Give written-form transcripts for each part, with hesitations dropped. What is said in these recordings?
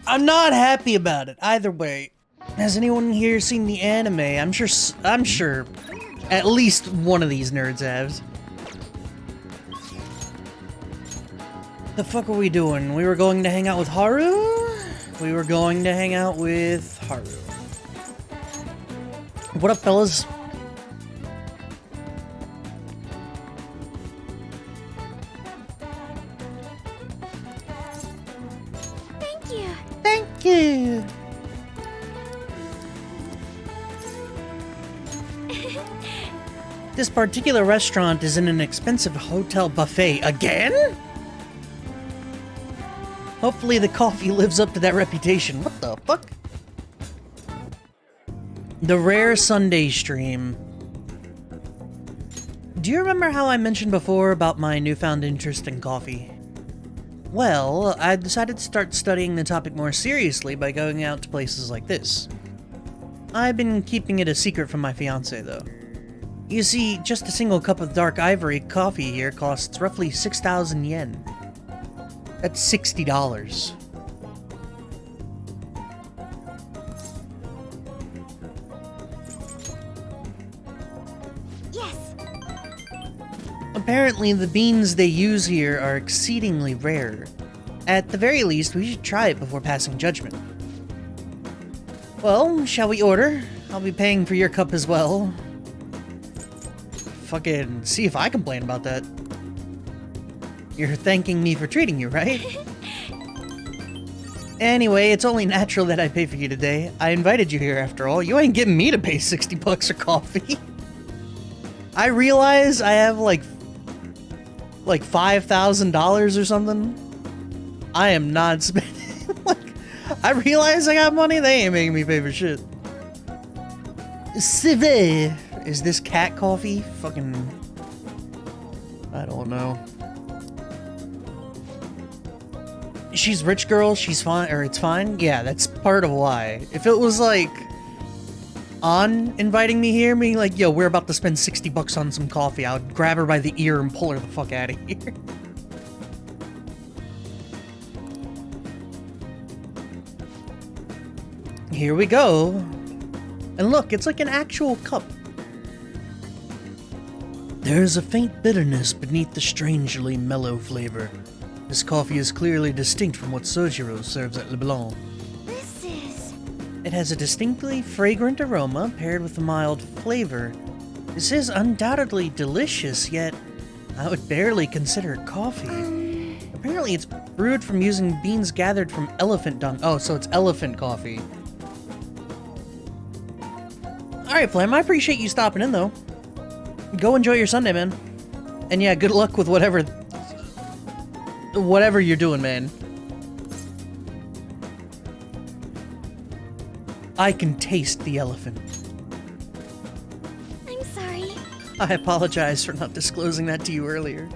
I'm not happy about it, either way. Has anyone here seen the anime? I'm sure at least one of these nerds has. The fuck are we doing? We were going to hang out with Haru? We were going to hang out with Haru. What up, fellas? Thank you. Thank you. This particular restaurant is in an expensive hotel buffet again? Hopefully the coffee lives up to that reputation. What the fuck? The rare Sunday stream. Do you remember how I mentioned before about my newfound interest in coffee? Well, I decided to start studying the topic more seriously by going out to places like this. I've been keeping it a secret from my fiancé, though. You see, just a single cup of dark ivory coffee here costs roughly 6,000 yen. That's $60. Yes. Apparently, the beans they use here are exceedingly rare. At the very least, we should try it before passing judgment. Well, shall we order? I'll be paying for your cup as well. Fucking see if I complain about that. You're thanking me for treating you, right? Anyway, it's only natural that I pay for you today. I invited you here after all. You ain't getting me to pay 60 bucks for coffee. I realize I have like $5,000 or something. I am not spending I realize I got money, they ain't making me pay for shit. Cive. Is this cat coffee? Fucking I don't know. She's rich girl, she's fine, or it's fine? Yeah, that's part of why. If it was like on inviting me here, being like, yo, we're about to spend 60 bucks on some coffee, I would grab her by the ear and pull her the fuck out of here. Here we go. And look, it's like an actual cup. There's a faint bitterness beneath the strangely mellow flavor. This coffee is clearly distinct from what Sojiro serves at Le Blanc. This is... It has a distinctly fragrant aroma paired with a mild flavor. This is undoubtedly delicious, yet I would barely consider it coffee. Apparently it's brewed from using beans gathered from elephant dung. Oh, so it's elephant coffee. Alright, Flam, I appreciate you stopping in, though. Go enjoy your Sunday, man. And yeah, good luck with whatever you're doing, man. I can taste the elephant. I'm sorry. I apologize for not disclosing that to you earlier.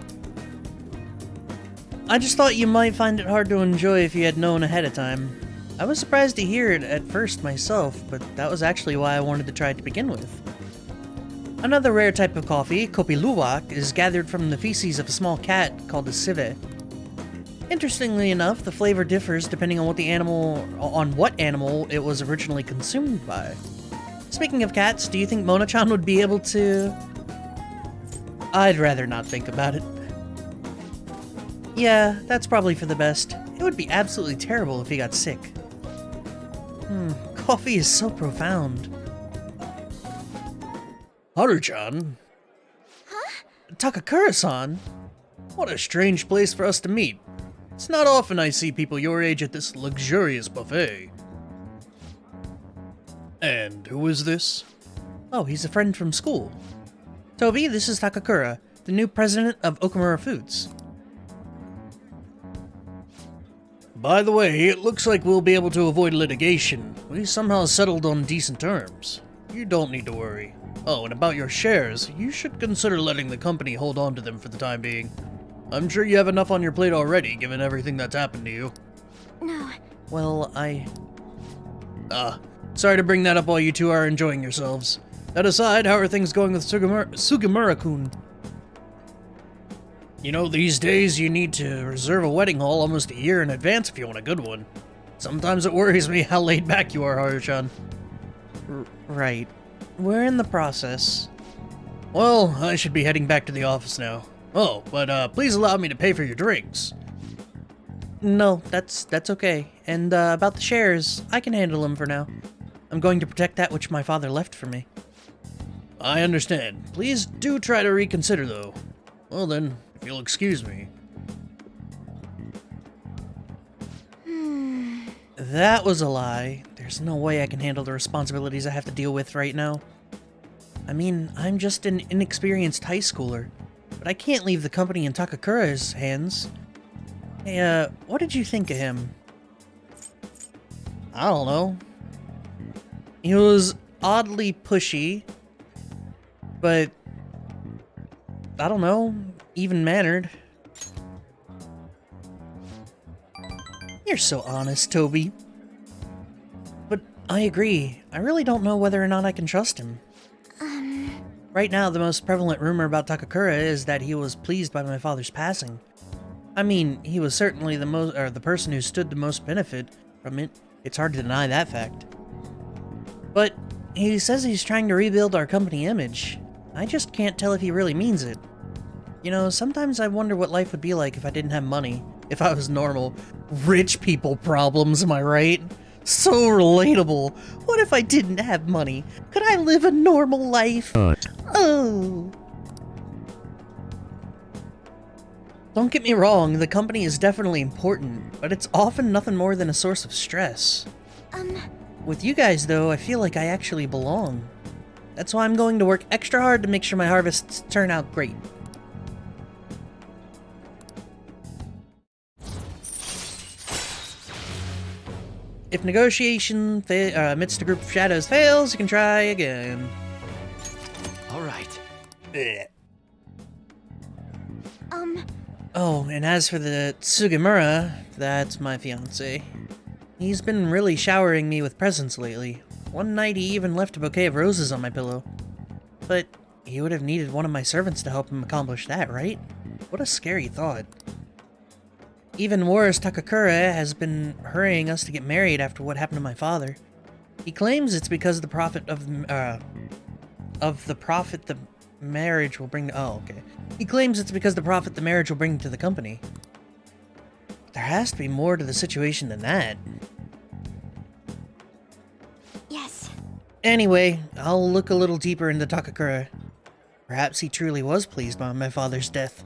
I just thought you might find it hard to enjoy if you had known ahead of time. I was surprised to hear it at first myself, but that was actually why I wanted to try it to begin with. Another rare type of coffee, kopi luwak, is gathered from the feces of a small cat called a cive. Interestingly enough, the flavor differs depending on what animal it was originally consumed by. Speaking of cats, do you think Mona-chan would be able to... I'd rather not think about it. Yeah, that's probably for the best. It would be absolutely terrible if he got sick. Coffee is so profound. Haru-chan? Huh? Takakura-san? What a strange place for us to meet. It's not often I see people your age at this luxurious buffet. And who is this? Oh, he's a friend from school. Toby, this is Takakura, the new president of Okamura Foods. By the way, it looks like we'll be able to avoid litigation. We somehow settled on decent terms. You don't need to worry. Oh, and about your shares, you should consider letting the company hold on to them for the time being. I'm sure you have enough on your plate already, given everything that's happened to you. No. Well, sorry to bring that up while you two are enjoying yourselves. That aside, how are things going with Sugimura-kun? You know, these days you need to reserve a wedding hall almost a year in advance if you want a good one. Sometimes it worries me how laid back you are, Haruchan. Right. We're in the process. Well, I should be heading back to the office now. Oh, but please allow me to pay for your drinks. No, that's okay. And about the shares, I can handle them for now. I'm going to protect that which my father left for me. I understand. Please do try to reconsider, though. Well then, if you'll excuse me. That was a lie. There's no way I can handle the responsibilities I have to deal with right now. I mean, I'm just an inexperienced high schooler, but I can't leave the company in Takakura's hands. Hey, what did you think of him? I don't know. He was oddly pushy, but I don't know, even-mannered. You're so honest, Toby. But I agree. I really don't know whether or not I can trust him. Right now, the most prevalent rumor about Takakura is that he was pleased by my father's passing. I mean, he was certainly the person who stood the most benefit from it. It's hard to deny that fact. But he says he's trying to rebuild our company image. I just can't tell if he really means it. You know, sometimes I wonder what life would be like if I didn't have money. If I was normal. Rich people problems, am I right? So relatable. What if I didn't have money? Could I live a normal life? Oh. Don't get me wrong, the company is definitely important, but it's often nothing more than a source of stress. With you guys, though, I feel like I actually belong. That's why I'm going to work extra hard to make sure my harvests turn out great. If negotiation amidst a group of shadows fails, you can try again. All right. Oh, and as for the Tsugemura, that's my fiancé. He's been really showering me with presents lately. One night he even left a bouquet of roses on my pillow. But he would have needed one of my servants to help him accomplish that, right? What a scary thought. Even worse, Takakura has been hurrying us to get married after what happened to my father. He claims it's because the profit the marriage will bring. Oh, okay. He claims it's because the profit the marriage will bring to the company. But there has to be more to the situation than that. Yes. Anyway, I'll look a little deeper into Takakura. Perhaps he truly was pleased by my father's death.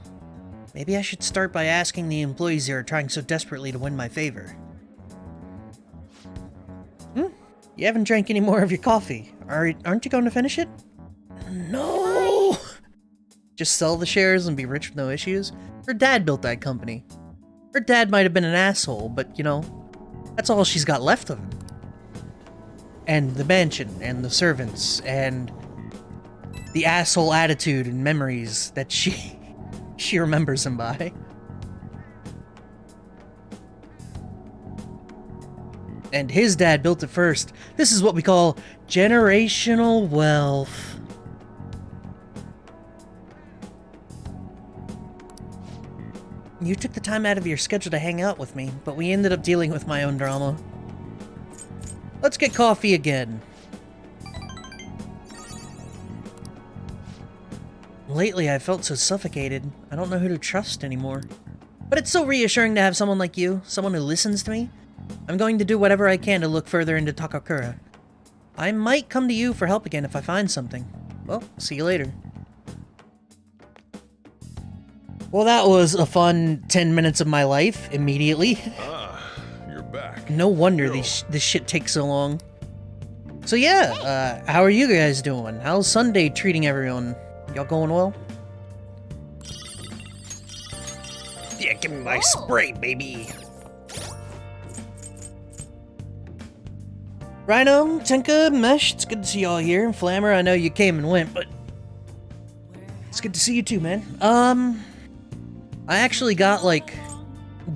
Maybe I should start by asking the employees who are trying so desperately to win my favor. You haven't drank any more of your coffee. Aren't you going to finish it? No! Just sell the shares and be rich with no issues? Her dad built that company. Her dad might have been an asshole, but, you know, that's all she's got left of him. And the mansion, and the servants, and the asshole attitude and memories that she remembers him by. And his dad built it first. This is what we call generational wealth. You took the time out of your schedule to hang out with me, but we ended up dealing with my own drama. Let's get coffee again. Lately, I felt so suffocated. I don't know who to trust anymore. But it's so reassuring to have someone like you, someone who listens to me. I'm going to do whatever I can to look further into Takakura. I might come to you for help again if I find something. Well, see you later. Well, that was a fun 10 minutes of my life, immediately. You're back. No wonder this shit takes so long. So yeah, how are you guys doing? How's Sunday treating everyone? Y'all going well? Yeah, give me my spray, baby. Rhino, Tenka, Mesh, it's good to see y'all here. Flammer, I know you came and went, but it's good to see you too, man. I actually got, like,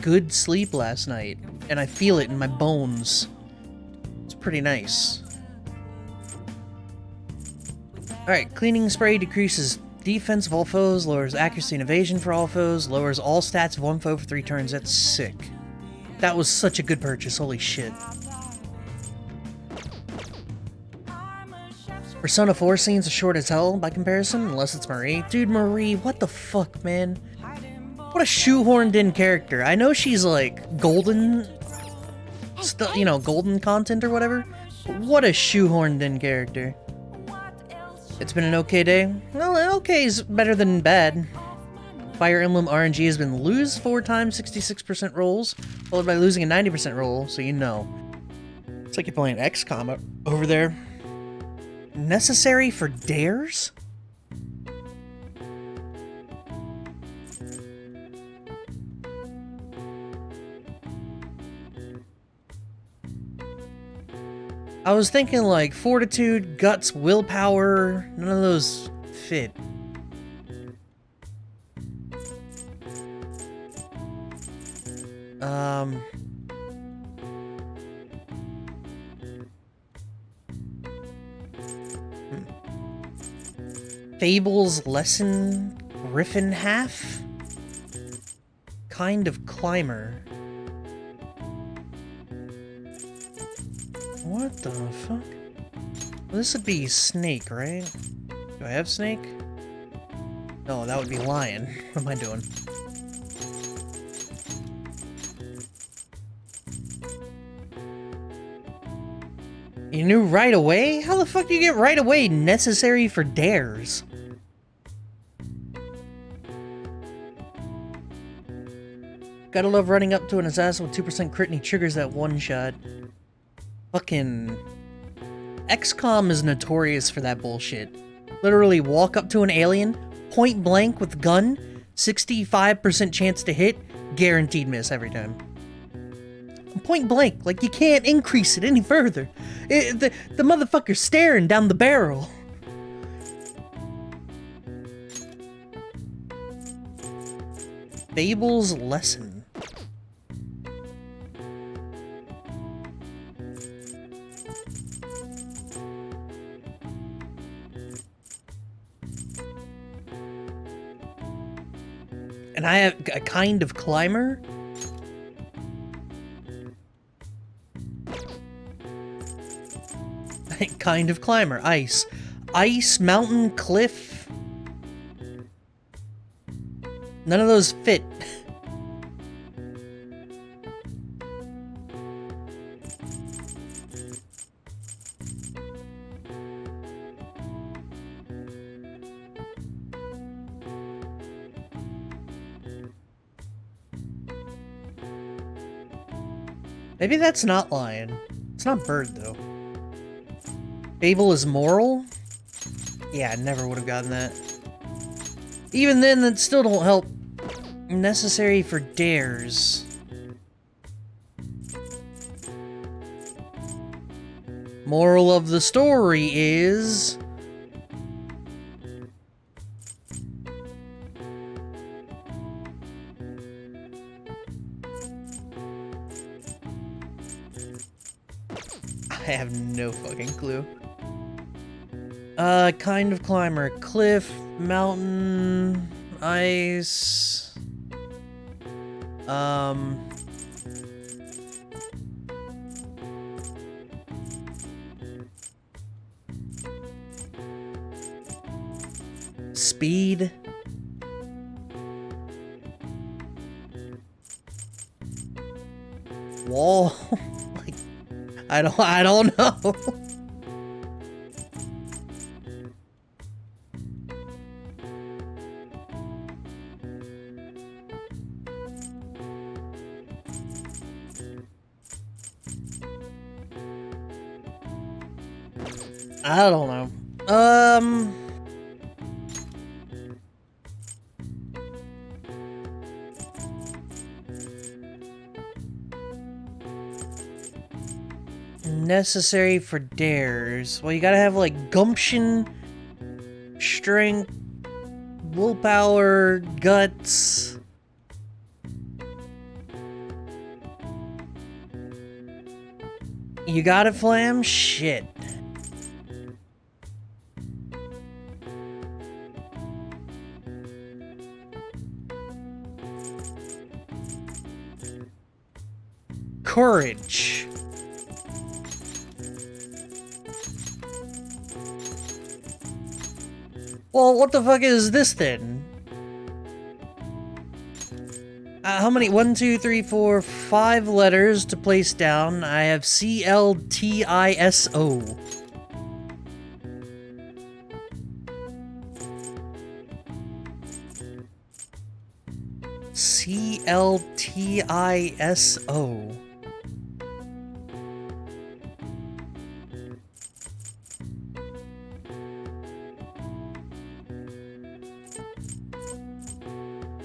good sleep last night, and I feel it in my bones. It's pretty nice. Alright, cleaning spray decreases defense of all foes, lowers accuracy and evasion for all foes, lowers all stats of one foe for 3 turns. That's sick. That was such a good purchase, holy shit. Persona 4 scenes are short as hell by comparison, unless it's Marie. Dude, Marie, what the fuck, man? What a shoehorned in character. I know she's like golden, you know, golden content or whatever, but what a shoehorned in character. It's been an okay day. Well, okay is better than bad. Fire Emblem RNG has been lose 4 times 66% rolls, followed by losing a 90% roll, so you know. It's like you're playing XCOM over there. Necessary for dares? I was thinking like fortitude, guts, willpower, none of those fit. Fable's lesson, Griffin half? Kind of climber. What the fuck? Well, this would be snake, right? Do I have snake? No, that would be lion. What am I doing? You knew right away? How the fuck do you get right away necessary for dares? Gotta love running up to an assassin with 2% crit and he triggers that one shot. Fucking... XCOM is notorious for that bullshit. Literally walk up to an alien, point blank with gun, 65% chance to hit, guaranteed miss every time. Point blank, like you can't increase it any further. The motherfucker's staring down the barrel. Fable's lesson. And I have a kind of climber. Kind of climber. Ice. Ice, mountain, cliff. None of those fit. Maybe that's not lion. It's not bird, though. Fable is moral? Yeah, I never would have gotten that. Even then, that still don't help. Necessary for dares. Moral of the story is... I have no fucking clue. Kind of climber. Cliff, mountain, ice. Speed. Wall. Like, I don't know. I don't know. Necessary for dares. Well, you gotta have, like, gumption, strength, willpower, guts. You got it, Flam? Shit. courage. Well, what the fuck is this then? How many? 1, 2, 3, 4, 5 letters to place down. I have CLTISO. CLTISO.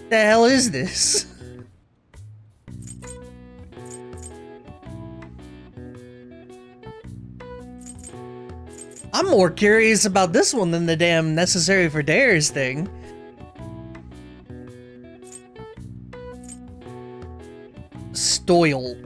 The hell is this? I'm more curious about this one than the damn necessary for dares thing. Stoyle.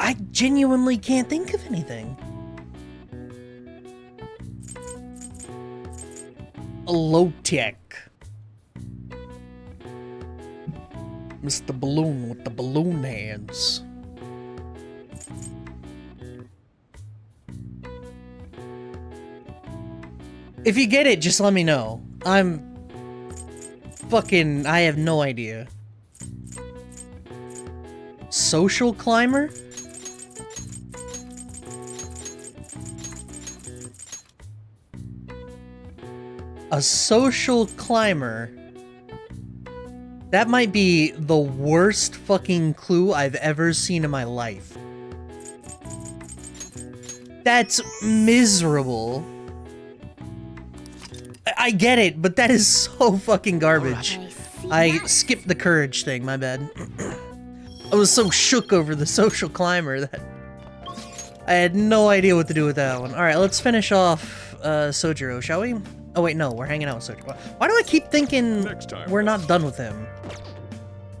I genuinely can't think of anything. Low tech. Mr. Balloon with the balloon hands. If you get it, just let me know. I have no idea. Social climber? A social climber. That might be the worst fucking clue I've ever seen in my life. That's miserable. I get it, but that is so fucking garbage. I skipped the courage thing, my bad. I was so shook over the social climber that I had no idea what to do with that one. Alright, let's finish off Sojiro, shall we? Oh wait, no, we're hanging out with Sojiro. Why do I keep thinking we're not done with him?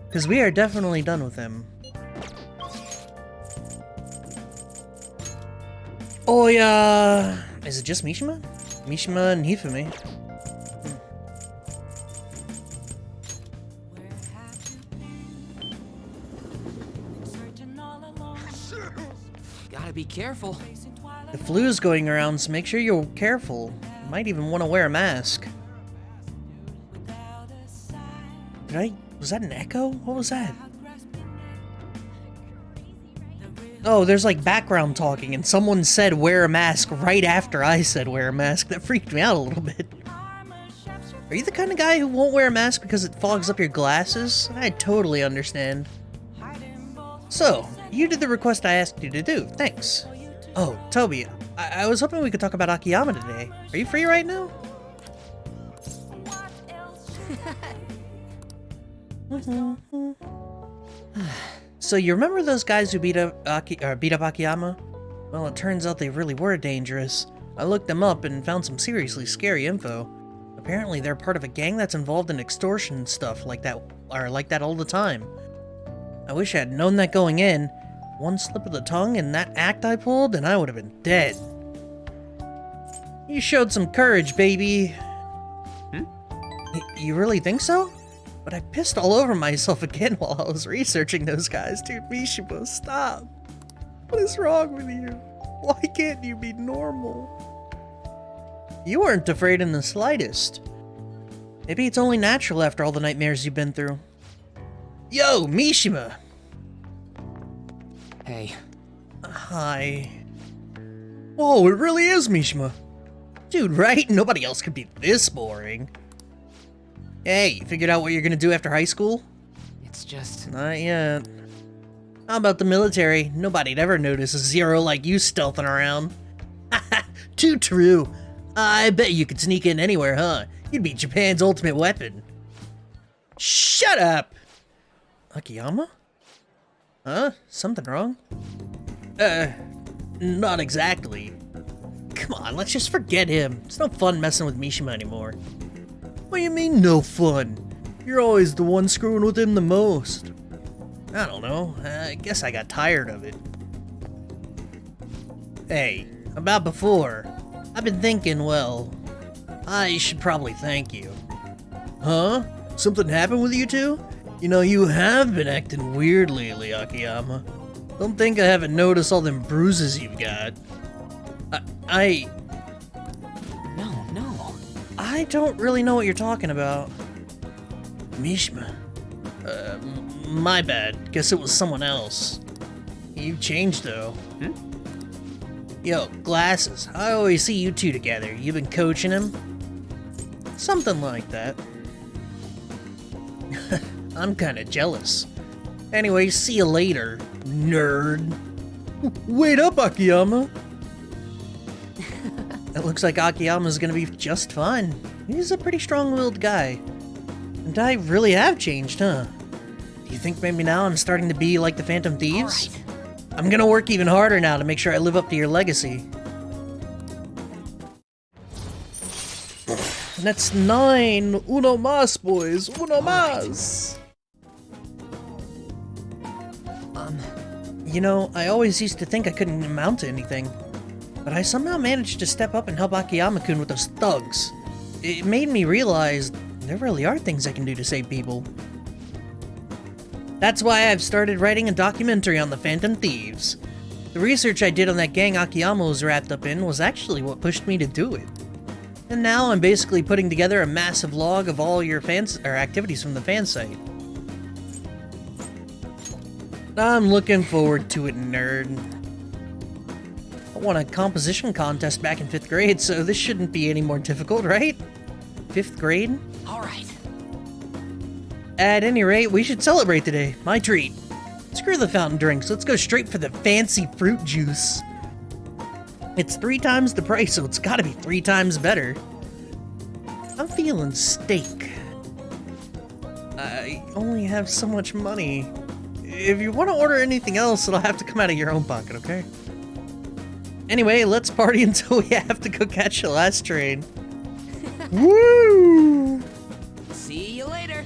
Because we are definitely done with him. Oh yeah, is it just Mishima? Mishima and Hifumi. Gotta be careful. The flu's going around, so make sure you're careful. You might even want to wear a mask. Was that an echo? What was that? Oh, there's like background talking, and someone said wear a mask right after I said wear a mask. That freaked me out a little bit. Are you the kind of guy who won't wear a mask because it fogs up your glasses? I totally understand. So, you did the request I asked you to do. Thanks. Oh, Toby, I was hoping we could talk about Akiyama today. Are you free right now? So you remember those guys who beat up Akiyama? Well, it turns out they really were dangerous. I looked them up and found some seriously scary info. Apparently they're part of a gang that's involved in extortion and stuff like that all the time. I wish I had known that going in. One slip of the tongue and that act I pulled, and I would have been dead. You showed some courage, baby. You really think so? But I pissed all over myself again while I was researching those guys. Dude, Mishima, stop. What is wrong with you? Why can't you be normal? You weren't afraid in the slightest. Maybe it's only natural after all the nightmares you've been through. Yo, Mishima! Hey. Hi. Whoa, it really is Mishima. Dude, right? Nobody else could be this boring. Hey, you figured out what you're gonna do after high school? It's just... Not yet. How about the military? Nobody'd ever notice a zero like you stealthing around. Haha, too true. I bet you could sneak in anywhere, huh? You'd be Japan's ultimate weapon. Shut up! Akiyama? Huh? Something wrong? Not exactly. Come on, let's just forget him. It's no fun messing with Mishima anymore. What do you mean, no fun? You're always the one screwing with him the most. I don't know. I guess I got tired of it. Hey, about before. I've been thinking, well, I should probably thank you. Huh? Something happened with you two? You know, you have been acting weird lately, Akiyama. Don't think I haven't noticed all them bruises you've got. No. I don't really know what you're talking about. Mishima. My bad. Guess it was someone else. You've changed, though. Yo, Glasses. I always see you two together. You been coaching him? Something like that. I'm kinda jealous. Anyway, see you later, nerd. Wait up, Akiyama! It looks like Akiyama's gonna be just fine. He's a pretty strong-willed guy. And I really have changed, huh? Do you think maybe now I'm starting to be like the Phantom Thieves? Alright. I'm gonna work even harder now to make sure I live up to your legacy. That's 9! Uno mas, boys! Uno mas! You know, I always used to think I couldn't amount to anything. But I somehow managed to step up and help Akiyama-kun with those thugs. It made me realize there really are things I can do to save people. That's why I've started writing a documentary on the Phantom Thieves. The research I did on that gang Akiyama was wrapped up in was actually what pushed me to do it. And now I'm basically putting together a massive log of all your activities from the fan site. I'm looking forward to it, nerd. I won a composition contest back in 5th grade, so this shouldn't be any more difficult, right? 5th grade? Alright. At any rate, we should celebrate today. My treat. Screw the fountain drinks, let's go straight for the fancy fruit juice. It's 3 times the price, so it's gotta be 3 times better. I'm feeling steak. I only have so much money. If you want to order anything else, it'll have to come out of your own pocket, okay? Anyway, let's party until we have to go catch the last train. Woo! See you later.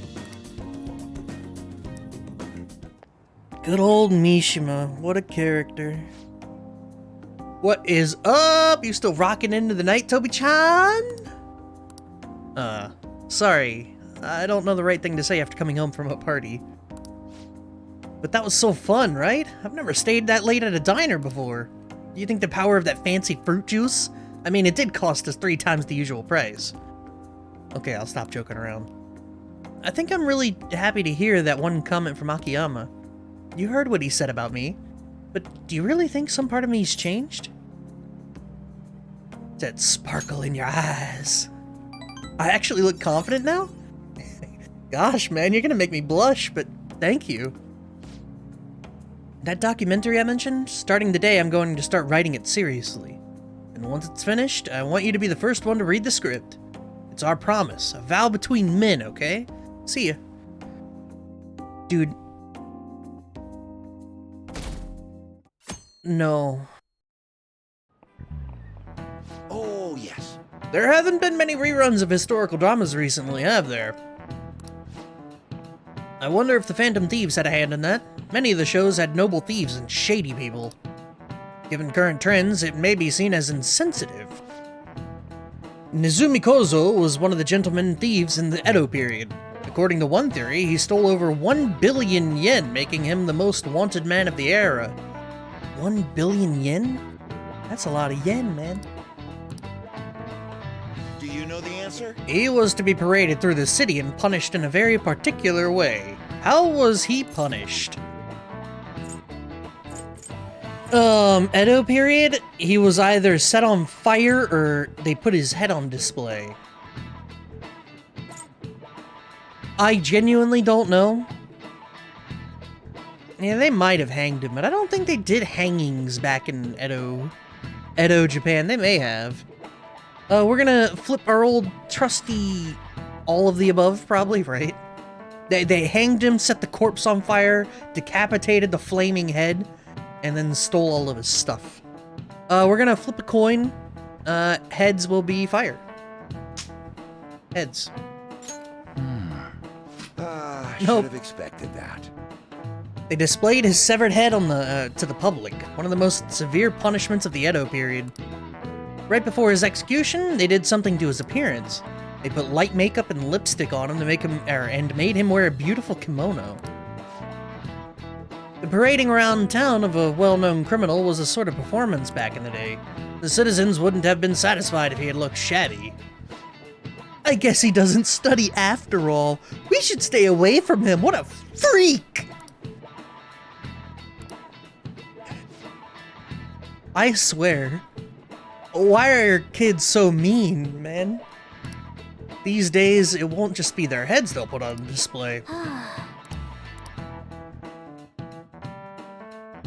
Good old Mishima, what a character. What is up? You still rocking into the night, Tobi-chan? Sorry. I don't know the right thing to say after coming home from a party. But that was so fun, right? I've never stayed that late at a diner before. Do you think the power of that fancy fruit juice? I mean, it did cost us 3 times the usual price. Okay, I'll stop joking around. I think I'm really happy to hear that one comment from Akiyama. You heard what he said about me, but do you really think some part of me's changed? That sparkle in your eyes. I actually look confident now? Gosh, man, you're gonna make me blush, but thank you. That documentary I mentioned, starting today I'm going to start writing it seriously. And once it's finished, I want you to be the first one to read the script. It's our promise, a vow between men, okay? See ya. Dude. No. Oh, yes. There haven't been many reruns of historical dramas recently, have there? I wonder if the Phantom Thieves had a hand in that. Many of the shows had noble thieves and shady people. Given current trends, it may be seen as insensitive. Nizumi Kozo was one of the gentlemen thieves in the Edo period. According to one theory, he stole over 1 billion yen, making him the most wanted man of the era. 1 billion yen? That's a lot of yen, man. Do you know the answer? He was to be paraded through the city and punished in a very particular way. How was he punished? Edo period, he was either set on fire or they put his head on display. I genuinely don't know. Yeah, they might have hanged him, but I don't think they did hangings back in Edo, Japan. They may have. We're gonna flip our old trusty all of the above, probably, right? They hanged him, set the corpse on fire, decapitated the flaming head, and then stole all of his stuff. We're gonna flip a coin. Heads will be fire. Heads. I should Nope. have expected that. They displayed his severed head on to the public, one of the most severe punishments of the Edo period. Right before his execution, they did something to his appearance. They put light makeup and lipstick on him to make him, and made him wear a beautiful kimono. The parading around town of a well-known criminal was a sort of performance back in the day. The citizens wouldn't have been satisfied if he had looked shabby. I guess he doesn't study after all. We should stay away from him. What a freak! I swear. Why are kids so mean, man? These days, it won't just be their heads they'll put on display.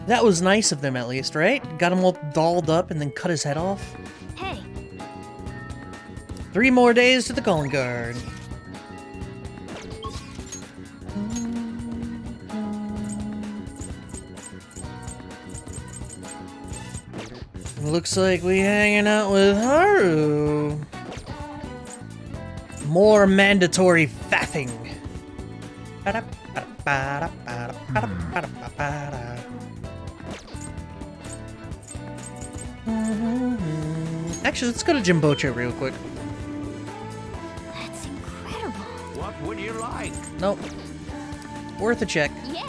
That was nice of them, at least, right? Got him all dolled up and then cut his head off. Hey. 3 more days to the calling card. Looks like we hanging out with Haru. More mandatory faffing. Actually, let's go to Jimbocho real quick. That's incredible. What would you like? Nope. Worth a check. Yeah.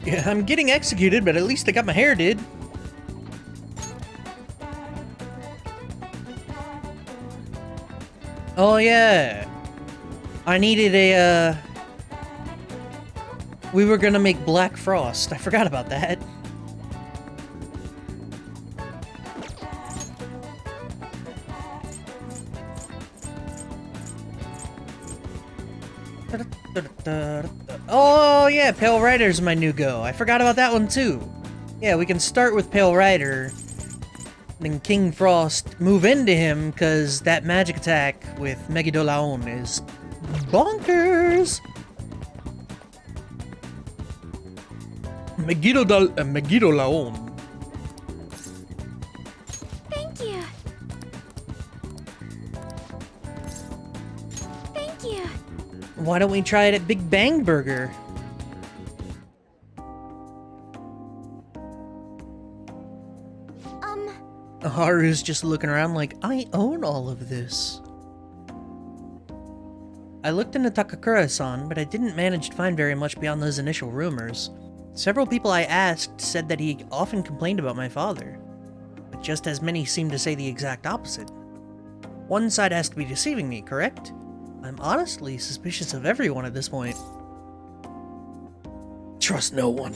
Yeah, I'm getting executed, but at least I got my hair did. Oh yeah. I needed a, we were gonna make Black Frost. I forgot about that. Oh yeah, Pale Rider's my new go. I forgot about that one too. Yeah, we can start with Pale Rider, then King Frost move into him, because that magic attack with Megiddo Laon is bonkers. Megiddo Laon. Thank you. Thank you. Why don't we try it at Big Bang Burger? Haru's just looking around like, I own all of this. I looked into Takakura-san, but I didn't manage to find very much beyond those initial rumors. Several people I asked said that he often complained about my father, but just as many seemed to say the exact opposite. One side has to be deceiving me, correct? I'm honestly suspicious of everyone at this point. Trust no one.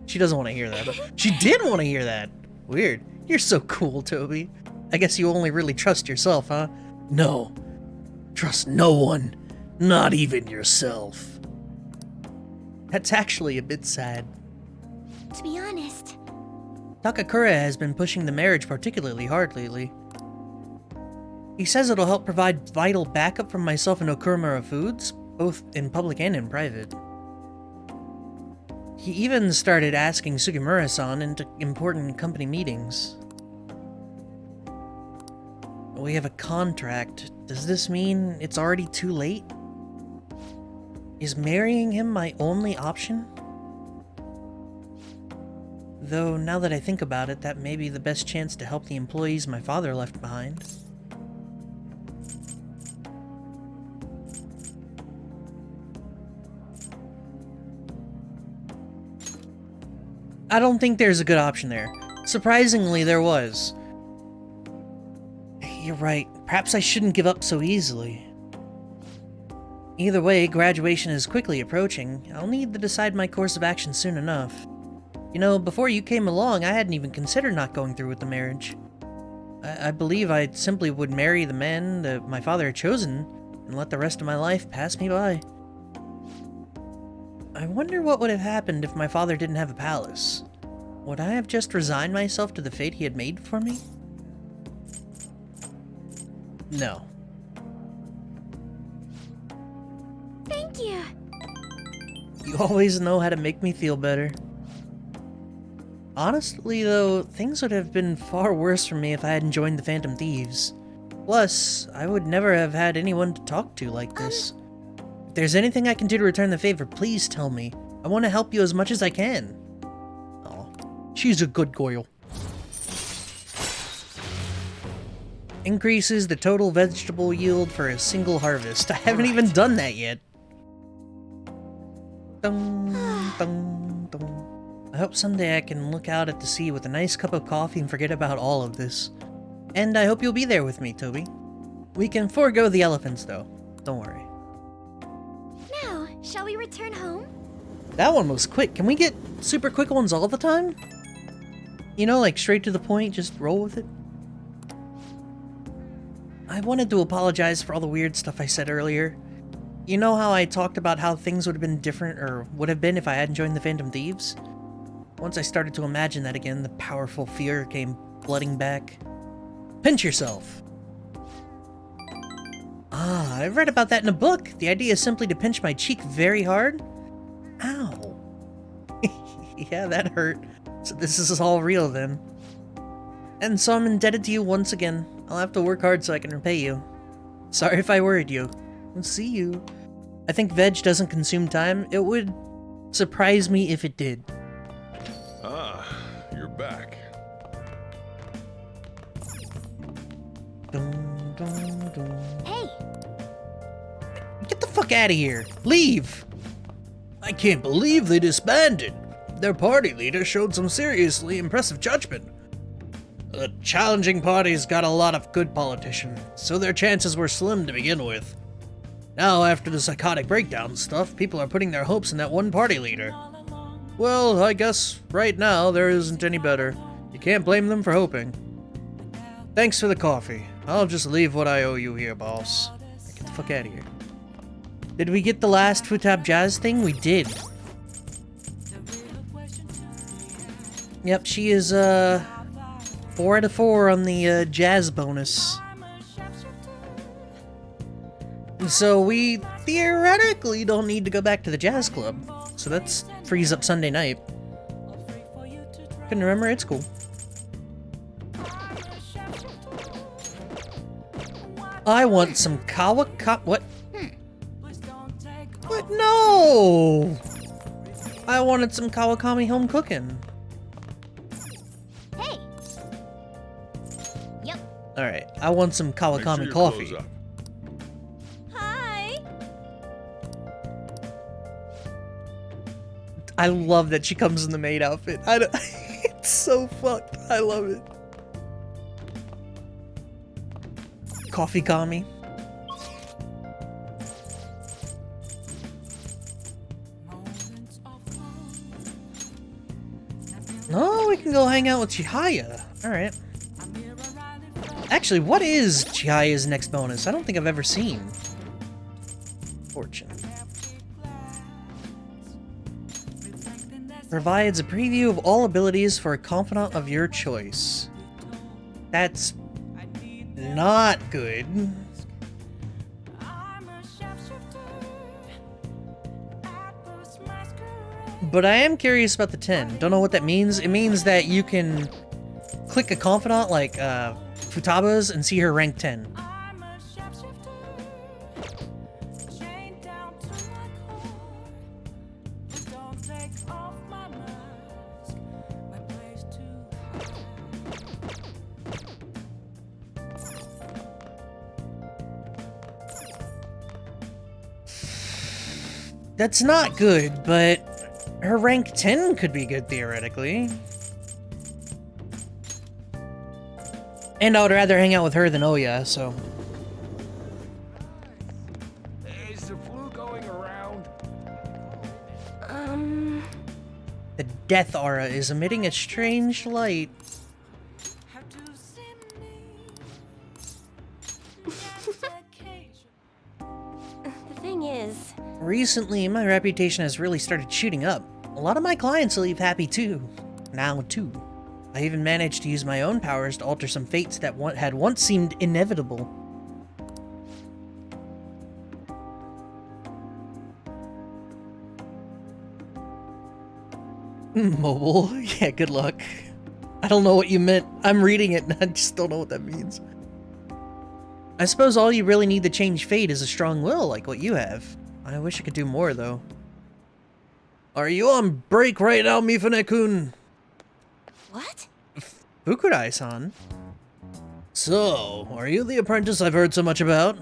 She doesn't want to hear that, but she did want to hear that. Weird. You're so cool, Toby. I guess you only really trust yourself, huh? No. Trust no one. Not even yourself. That's actually a bit sad. To be honest, Takakura has been pushing the marriage particularly hard lately. He says it'll help provide vital backup for myself and Okurumura Foods, both in public and in private. He even started asking Sugimura-san into important company meetings. We have a contract. Does this mean it's already too late? Is marrying him my only option? Though, now that I think about it, that may be the best chance to help the employees my father left behind. I don't think there's a good option there. Surprisingly, there was. You're right. Perhaps I shouldn't give up so easily. Either way, graduation is quickly approaching. I'll need to decide my course of action soon enough. You know, before you came along, I hadn't even considered not going through with the marriage. I believe I simply would marry the man that my father had chosen and let the rest of my life pass me by. I wonder what would have happened if my father didn't have a palace. Would I have just resigned myself to the fate he had made for me? No. thank you. You always know how to make me feel better. Honestly, though, things would have been far worse for me if I hadn't joined the Phantom Thieves. Plus, I would never have had anyone to talk to like this. If there's anything I can do to return the favor, please tell me. I want to help you as much as I can. Oh, she's a good girl. Increases the total vegetable yield for a single harvest. I haven't even done that yet. Dun, dun, dun. I hope someday I can look out at the sea with a nice cup of coffee and forget about all of this. And I hope you'll be there with me, Toby. We can forego the elephants, though. Don't worry. Now, shall we return home? That one was quick. Can we get super quick ones all the time? You know, like straight to the point, just roll with it? I wanted to apologize for all the weird stuff I said earlier. You know how I talked about how things would have been different, or would have been if I hadn't joined the Phantom Thieves? Once I started to imagine that again, the powerful fear came flooding back. Pinch yourself! Ah, I've read about that in a book. The idea is simply to pinch my cheek very hard. Ow. Yeah, that hurt. So this is all real then. And so I'm indebted to you once again. I'll have to work hard so I can repay you. Sorry if I worried you. I'll see you. I think veg doesn't consume time. It would surprise me if it did. Ah, you're back. Dun, dun, dun. Hey, Get the fuck out of here! Leave! I can't believe they disbanded. Their party leader showed some seriously impressive judgment. The challenging party's got a lot of good politicians, so their chances were slim to begin with. Now, after the psychotic breakdown stuff, people are putting their hopes in that one party leader. Well, I guess right now there isn't any better. You can't blame them for hoping. Thanks for the coffee. I'll just leave what I owe you here, boss. Get the fuck out of here. Did we get the last Futab Jazz thing? We did. Yep, she is, 4 out of 4 on the, jazz bonus. And so we theoretically don't need to go back to the jazz club. So that's frees up Sunday night. Couldn't remember, it's cool. I want some what? What? No! I wanted some Kawakami home cooking. hey. Yep. Alright, I want some Make sure Kawakami your coffee. clothes up. Hi. I love that she comes in the maid outfit. It's so fucked. I love it. Coffee Kami. No, we can go hang out with Chihaya. Alright. Actually, what is Chihaya's next bonus? I don't think I've ever seen. Fortune. Provides a preview of all abilities for a confidant of your choice. That's not good. But I am curious about the 10. Don't know what that means. It means that you can click a confidant like Futaba's and see her rank 10. That's not good, but her rank 10 could be good theoretically. And I would rather hang out with her than Oya, so. Is the flu going around? The death aura is emitting a strange light. The thing is, Recently, my reputation has really started shooting up. A lot of my clients leave happy too. Now too. I even managed to use my own powers to alter some fates that had once seemed inevitable. Mobile? Yeah, good luck. I don't know what you meant. I'm reading it and I just don't know what that means. I suppose all you really need to change fate is a strong will like what you have. I wish I could do more, though. Are you on break right now, Mifune-kun? What? Fukurai-san? So, are you the apprentice I've heard so much about?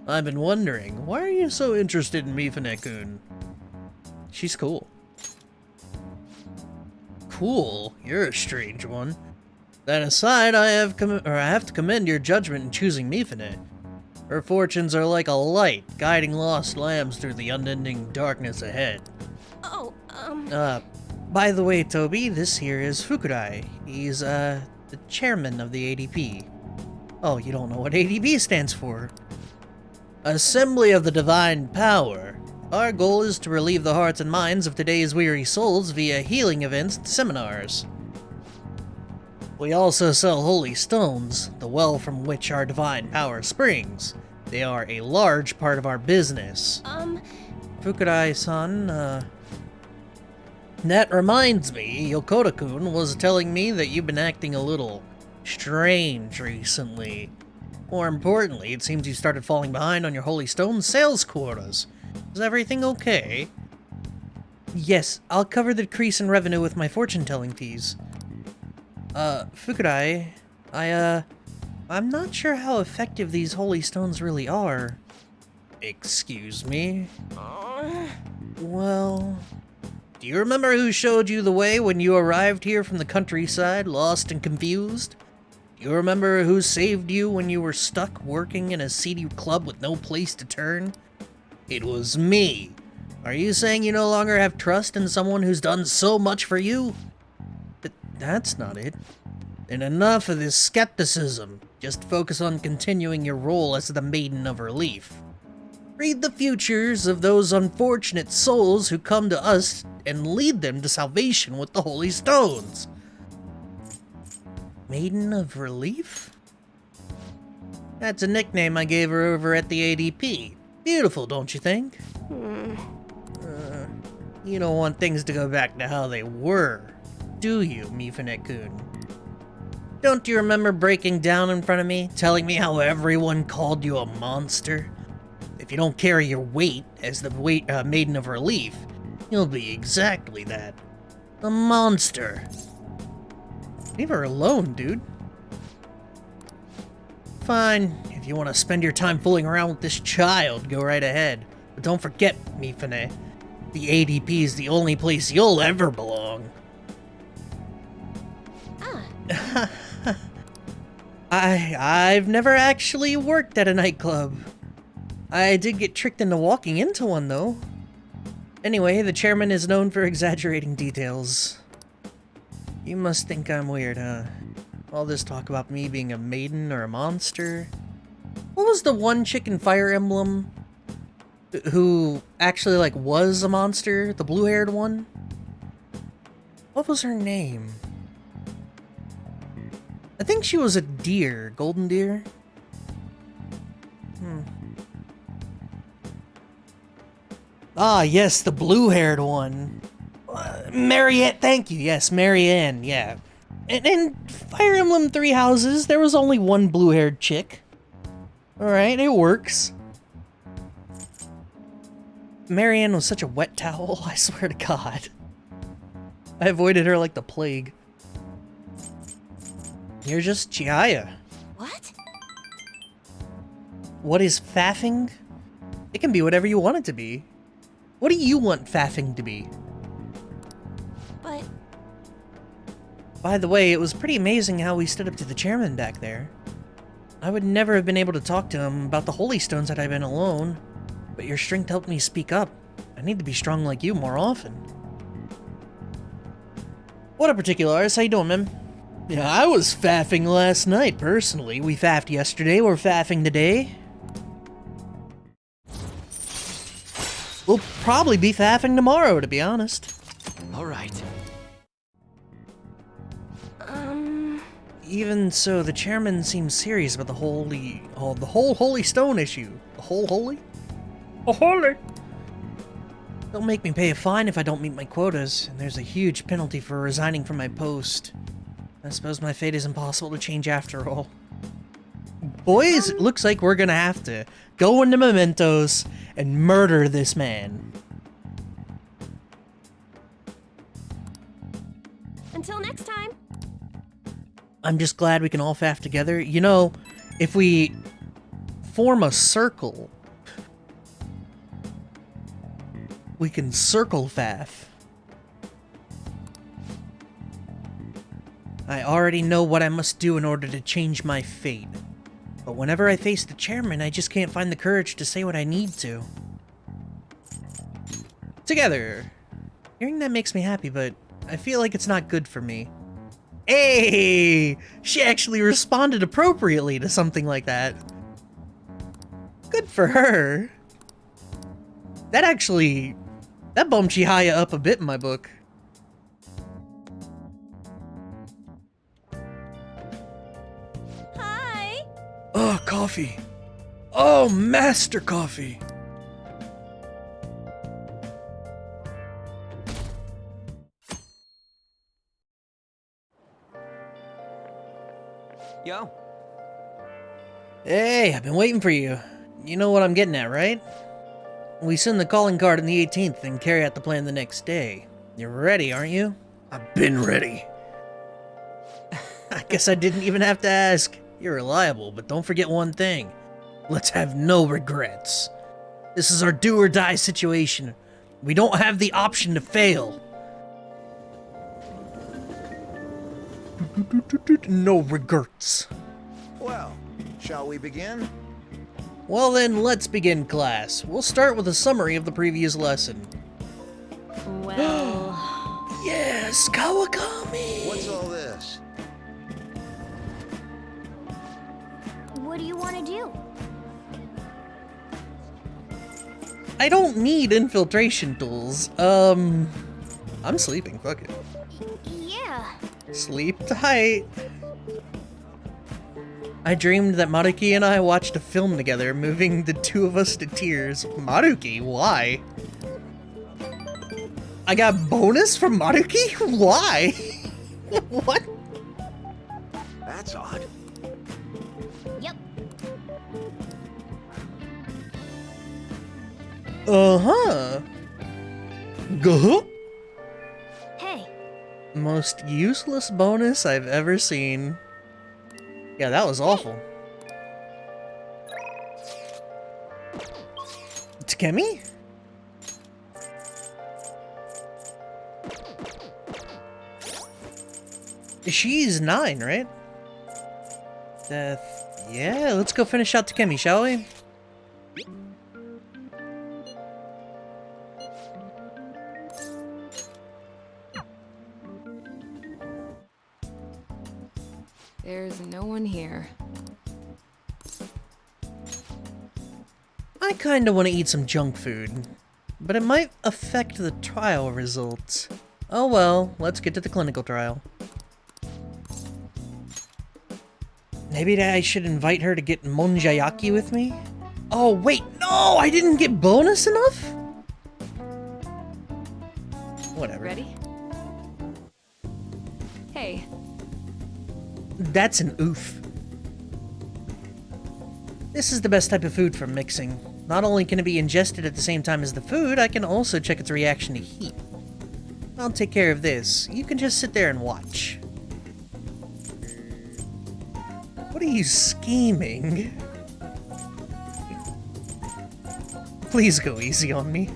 I've been wondering, why are you so interested in Mifune-kun? She's cool. Cool? You're a strange one. That aside, I have to commend your judgment in choosing Mifune. Her fortunes are like a light, guiding lost lambs through the unending darkness ahead. Oh, By the way, Toby, this here is Fukurai. He's, the chairman of the ADP. Oh, you don't know what ADP stands for? Assembly of the Divine Power. Our goal is to relieve the hearts and minds of today's weary souls via healing events and seminars. We also sell holy stones, the well from which our divine power springs. They are a large part of our business. Fukurai-san, That reminds me, Yokota-kun was telling me that you've been acting a little strange recently. More importantly, it seems you started falling behind on your holy stone sales quotas. Is everything okay? Yes, I'll cover the decrease in revenue with my fortune-telling fees. Fukurai, I'm not sure how effective these holy stones really are. Excuse me? Well... Do you remember who showed you the way when you arrived here from the countryside, lost and confused? Do you remember who saved you when you were stuck working in a seedy club with no place to turn? It was me. Are you saying you no longer have trust in someone who's done so much for you? But that's not it. And enough of this skepticism. Just focus on continuing your role as the Maiden of Relief. Read the futures of those unfortunate souls who come to us and lead them to salvation with the Holy Stones. Maiden of Relief? That's a nickname I gave her over at the ADP. Beautiful, don't you think? You don't want things to go back to how they were, do you, Mifune-kun? Don't you remember breaking down in front of me, telling me how everyone called you a monster? If you don't carry your weight as the Maiden of Relief, you'll be exactly that. A monster. Leave her alone, dude. Fine, if you want to spend your time fooling around with this child, go right ahead. But don't forget, Mifune, the ADP is the only place you'll ever belong. I've never actually worked at a nightclub. I did get tricked into walking into one, though. Anyway, the chairman is known for exaggerating details. You must think I'm weird, huh? All this talk about me being a maiden or a monster. What was the one chick in Fire Emblem who actually, like, was a monster? The blue-haired one? What was her name? I think she was a deer. Golden deer? Ah, yes, the blue-haired one. Marianne, thank you. Yes, Marianne, yeah. And in Fire Emblem Three Houses, there was only one blue-haired chick. Alright, it works. Marianne was such a wet towel, I swear to God. I avoided her like the plague. You're just Chihaya. What? What is faffing? It can be whatever you want it to be. What do you want faffing to be? But... By the way, it was pretty amazing how we stood up to the chairman back there. I would never have been able to talk to him about the holy stones had I been alone, but your strength helped me speak up. I need to be strong like you more often. What up, Particulars? How you doing, man? Yeah, I was faffing last night, personally. We faffed yesterday, we're faffing today. We'll probably be faffing tomorrow, to be honest. All right. Even so, the chairman seems serious about the whole holy stone issue. The whole holy? Oh, holy! They'll make me pay a fine if I don't meet my quotas, and there's a huge penalty for resigning from my post. I suppose my fate is impossible to change after all. Boys, it looks like we're gonna have to go into Mementos and murder this man. Until next time. I'm just glad we can all faff together. You know, if we form a circle, we can circle faff. I already know what I must do in order to change my fate. But whenever I face the chairman, I just can't find the courage to say what I need to. Together. Hearing that makes me happy, but I feel like it's not good for me. Hey! She actually responded appropriately to something like that. Good for her. That bumped Chihaya up a bit in my book. Hi. Oh, coffee. Oh, master coffee. Yo. Hey, I've been waiting for you. You know what I'm getting at, right? We send the calling card on the 18th and carry out the plan the next day. You're ready, aren't you? I've been ready. I guess I didn't even have to ask. You're reliable, but don't forget one thing. Let's have no regrets. This is our do or die situation. We don't have the option to fail. No regrets. Well, shall we begin? Well then, let's begin class. We'll start with a summary of the previous lesson. Well... Yes, Kawakami! What's all this? What do you want to do? I don't need infiltration tools. I'm sleeping, fuck it. Yeah. Sleep tight. I dreamed that Maruki and I watched a film together, moving the two of us to tears. Maruki? Why? I got bonus from Maruki? Why? What? That's odd. Yep. Uh-huh. Guh. Hey. Most useless bonus I've ever seen. Yeah, that was awful. Takemi? She's 9, right? Yeah, let's go finish out Takemi, shall we? There's no one here. I kinda wanna eat some junk food, but it might affect the trial results. Oh well, let's get to the clinical trial. Maybe I should invite her to get monjayaki with me? Oh wait, no! I didn't get bonus enough? Whatever. Ready? Hey, That's an oof. This is the best type of food for mixing. Not only can it be ingested at the same time as the food, I can also check its reaction to heat. I'll take care of this. You can just sit there and watch. What are you scheming? Please go easy on me.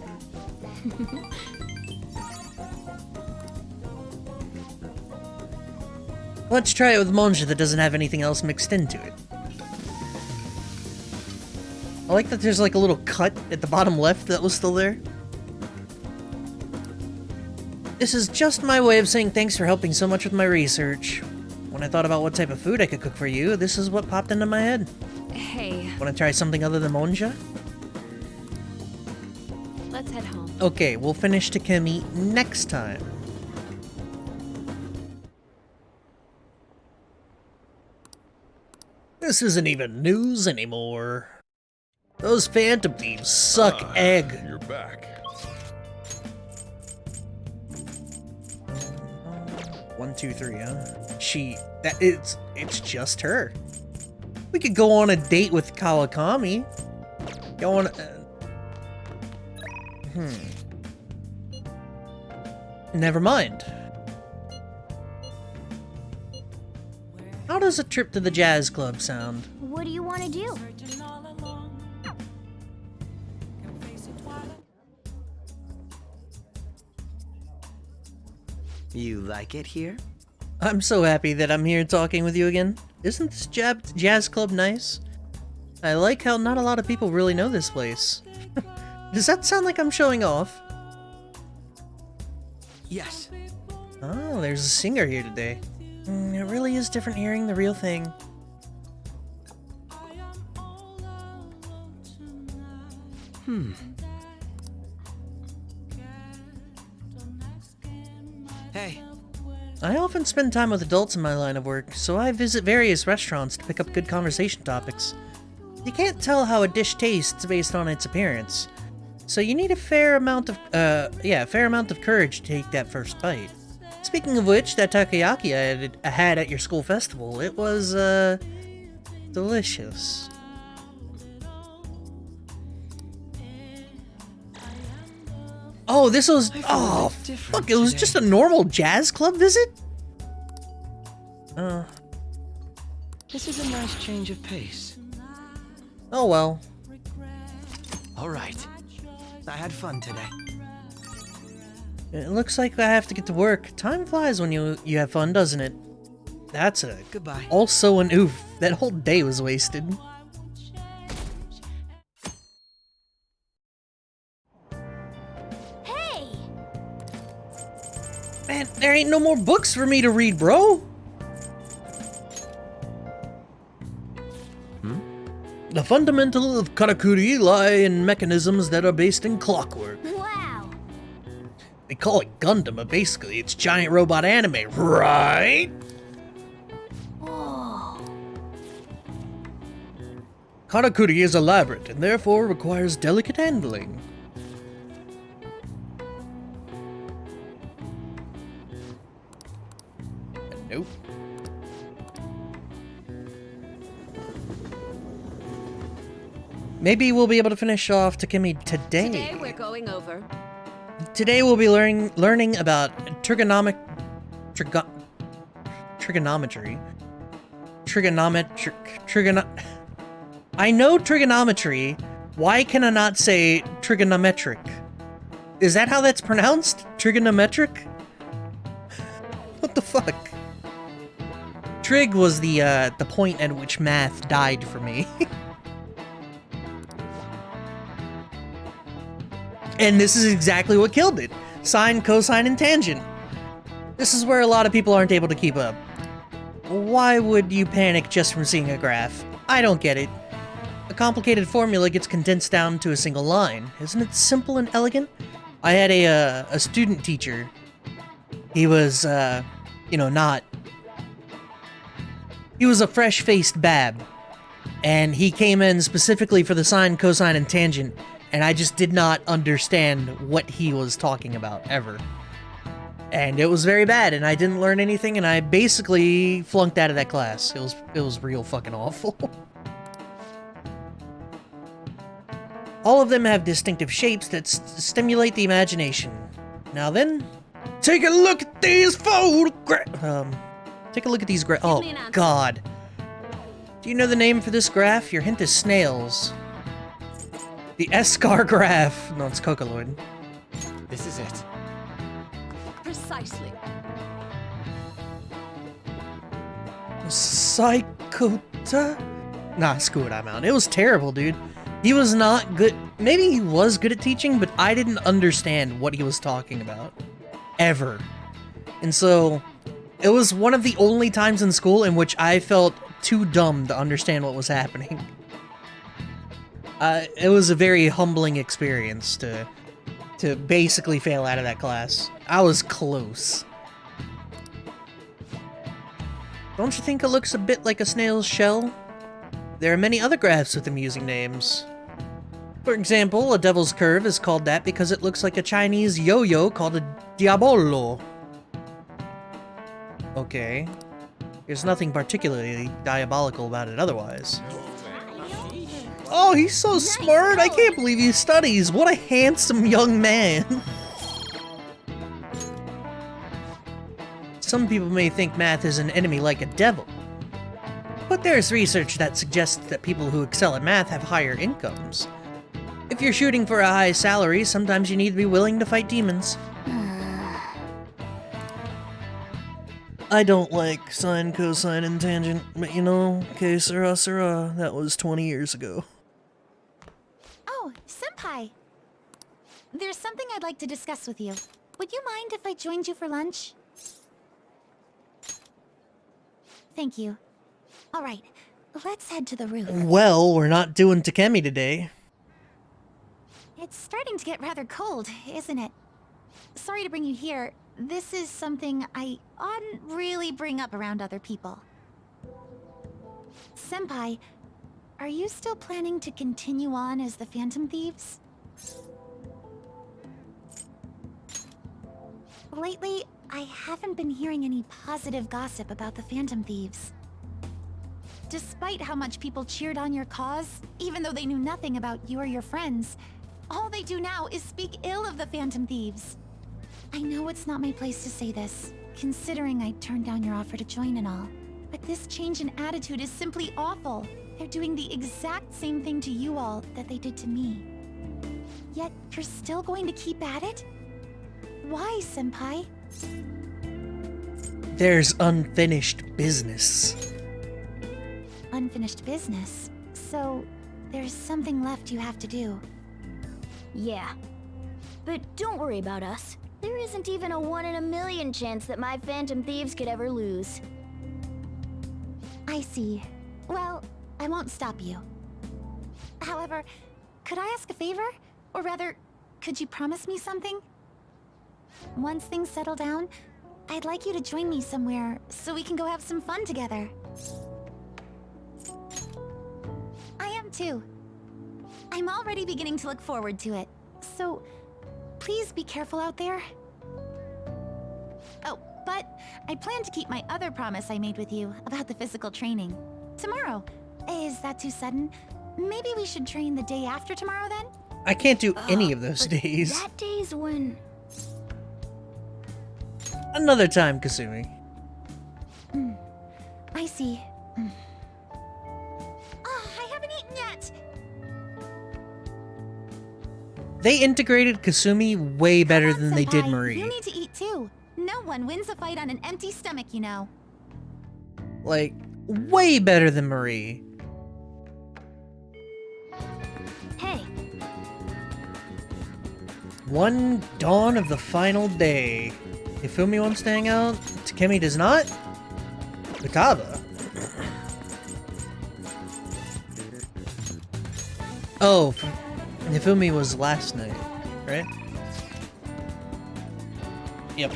Let's try it with Monja that doesn't have anything else mixed into it. I like that there's like a little cut at the bottom left that was still there. This is just my way of saying thanks for helping so much with my research. When I thought about what type of food I could cook for you, this is what popped into my head. hey, Want to try something other than Monja? let's head home. Okay, we'll finish Takemi next time. This isn't even news anymore. Those phantom thieves suck egg. You're back. 1, 2, 3, huh? It's just her. We could go on a date with Kawakami. Go on. Never mind. How does a trip to the jazz club sound? What do you want to do? You like it here? I'm so happy that I'm here talking with you again. Isn't this jazz club nice? I like how not a lot of people really know this place. Does that sound like I'm showing off? Yes. Oh, there's a singer here today. It really is different hearing the real thing. Hey. I often spend time with adults in my line of work, so I visit various restaurants to pick up good conversation topics. You can't tell how a dish tastes based on its appearance, so you need a fair amount of courage to take that first bite. Speaking of which, that takoyaki I had at your school festival, it was, delicious. Oh, this was, oh, fuck, it was just a normal jazz club visit? This is a nice change of pace. Oh well. All right. I had fun today. It looks like I have to get to work. Time flies when you have fun, doesn't it? That's a... Goodbye. Also an oof. That whole day was wasted. Hey! Man, there ain't no more books for me to read, bro! The fundamental of karakuri lie in mechanisms that are based in clockwork. Wow! They call it Gundam, but basically it's giant robot anime, right? Whoa! Karakuri is elaborate and therefore requires delicate handling. Nope. Maybe we'll be able to finish off Takemi today. Today we're going over. Today we'll be learning about trigonometry. I know trigonometry. Why can I not say trigonometric? Is that how that's pronounced? Trigonometric? What the fuck? Trig was the point at which math died for me. And this is exactly what killed it. Sine, cosine, and tangent. This is where a lot of people aren't able to keep up. Why would you panic just from seeing a graph? I don't get it. A complicated formula gets condensed down to a single line. Isn't it simple and elegant? I had a student teacher. He was, not... He was a fresh-faced bab. And he came in specifically for the sine, cosine, and tangent. And I just did not understand what he was talking about, ever. And it was very bad, and I didn't learn anything, and I basically flunked out of that class. It was real fucking awful. All of them have distinctive shapes that stimulate the imagination. Now then, take a look at these photographs! Take a look at these oh, God. Do you know the name for this graph? Your hint is snails. The Escar graph. No, it's Cocoloid. This is it. Precisely. Psychota? Nah, screw it, I'm out. It was terrible, dude. He was not good. Maybe he was good at teaching, but I didn't understand what he was talking about. Ever. And so, it was one of the only times in school in which I felt too dumb to understand what was happening. It was a very humbling experience to basically fail out of that class. I was close. Don't you think it looks a bit like a snail's shell? There are many other graphs with amusing names. For example, a devil's curve is called that because it looks like a Chinese yo-yo called a diabolo. Okay. There's nothing particularly diabolical about it otherwise. Oh, he's so smart! I can't believe he studies! What a handsome young man! Some people may think math is an enemy like a devil. But there's research that suggests that people who excel at math have higher incomes. If you're shooting for a high salary, sometimes you need to be willing to fight demons. I don't like sine, cosine, and tangent, but you know, que sera sera, that was 20 years ago. Oh, Senpai. There's something I'd like to discuss with you. Would you mind if I joined you for lunch? Thank you. All right, let's head to the roof. Well, we're not doing Takemi today. It's starting to get rather cold, isn't it? Sorry to bring you here. This is something I oughtn't really bring up around other people. Senpai, are you still planning to continue on as the Phantom Thieves? Lately, I haven't been hearing any positive gossip about the Phantom Thieves. Despite how much people cheered on your cause, even though they knew nothing about you or your friends, all they do now is speak ill of the Phantom Thieves. I know it's not my place to say this, considering I turned down your offer to join and all. But this change in attitude is simply awful. They're doing the exact same thing to you all that they did to me. Yet, you're still going to keep at it? Why, Senpai? There's unfinished business. Unfinished business? So, there's something left you have to do. Yeah. But don't worry about us. There isn't even a 1 in a million chance that my Phantom Thieves could ever lose. I see. Well, I won't stop you. However, could I ask a favor? Or rather, could you promise me something? Once things settle down, I'd like you to join me somewhere so we can go have some fun together. I am too. I'm already beginning to look forward to it, so please be careful out there. Oh, but I plan to keep my other promise I made with you about the physical training. Tomorrow. Is that too sudden? Maybe we should train the day after tomorrow then? I can't do any of those But days. That day's when... Another time, Kasumi. I see. I haven't eaten yet! They integrated Kasumi way better Come on, than they did Senpai. Marie. You need to eat too. No one wins a fight on an empty stomach, you know. Like, way better than Marie. Hey, One dawn of the final day. Ifumi wants to hang out, Takemi does not? Futaba. Oh, Ifumi was last night, right? Yep.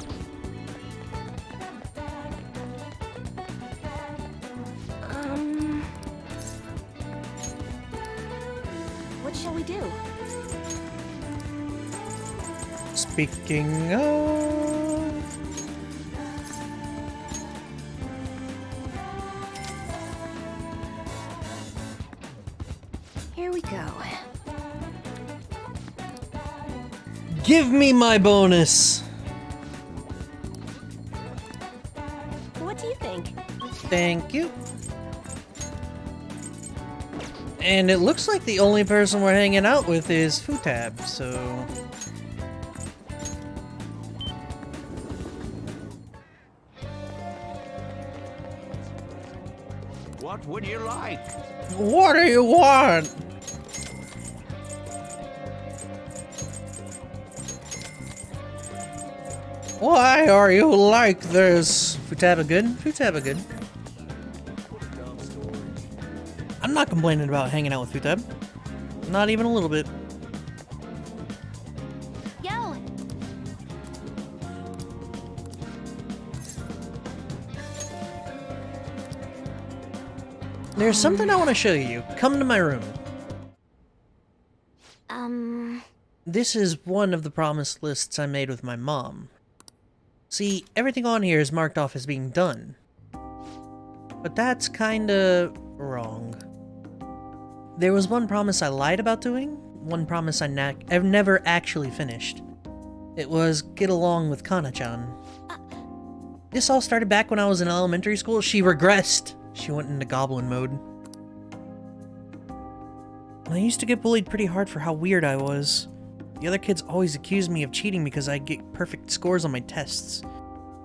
what shall we do? Speaking of... Here we go. Give me my bonus! What do you think? Thank you. And it looks like the only person we're hanging out with is Futab, so... What would you like? What do you want? Why are you like this? Futaba good? Futaba good. I'm not complaining about hanging out with Futab. Not even a little bit. Yo! There's something I want to show you. Come to my room. This is one of the promise lists I made with my mom. See, everything on here is marked off as being done. But that's kinda wrong. There was one promise I lied about doing, one promise I've never actually finished. It was get along with Kana-chan. This all started back when I was in elementary school. She regressed. She went into goblin mode. I used to get bullied pretty hard for how weird I was. The other kids always accused me of cheating because I get perfect scores on my tests.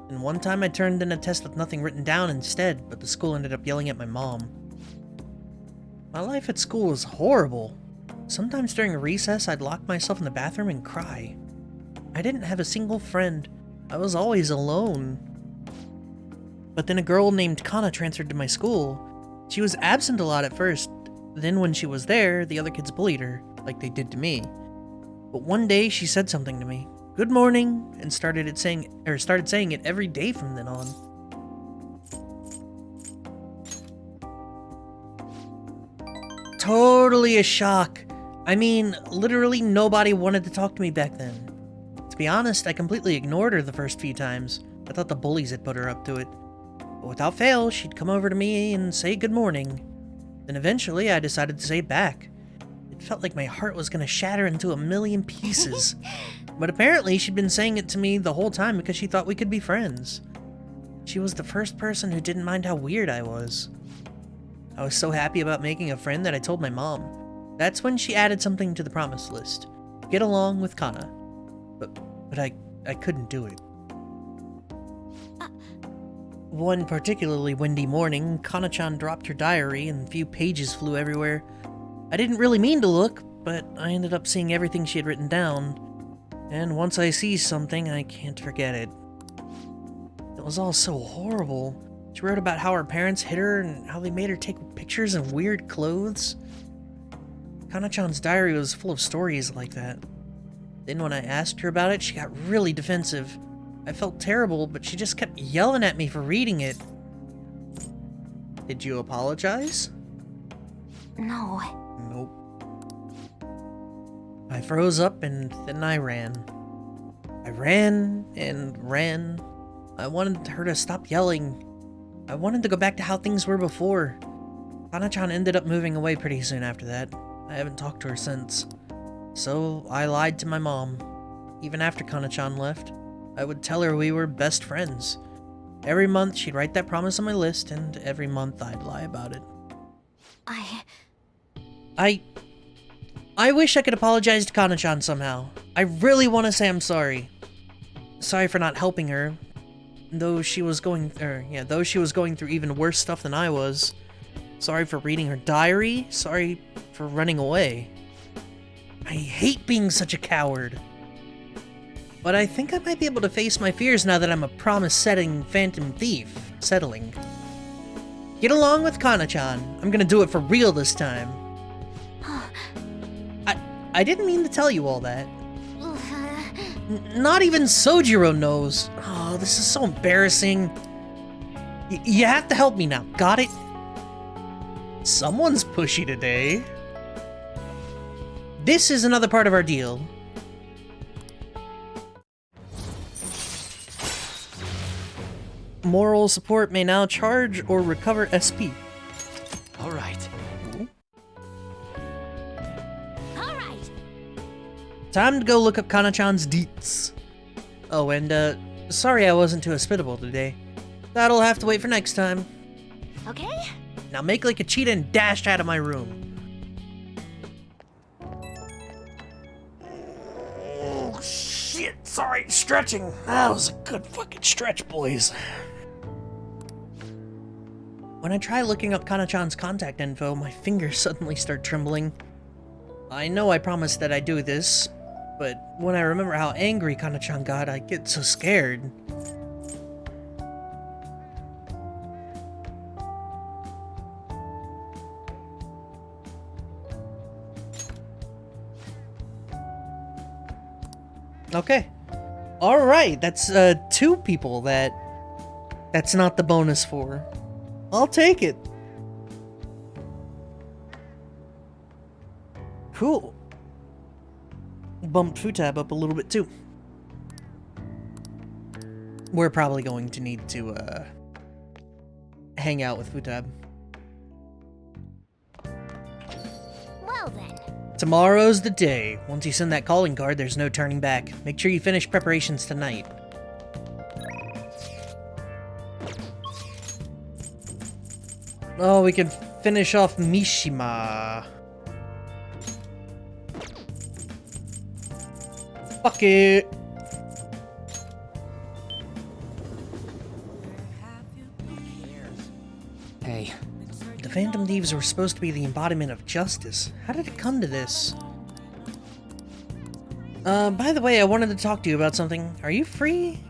And one time I turned in a test with nothing written down instead, but the school ended up yelling at my mom. My life at school was horrible. Sometimes during recess, I'd lock myself in the bathroom and cry. I didn't have a single friend. I was always alone. But then a girl named Kana transferred to my school. She was absent a lot at first. Then when she was there, the other kids bullied her, like they did to me. But one day she said something to me, "Good morning," and started saying it every day from then on. Totally a shock. I mean, literally nobody wanted to talk to me back then. To be honest, I completely ignored her the first few times. I thought the bullies had put her up to it. But without fail, she'd come over to me and say good morning. Then eventually, I decided to say it back. It felt like my heart was gonna shatter into a million pieces. But apparently, she'd been saying it to me the whole time because she thought we could be friends. She was the first person who didn't mind how weird I was. I was so happy about making a friend that I told my mom. That's when she added something to the promise list. Get along with Kana. But I couldn't do it. One particularly windy morning, Kana-chan dropped her diary and a few pages flew everywhere. I didn't really mean to look, but I ended up seeing everything she had written down. And once I see something, I can't forget it. It was all so horrible. She wrote about how her parents hit her and how they made her take pictures in weird clothes. Kana-chan's diary was full of stories like that. Then when I asked her about it, she got really defensive. I felt terrible, but she just kept yelling at me for reading it. Did you apologize? No. Nope. I froze up and then I ran. I ran and ran. I wanted her to stop yelling. I wanted to go back to how things were before. Kana-chan ended up moving away pretty soon after that. I haven't talked to her since. So I lied to my mom. Even after Kana-chan left, I would tell her we were best friends. Every month she'd write that promise on my list, and every month I'd lie about it. I wish I could apologize to Kana-chan somehow. I really want to say I'm sorry. Sorry for not helping her. Though she was going through even worse stuff than I was. Sorry for reading her diary. Sorry for running away. I hate being such a coward. But I think I might be able to face my fears now that I'm a promise-setting phantom thief. Settling. Get along with Kana-chan. I'm gonna do it for real this time. I didn't mean to tell you all that. Not even Sojiro knows. Oh, this is so embarrassing. You have to help me now. Got it? Someone's pushy today. This is another part of our deal. Moral support may now charge or recover SP. All right. Time to go look up Kana-chan's deets. Oh, and sorry I wasn't too hospitable today. That'll have to wait for next time. Okay? Now make like a cheetah and dash out of my room. Oh, shit. Sorry, stretching. That was a good fucking stretch, boys. When I try looking up Kana-chan's contact info, my fingers suddenly start trembling. I know I promised that I'd do this, but when I remember how angry Kana-chan got, I get so scared. Okay. Alright, that's 2 people that's not the bonus for. I'll take it. Cool. Bumped Futab up a little bit too. we're probably going to need to, hang out with Futab. Well then. Tomorrow's the day. Once you send that calling card, there's no turning back. Make sure you finish preparations tonight. Oh, we could finish off Mishima. Fuck it. Hey, The Phantom Thieves were supposed to be the embodiment of justice. How did it come to this? By the way, I wanted to talk to you about something. Are you free?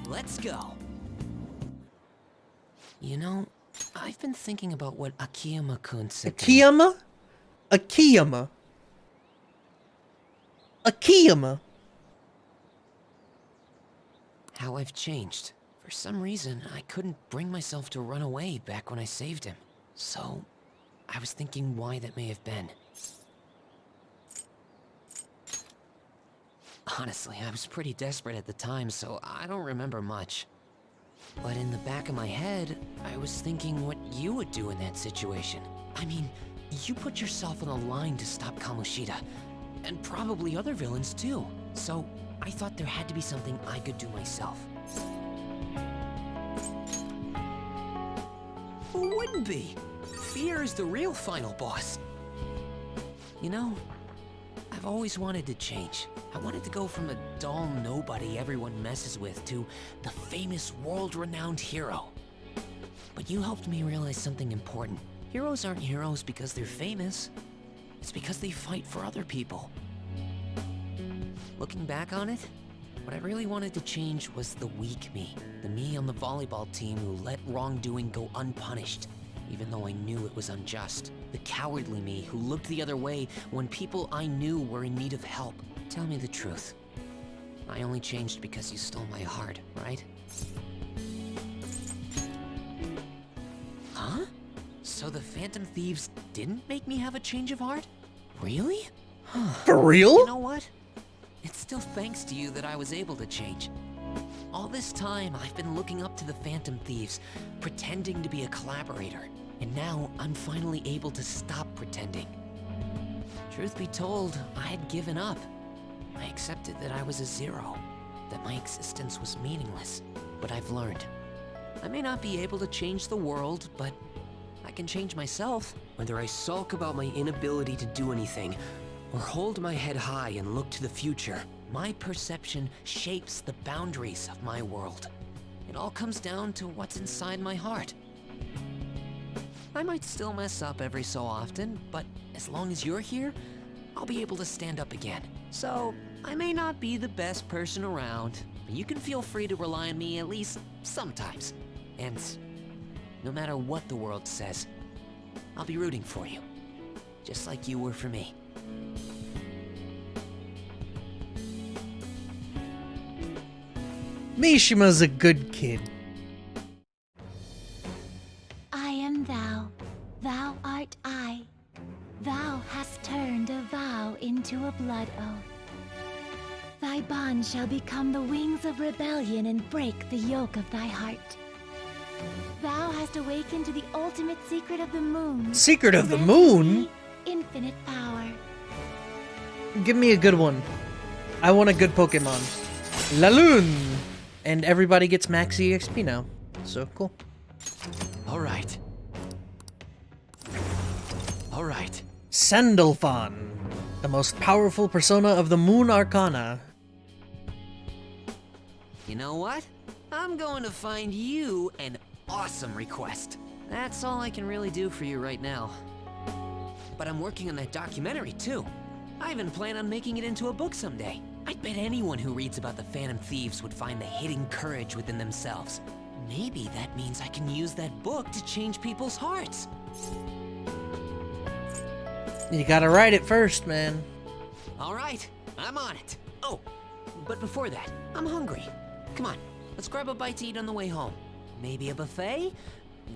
let's go. You know, I've been thinking about what Akiyama-kun said to me. Akiyama? Akiyama? Akiyama? How I've changed. For some reason, I couldn't bring myself to run away back when I saved him. So, I was thinking why that may have been. Honestly, I was pretty desperate at the time, so I don't remember much. But in the back of my head, I was thinking what you would do in that situation. I mean, you put yourself on the line to stop Kamoshida, and probably other villains too. So, I thought there had to be something I could do myself. Who wouldn't be? Fear is the real final boss. You know, I've always wanted to change. I wanted to go from a dull nobody everyone messes with to the famous world-renowned hero. But you helped me realize something important. Heroes aren't heroes because they're famous. It's because they fight for other people. Looking back on it, what I really wanted to change was the weak me. The me on the volleyball team who let wrongdoing go unpunished, even though I knew it was unjust. The cowardly me who looked the other way when people I knew were in need of help. Tell me the truth. I only changed because you stole my heart, right? Huh? So the Phantom Thieves didn't make me have a change of heart? Really? For real? You know what? It's still thanks to you that I was able to change. All this time, I've been looking up to the Phantom Thieves, pretending to be a collaborator. And now, I'm finally able to stop pretending. Truth be told, I had given up. I accepted that I was a zero, that my existence was meaningless. But I've learned. I may not be able to change the world, but I can change myself. Whether I sulk about my inability to do anything, or hold my head high and look to the future, my perception shapes the boundaries of my world. It all comes down to what's inside my heart. I might still mess up every so often, but as long as you're here, I'll be able to stand up again. So, I may not be the best person around, but you can feel free to rely on me at least sometimes. And no matter what the world says, I'll be rooting for you, just like you were for me. Mishima's a good kid. I am thou, thou art I. Thou hast turned a vow into a blood oath. Thy bond shall become the wings of rebellion and break the yoke of thy heart. Thou hast awakened to the ultimate secret of the moon. Secret of the granting moon? thee infinite power. Give me a good one. I want a good Pokemon. Laloon! And everybody gets max EXP now. So cool. Alright. Alright. Sandalphon, the most powerful persona of the Moon Arcana. You know what? I'm going to find you an awesome request. That's all I can really do for you right now. But I'm working on that documentary too. I even plan on making it into a book someday. I bet anyone who reads about the Phantom Thieves would find the hidden courage within themselves. Maybe that means I can use that book to change people's hearts. You gotta write it first, man. All right, I'm on it. Oh, but before that, I'm hungry. Come on, let's grab a bite to eat on the way home. Maybe a buffet?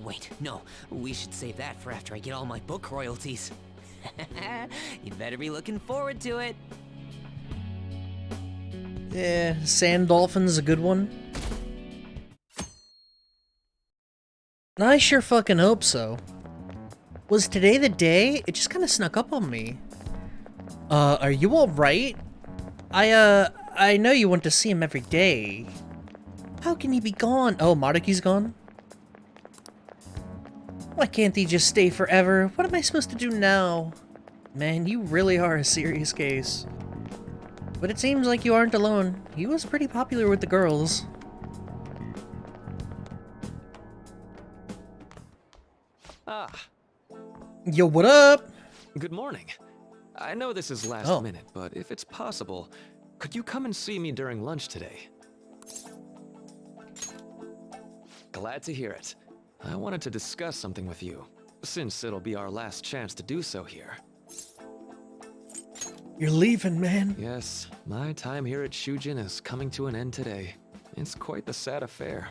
Wait, no, we should save that for after I get all my book royalties. You'd better be looking forward to it. Yeah, sand dolphin's a good one. I sure fucking hope so. Was today the day? It just kind of snuck up on me. Are you alright? I know you want to see him every day. How can he be gone? Oh, Maruki's gone? Why can't he just stay forever? What am I supposed to do now? Man, you really are a serious case. But it seems like you aren't alone. He was pretty popular with the girls. Ah, Yo, what up? good morning. I know this is last Oh. minute, but if it's possible, could you come and see me during lunch today? Glad to hear it. I wanted to discuss something with you, since it'll be our last chance to do so here. You're leaving, man. Yes, my time here at Shujin is coming to an end today. It's quite the sad affair.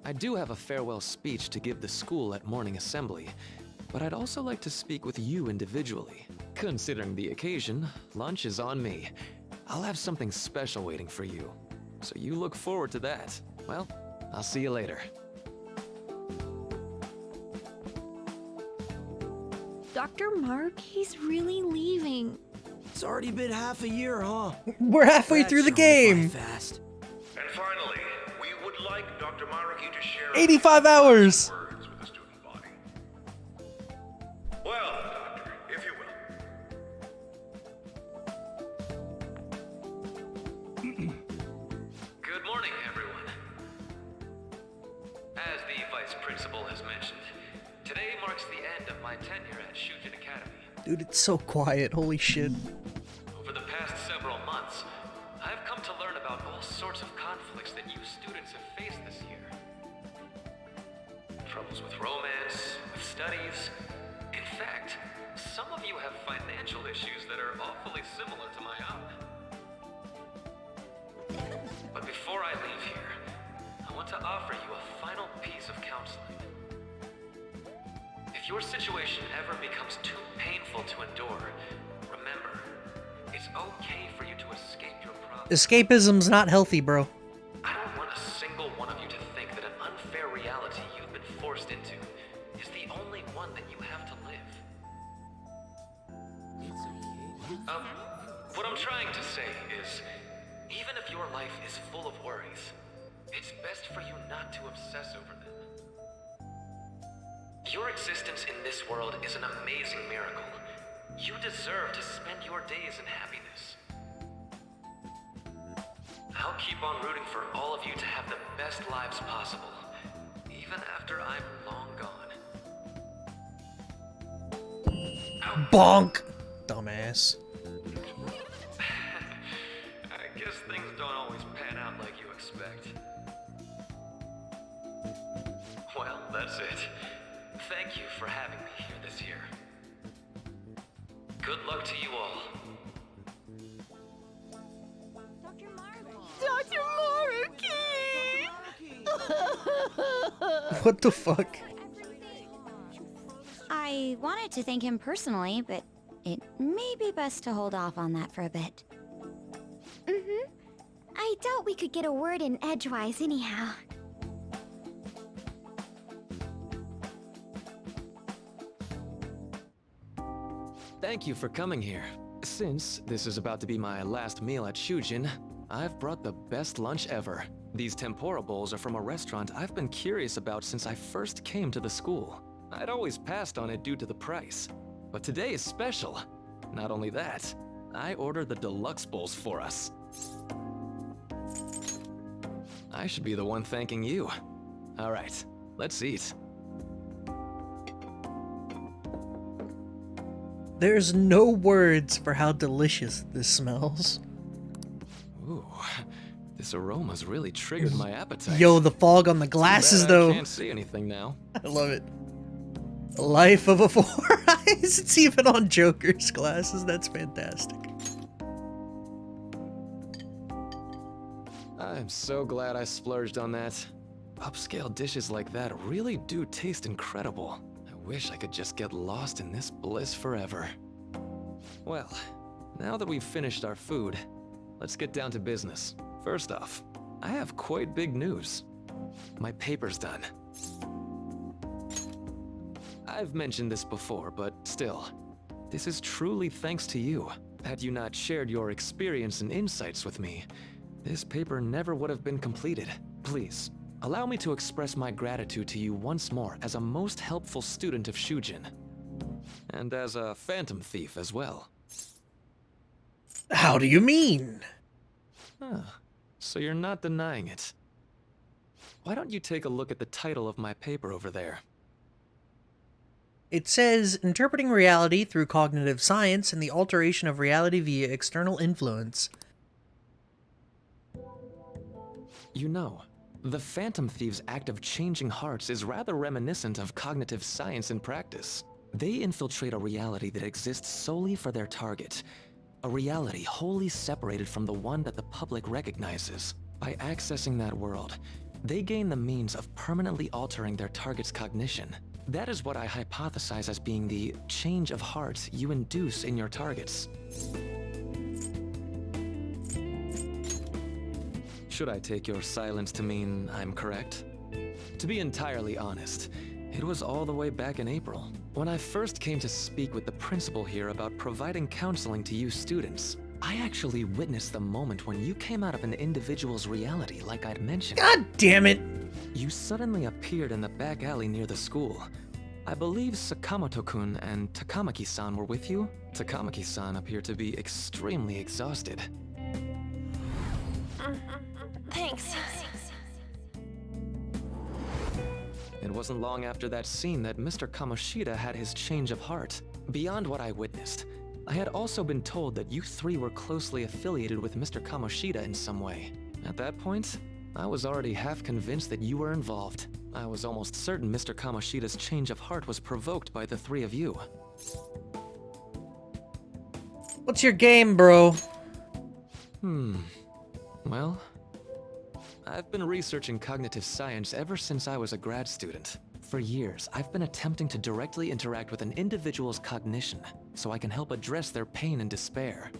I do have a farewell speech to give the school at morning assembly, but I'd also like to speak with you individually. Considering the occasion, lunch is on me. I'll have something special waiting for you, so you look forward to that. Well, I'll see you later. Dr. Mark, he's really leaving. It's already been half a year, huh? We're halfway That through the sure went by game. fast. And finally, we would like Dr. Maruki to share 85 hours. words with the student body. Well, Doctor, if you will. Good morning, everyone. As the Vice Principal has mentioned, today marks the end of my tenure at Shujin Academy. Dude, it's so quiet. Holy shit. Over the past several months, I've come to learn about all sorts of conflicts that you students have faced this year. Troubles with romance, with studies. In fact, some of you have financial issues that are awfully similar to my own. But before I leave here, I want to offer you a final piece of counseling. If your situation ever becomes too painful to endure, remember, it's okay for you to escape your problems. Escapism's not healthy, bro. I don't want a single one of you to think that an unfair reality you've been forced into is the only one that you have to live. What I'm trying to say is, even if your life is full of worries, it's best for you not to obsess over them. Your existence in this world is an amazing miracle. You deserve to spend your days in happiness. I'll keep on rooting for all of you to have the best lives possible, even after I'm long gone. Bonk. Dumbass. I guess things don't always pan out like you expect. Well, that's it. Thank you for having me here this year. Good luck to you all. Dr. Maruki! What the fuck? I wanted to thank him personally, but it may be best to hold off on that for a bit. Mm-hmm. I doubt we could get a word in edgewise anyhow. Thank you for coming here. Since this is about to be my last meal at Shujin, I've brought the best lunch ever. These tempura bowls are from a restaurant I've been curious about since I first came to the school. I'd always passed on it due to the price. But today is special. Not only that, I ordered the deluxe bowls for us. I should be the one thanking you. All right, let's eat. There's no words for how delicious this smells. Ooh, this aroma's really triggered my appetite. Yo, the fog on the Too glasses, bad though. I can't see anything now. I love it. Life of a Four Eyes. It's even on Joker's glasses. That's fantastic. I'm so glad I splurged on that. Upscale dishes like that really do taste incredible. I wish I could just get lost in this bliss forever. Well, now that we've finished our food, let's get down to business. First off, I have quite big news. My paper's done. I've mentioned this before, but still, this is truly thanks to you. Had you not shared your experience and insights with me, this paper never would have been completed. Please, allow me to express my gratitude to you once more as a most helpful student of Shujin. And as a phantom thief as well. How do you mean? Huh. So you're not denying it. Why don't you take a look at the title of my paper over there? It says, Interpreting Reality Through Cognitive Science and the Alteration of Reality via External Influence. You know, the Phantom Thieves' act of changing hearts is rather reminiscent of cognitive science in practice. They infiltrate a reality that exists solely for their target. A reality wholly separated from the one that the public recognizes. By accessing that world, they gain the means of permanently altering their target's cognition. That is what I hypothesize as being the change of heart you induce in your targets. Should I take your silence to mean I'm correct? To be entirely honest, it was all the way back in April, when I first came to speak with the principal here about providing counseling to you students. I actually witnessed the moment when you came out of an individual's reality like I'd mentioned. God damn it! You suddenly appeared in the back alley near the school. I believe Sakamoto-kun and Takamaki-san were with you? Takamaki-san appeared to be extremely exhausted. Thanks. It wasn't long after that scene that Mr. Kamoshida had his change of heart. Beyond what I witnessed, I had also been told that you three were closely affiliated with Mr. Kamoshida in some way. At that point, I was already half convinced that you were involved. I was almost certain Mr. Kamoshida's change of heart was provoked by the three of you. What's your game, bro? Well, I've been researching cognitive science ever since I was a grad student. For years, I've been attempting to directly interact with an individual's cognition so I can help address their pain and despair.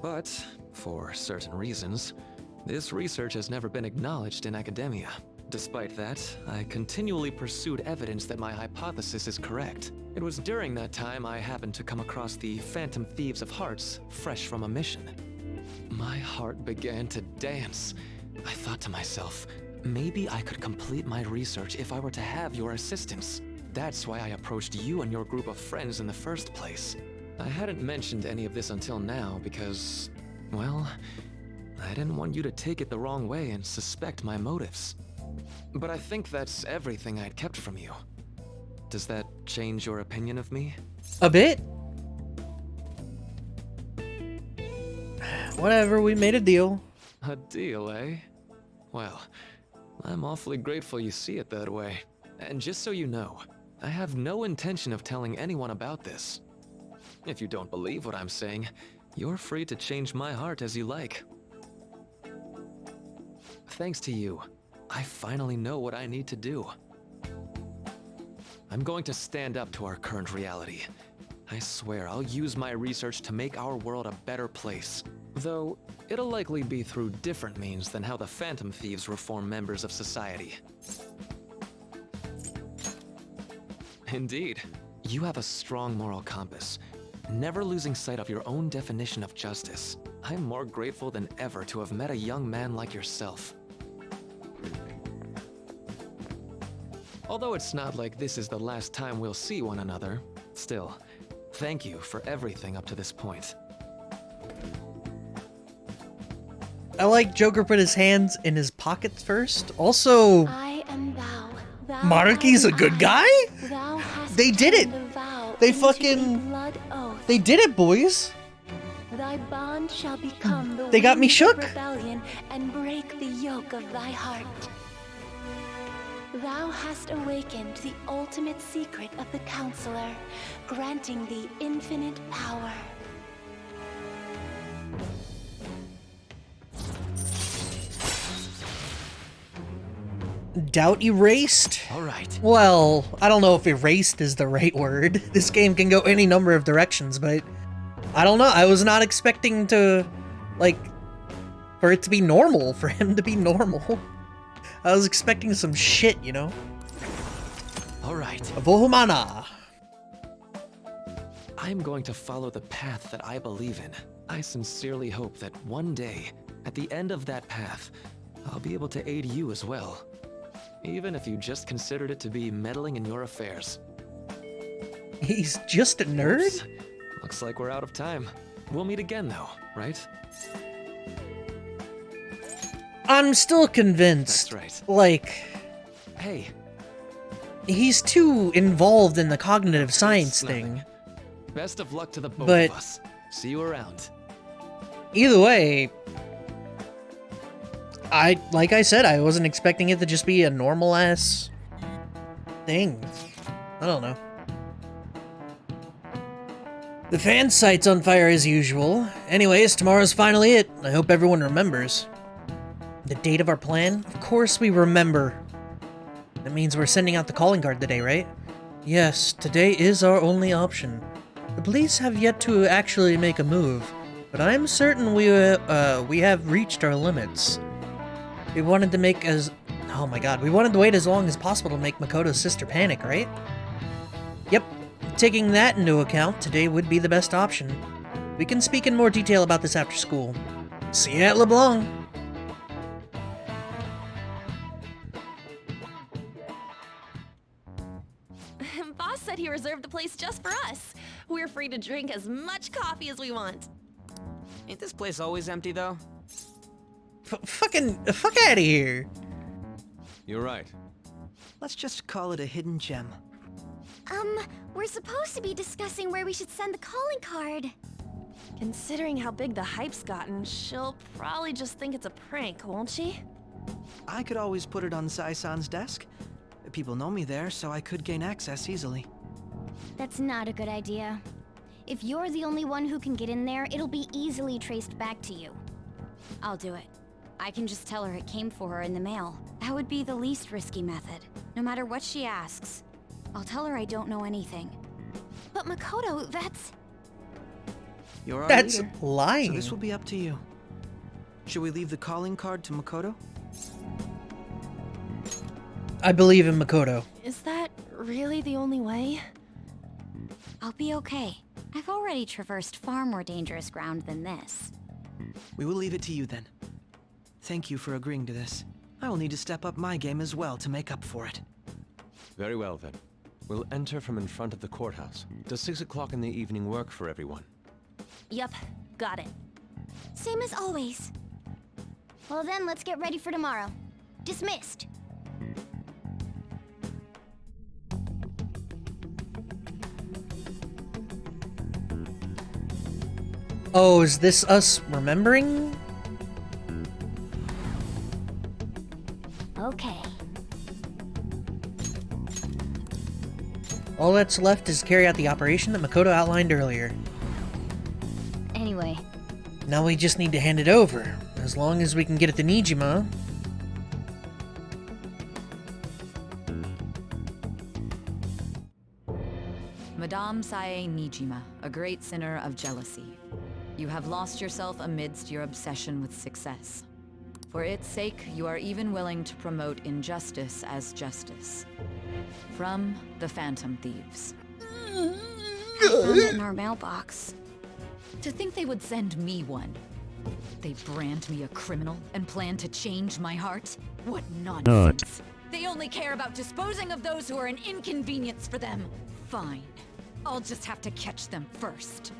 But, for certain reasons, this research has never been acknowledged in academia. Despite that, I continually pursued evidence that my hypothesis is correct. It was during that time I happened to come across the Phantom Thieves of Hearts, fresh from a mission. My heart began to dance. I thought to myself, maybe I could complete my research if I were to have your assistance. That's why I approached you and your group of friends in the first place. I hadn't mentioned any of this until now because, well, I didn't want you to take it the wrong way and suspect my motives. But I think that's everything I'd kept from you. Does that change your opinion of me? A bit. Whatever, we made a deal. A deal, eh? Well, I'm awfully grateful you see it that way. And just so you know, I have no intention of telling anyone about this. If you don't believe what I'm saying, you're free to change my heart as you like. Thanks to you, I finally know what I need to do. I'm going to stand up to our current reality. I swear I'll use my research to make our world a better place. Though, it'll likely be through different means than how the Phantom Thieves reform members of society. Indeed, you have a strong moral compass, never losing sight of your own definition of justice. I'm more grateful than ever to have met a young man like yourself. Although it's not like this is the last time we'll see one another, still, thank you for everything up to this point. I like Joker put his hands in his pockets first. Also, I am thou. Maruki's a good guy? They did it. They fucking... They did it, boys. Thy bond shall become the They got me wings of shook. rebellion and break the yoke of thy heart. Thou hast awakened the ultimate secret of the Counselor, granting thee infinite power. Doubt erased? Alright. Well, I don't know if erased is the right word. This game can go any number of directions, but I don't know. I was not expecting to, like, For it to be normal, for him to be normal. I was expecting some shit, you know? Alright, Vohumana. I'm going to follow the path that I believe in. I sincerely hope that one day, at the end of that path, I'll be able to aid you as well. Even if you just considered it to be meddling in your affairs. He's just a nerd? Oops. Looks like we're out of time. We'll meet again though, right? I'm still convinced. That's right. Like, Hey, he's too involved in the cognitive science nothing. thing. Best of luck to the both But- of us. See you around. Either way, like I said, I wasn't expecting it to just be a normal ass thing. I don't know. The fan site's on fire as usual. Anyways, tomorrow's finally it. I hope everyone remembers. The date of our plan? Of course we remember. That means we're sending out the calling card today, right? Yes, today is our only option. The police have yet to actually make a move, but I'm certain we have reached our limits. We wanted to make oh my god, we wanted to wait as long as possible to make Makoto's sister panic, right? Yep, taking that into account, today would be the best option. We can speak in more detail about this after school. See you at LeBlanc! Boss said he reserved the place just for us. We're free to drink as much coffee as we want. Ain't this place always empty, though? Fuck out of here! You're right. Let's just call it a hidden gem. We're supposed to be discussing where we should send the calling card. Considering how big the hype's gotten, she'll probably just think it's a prank, won't she? I could always put it on Sai-san's desk. People know me there, so I could gain access easily. That's not a good idea. If you're the only one who can get in there, it'll be easily traced back to you. I'll do it. I can just tell her it came for her in the mail. That would be the least risky method, no matter what she asks. I'll tell her I don't know anything. But Makoto, that's... You're our That's leader, lying. so this will be up to you. Should we leave the calling card to Makoto? I believe in Makoto. Is that really the only way? I'll be okay. I've already traversed far more dangerous ground than this. We will leave it to you then. Thank you for agreeing to this. I will need to step up my game as well to make up for it. Very well then. We'll enter from in front of the courthouse. Does 6 o'clock in the evening work for everyone? Yup, got it. Same as always. Well then, let's get ready for tomorrow. Dismissed. Oh, is this us remembering? Okay. All that's left is to carry out the operation that Makoto outlined earlier. Anyway, Now we just need to hand it over, as long as we can get it to Nijima. Madame Sae Nijima, a great sinner of jealousy. You have lost yourself amidst your obsession with success. For its sake, you are even willing to promote injustice as justice. From the Phantom Thieves. I found it in our mailbox. To think they would send me one. They brand me a criminal and plan to change my heart? What nonsense. They only care about disposing of those who are an inconvenience for them. Fine. I'll just have to catch them first.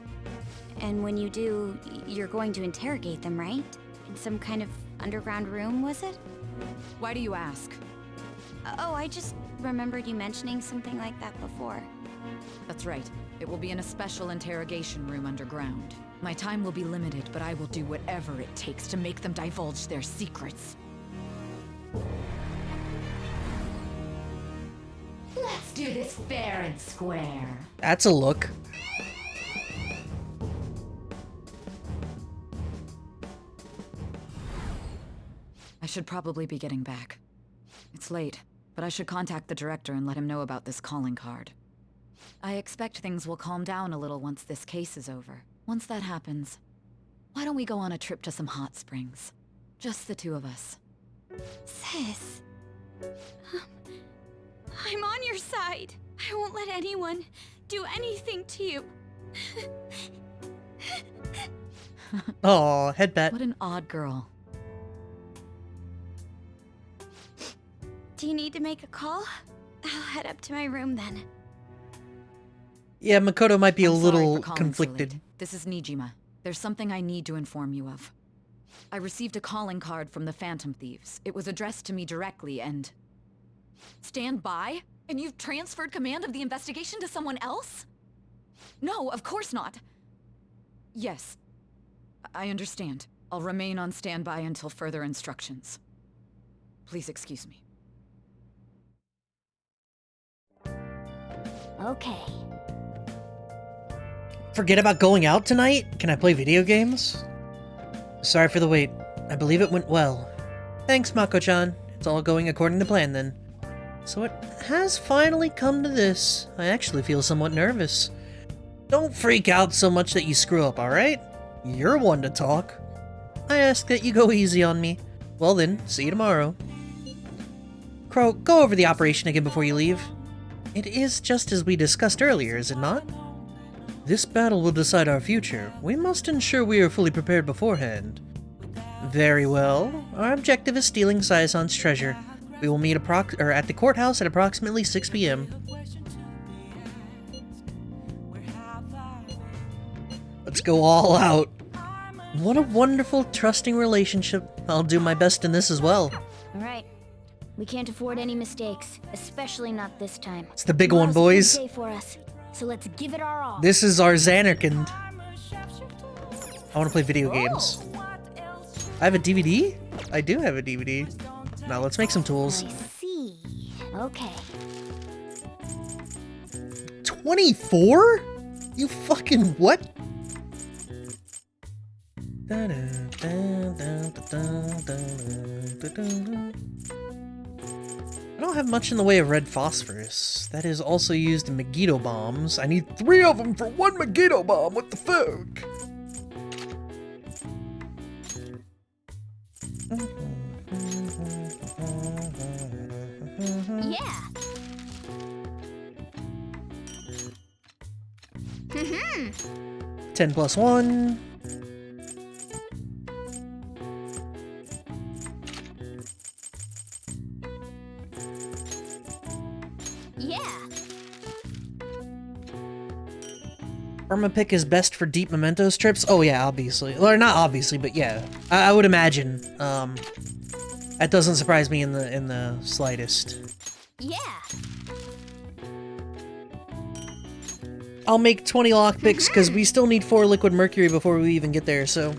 And when you do, you're going to interrogate them, right? In some kind of underground room, was it? Why do you ask? Oh, I just remembered you mentioning something like that before. That's right. It will be in a special interrogation room underground. My time will be limited, but I will do whatever it takes to make them divulge their secrets. Let's do this fair and square. That's a look. I should probably be getting back. It's late, but I should contact the director and let him know about this calling card. I expect things will calm down a little once this case is over. Once that happens, why don't we go on a trip to some hot springs? Just the two of us. Sis. I'm on your side. I won't let anyone do anything to you. Aw, head bat. What an odd girl. Do you need to make a call? I'll head up to my room then. Yeah, Makoto might be a I'm sorry little for calling so conflicted. late. This is Nijima. There's something I need to inform you of. I received a calling card from the Phantom Thieves. It was addressed to me directly and... Stand by? And you've transferred command of the investigation to someone else? No, of course not. Yes. I understand. I'll remain on standby until further instructions. Please excuse me. Okay. Forget about going out tonight? Can I play video games? Sorry for the wait. I believe it went well. Thanks, Mako-chan. It's all going according to plan then. So it has finally come to this. I actually feel somewhat nervous. Don't freak out so much that you screw up, alright? You're one to talk. I ask that you go easy on me. Well then, see you tomorrow. Crow, go over the operation again before you leave. It is just as we discussed earlier, is it not? This battle will decide our future. We must ensure we are fully prepared beforehand. Very well. Our objective is stealing Sayasan's treasure. We will meet at the courthouse at approximately 6 p.m. Let's go all out. What a wonderful, trusting relationship. I'll do my best in this as well. Alright. We can't afford any mistakes, especially not this time. It's the big one, boys. Tomorrow's a big day for us, so let's give it our all. This is our Xanarkand. I want to play video games. I have a DVD? I do have a DVD. Now let's make some tools. I see. Okay. 24? You fucking what? I don't have much in the way of red phosphorus. That is also used in Megiddo bombs. I need 3 of them for 1 Megiddo bomb. What the fuck? Yeah. 10 plus 1. Yeah. Permapick is best for deep mementos trips? Oh yeah, obviously. Or not obviously, but yeah. I would imagine. That doesn't surprise me in the slightest. Yeah. I'll make 20 lockpicks because we still need 4 liquid mercury before we even get there, so.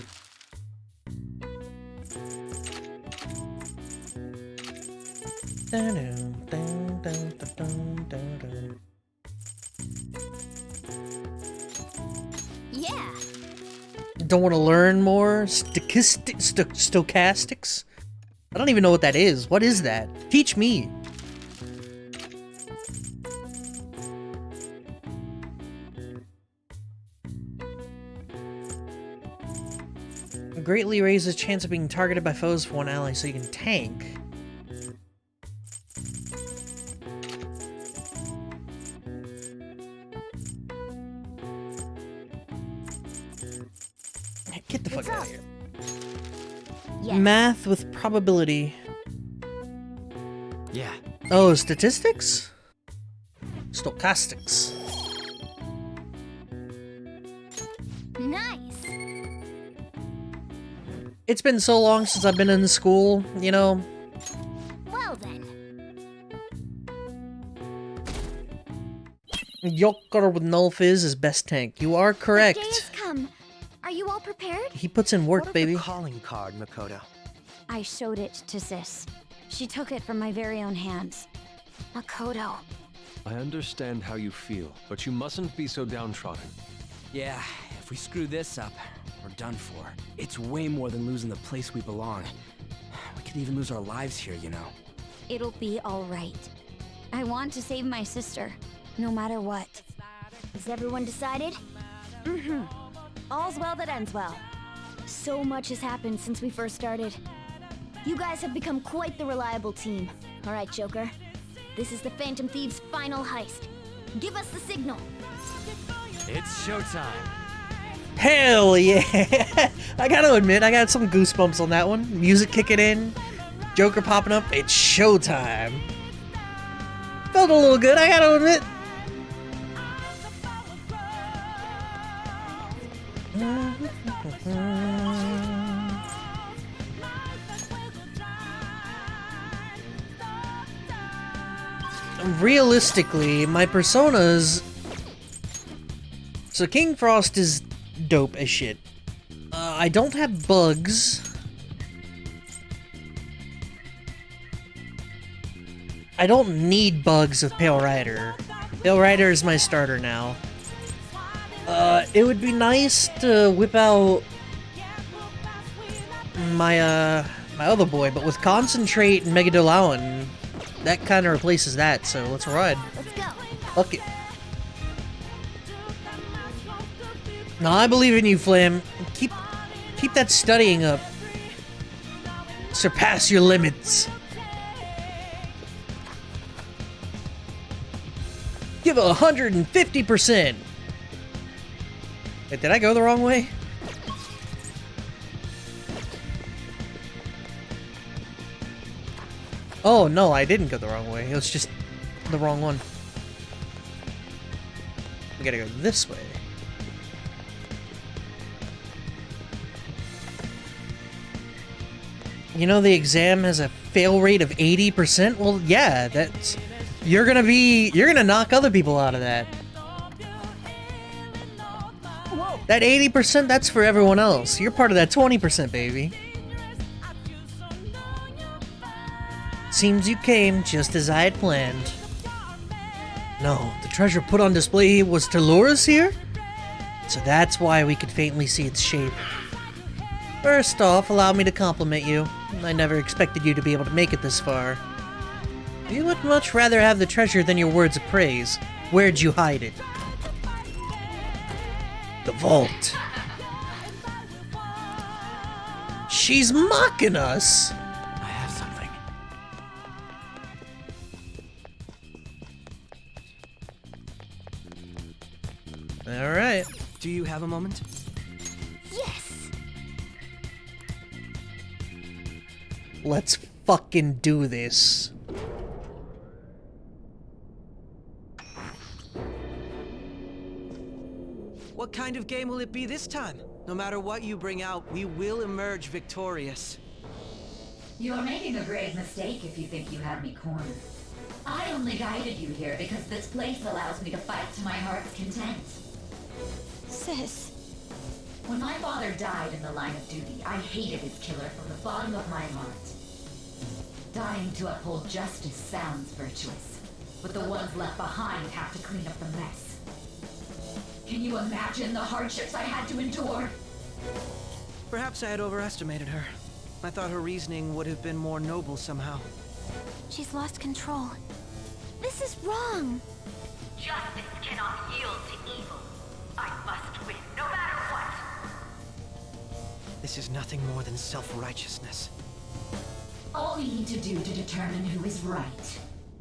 Yeah. Don't want to learn more stochastics? I don't even know what that is. What is that? Teach me. Greatly raises chance of being targeted by foes for 1 ally, so you can tank. Get the fuck out of here. Yes. Math with probability. Yeah. Oh, statistics? Stochastics. Nice. It's been so long since I've been in school, you know. Well then. Yoker with null fizz is best tank. You are correct. The day has come. Are you all prepared? He puts in work, baby. Calling card, Makoto. I showed it to Sis. She took it from my very own hands. Makoto. I understand how you feel, but you mustn't be so downtrodden. Yeah, if we screw this up, we're done for. It's way more than losing the place we belong. We could even lose our lives here, you know. It'll be all right. I want to save my sister, no matter what. Is everyone decided? Mm-hmm. All's well that ends well. So much has happened since we first started. You guys have become quite the reliable team. All right, Joker. This is the Phantom Thieves' final heist. Give us the signal. It's showtime. Hell yeah! I gotta admit, I got some goosebumps on that one. Music kicking in, Joker popping up. It's showtime. Felt a little good, I gotta admit. Realistically, my personas... So King Frost is dope as shit. I don't have bugs. I don't need bugs with Pale Rider. Pale Rider is my starter now. It would be nice to whip out my my other boy, but with Concentrate and Megadolawan, that kind of replaces that, so let's ride. Let's go. Fuck it. No, I believe in you, Flam. Keep that studying up. Surpass your limits. Give 150%. Wait, did I go the wrong way? Oh, no, I didn't go the wrong way. It was just the wrong one. We gotta go this way. You know the exam has a fail rate of 80%? Well, yeah, that's... You're gonna knock other people out of that. That 80%, that's for everyone else. You're part of that 20%, baby. Seems you came just as I had planned. No, the treasure put on display was to lure us here? So that's why we could faintly see its shape. First off, allow me to compliment you. I never expected you to be able to make it this far. You would much rather have the treasure than your words of praise. Where'd you hide it? The vault. She's mocking us! I have something. Alright. Do you have a moment? Yes! Let's fucking do this. What kind of game will it be this time? No matter what you bring out, we will emerge victorious. You're making a grave mistake if you think you have me cornered. I only guided you here because this place allows me to fight to my heart's content. Sis. When my father died in the line of duty, I hated his killer from the bottom of my heart. Dying to uphold justice sounds virtuous, but the ones left behind have to clean up the mess. Can you imagine the hardships I had to endure? Perhaps I had overestimated her. I thought her reasoning would have been more noble somehow. She's lost control. This is wrong. Justice cannot yield to evil. I must win, no matter what. This is nothing more than self-righteousness. All we need to do to determine who is right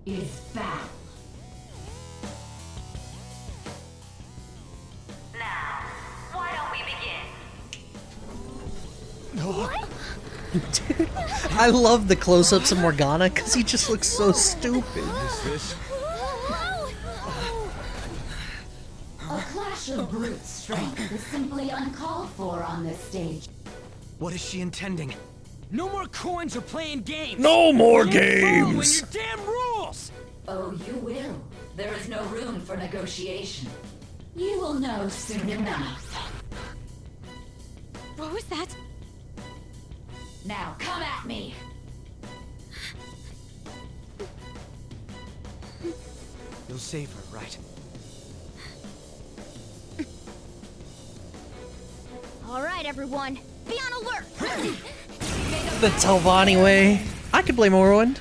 is battle. Now, why don't we begin? What? Dude, I love the close-ups of Morgana because he just looks so stupid. A clash of brute strength is simply uncalled for on this stage. What is she intending? No more coins or playing games! No more You're games! following your damn rules! Oh, you will. There is no room for negotiation. You will know soon enough. What was that? Now, come at me! You'll save her, right? All right, everyone. Be on alert! The Telvanni way. I could play Morrowind.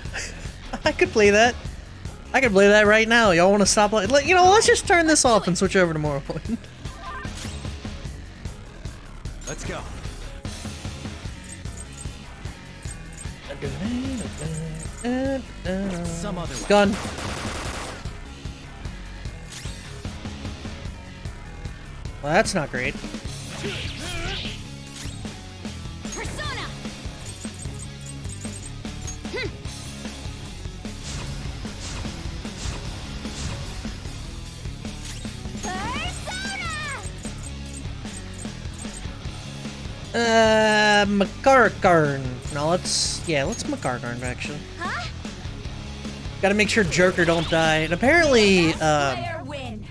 I could play that. I could play that right now. Y'all want to stop? You know, let's just turn this off and switch over to Morrowind. Let's go. Some other way. Gun. Well, that's not great. Persona! McCargarn. No, let's McCargarn actually. Huh? Gotta make sure Joker don't die. And apparently, Player win.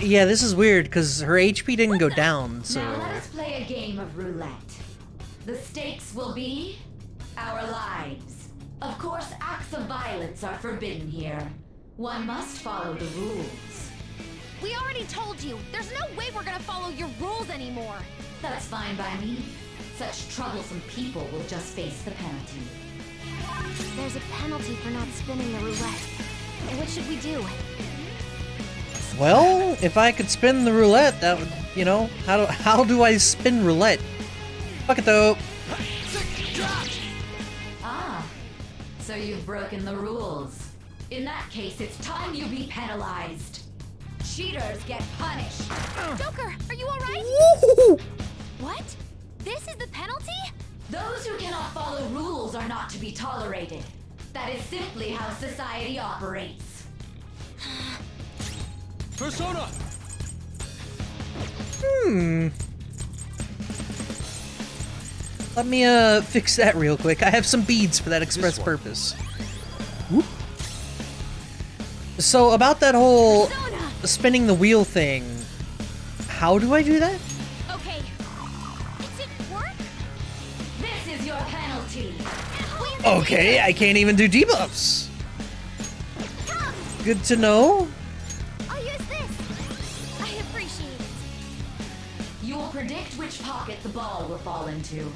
yeah, this is weird because her HP didn't go down, so. Now let us play a game of roulette. The stakes will be our lives. Of course, acts of violence are forbidden here. One must follow the rules. We already told you. There's no way we're gonna follow your rules anymore. That's fine by me. Such troublesome people will just face the penalty. There's a penalty for not spinning the roulette. What should we do? Well, if I could spin the roulette, that would, you know, how do I spin roulette? Fuck it though. Ah, so you've broken the rules. In that case, it's time you be penalized. Cheaters get punished. Joker, are you alright? What? This is the penalty? Those who cannot follow rules are not to be tolerated. That is simply how society operates. Persona! Let me fix that real quick. I have some beads for that express purpose. Whoop. So about that whole spinning the wheel thing, how do I do that? Okay. Does it work? This is your penalty. Okay, I can't even do debuffs. Good to know. I'll use this. I appreciate it. You will predict which pocket the ball will fall into.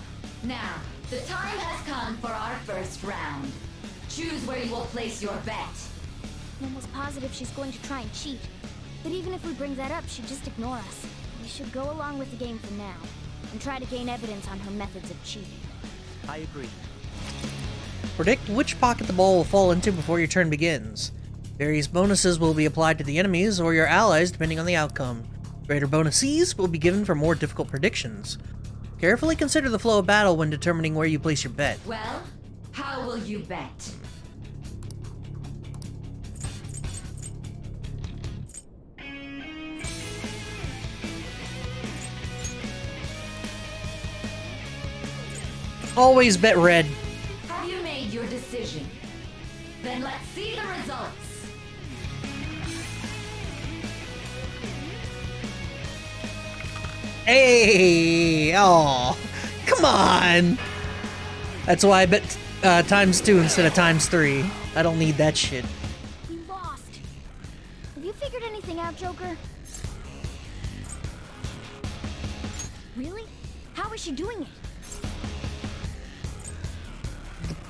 Now, the time has come for our first round. Choose where you will place your bet. I'm almost positive she's going to try and cheat. But even if we bring that up, she'd just ignore us. We should go along with the game for now, and try to gain evidence on her methods of cheating. I agree. Predict which pocket the ball will fall into before your turn begins. Various bonuses will be applied to the enemies or your allies depending on the outcome. Greater bonuses will be given for more difficult predictions. Carefully consider the flow of battle when determining where you place your bet. Well, how will you bet? Always bet red. Have you made your decision? Then let's see the results. Hey! Oh, come on! That's why I bet ×2 instead of ×3. I don't need that shit. We lost. Have you figured anything out, Joker? Really? How is she doing it?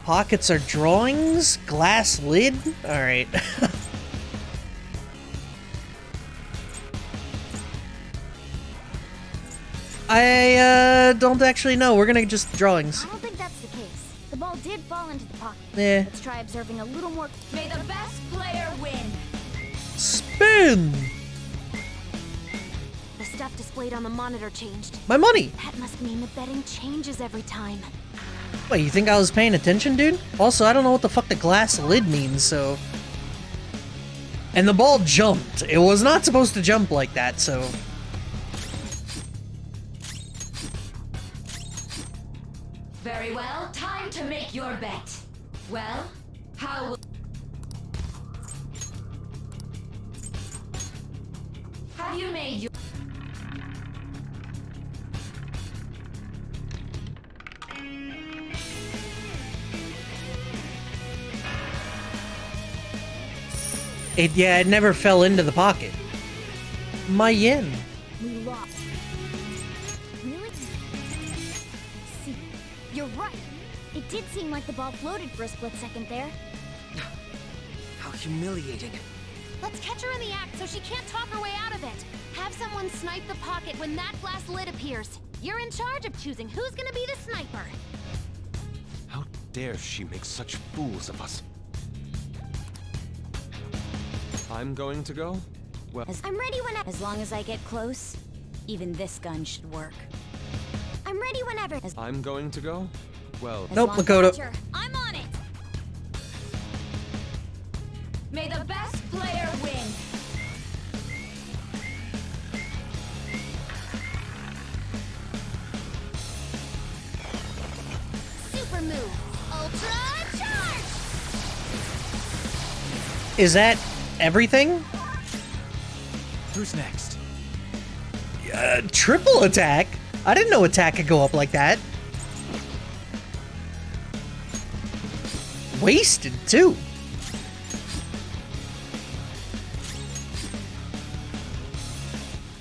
Pockets are drawings? Glass lid? Alright. I don't actually know. We're gonna just drawings. I don't think that's the case. The ball did fall into the pocket. Yeah. Let's try observing a little more. May the best player win. Spin! The stuff displayed on the monitor changed. My money! That must mean the betting changes every time. Wait, you think I was paying attention, dude? Also, I don't know what the fuck the glass lid means, so... And the ball jumped. It was not supposed to jump like that, so... Very well, time to make your bet. Well, how will... Have you made your... Yeah, it never fell into the pocket. My yen. We lost. Really? See, you're right. It did seem like the ball floated for a split second there. How humiliating. Let's catch her in the act so she can't talk her way out of it. Have someone snipe the pocket when that glass lid appears. You're in charge of choosing who's gonna be the sniper. How dare she make such fools of us? I'm going to go? Well, I'm ready as long as I get close, even this gun should work. I'm ready whenever. I'm going to go? Well, nope, Makoto. I'm on it. May the best player win. Super move. Ultra charge! Is that everything? Who's next? Triple attack? I didn't know attack could go up like that. Wasted, too.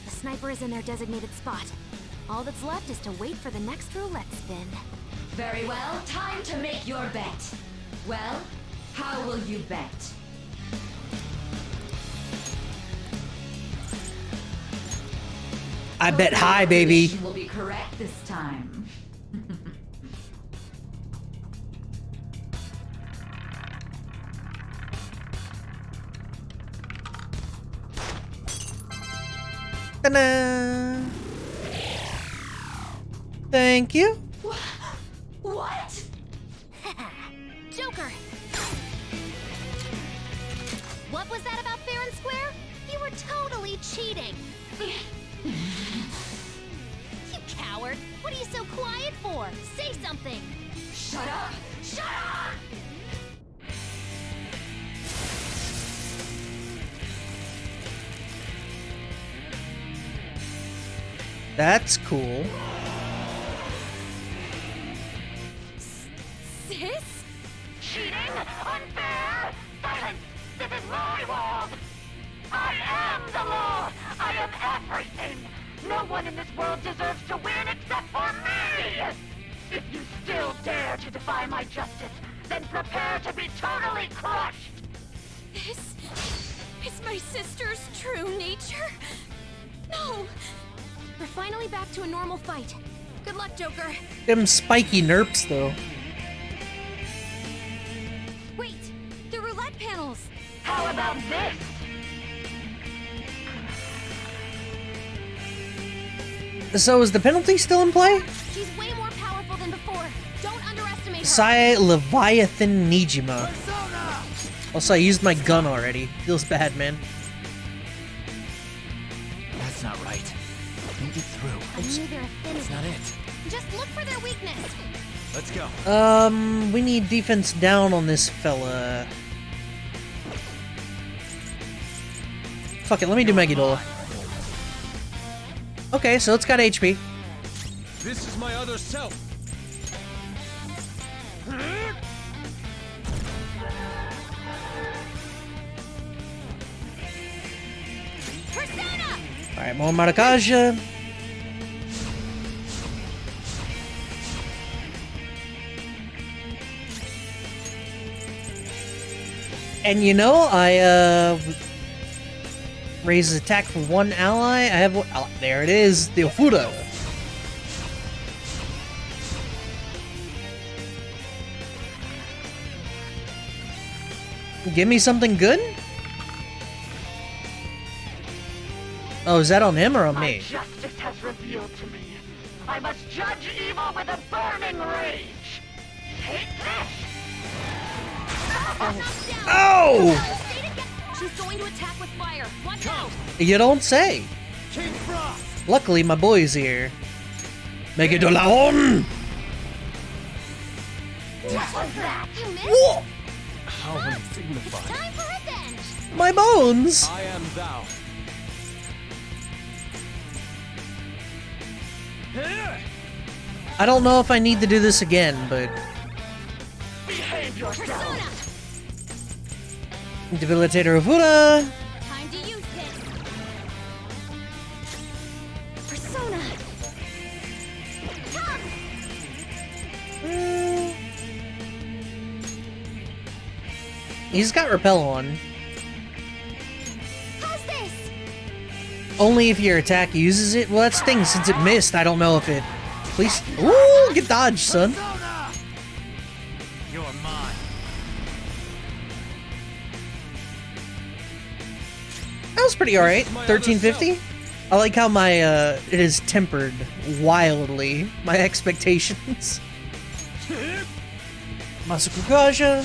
The sniper is in their designated spot. All that's left is to wait for the next roulette spin. Very well, time to make your bet. Well, how will you bet? I bet high, baby. You will be correct this time. Ta-da! Thank you. What? Joker! What was that about fair and square? You were totally cheating. You coward! What are you so quiet for? Say something! Shut up! Shut up! That's cool. Sis? Cheating? Unfair? Silence! This is my world! I am the law! I am everything! No one in this world deserves to win except for me! If you still dare to defy my justice, then prepare to be totally crushed! This is my sister's true nature? No! We're finally back to a normal fight. Good luck, Joker. Them spiky nerps, though. Wait! The roulette panels! How about this? So is the penalty still in play? She's way more powerful than before. Don't underestimate her. Sae Leviathan Nijima. Also, I used my gun already. Feels bad, man. That's not right. Think it through. I knew their affinity. That's not it. Just look for their weakness. Let's go. We need defense down on this fella. Fuck it, let me do Megidol. Okay, so it's got HP. This is my other self. Persona! Alright, more Marakaja. And you know, I raises attack for one ally. I have one. Oh, there it is, the Ofura. Give me something good? Oh, is that on him or on me? Justice has revealed to me. I must judge evil with a burning rage. Take this! Oh! She's going to attack with fire. Watch out! You don't say. King Frost. Luckily, my boy's here. Megadolaon! What was that? You missed? Whoa! How undignified. Time for revenge! My bones! I am thou. I don't know if I need to do this again, but... Behave yourself! Debilitator Ofura! Time to use this! Persona! Come! He's got Repel on. Only if your attack uses it? Well, that's the thing, since it missed, I don't know if it... Please... Ooh, get dodged, son. You're mine. That was pretty alright. 1350? I like how my, it is tempered wildly. My expectations. Masukukaja.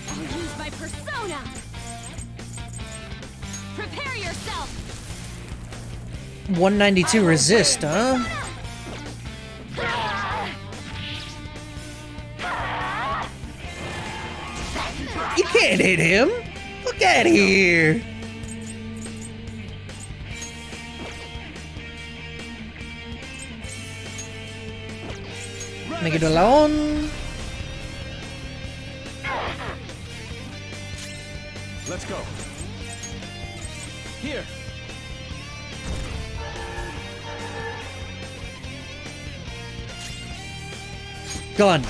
I'll use my persona. Prepare yourself. 192 resist, huh? You can't hit him! Look at here! Make it alone. Let's go. Here. Gun.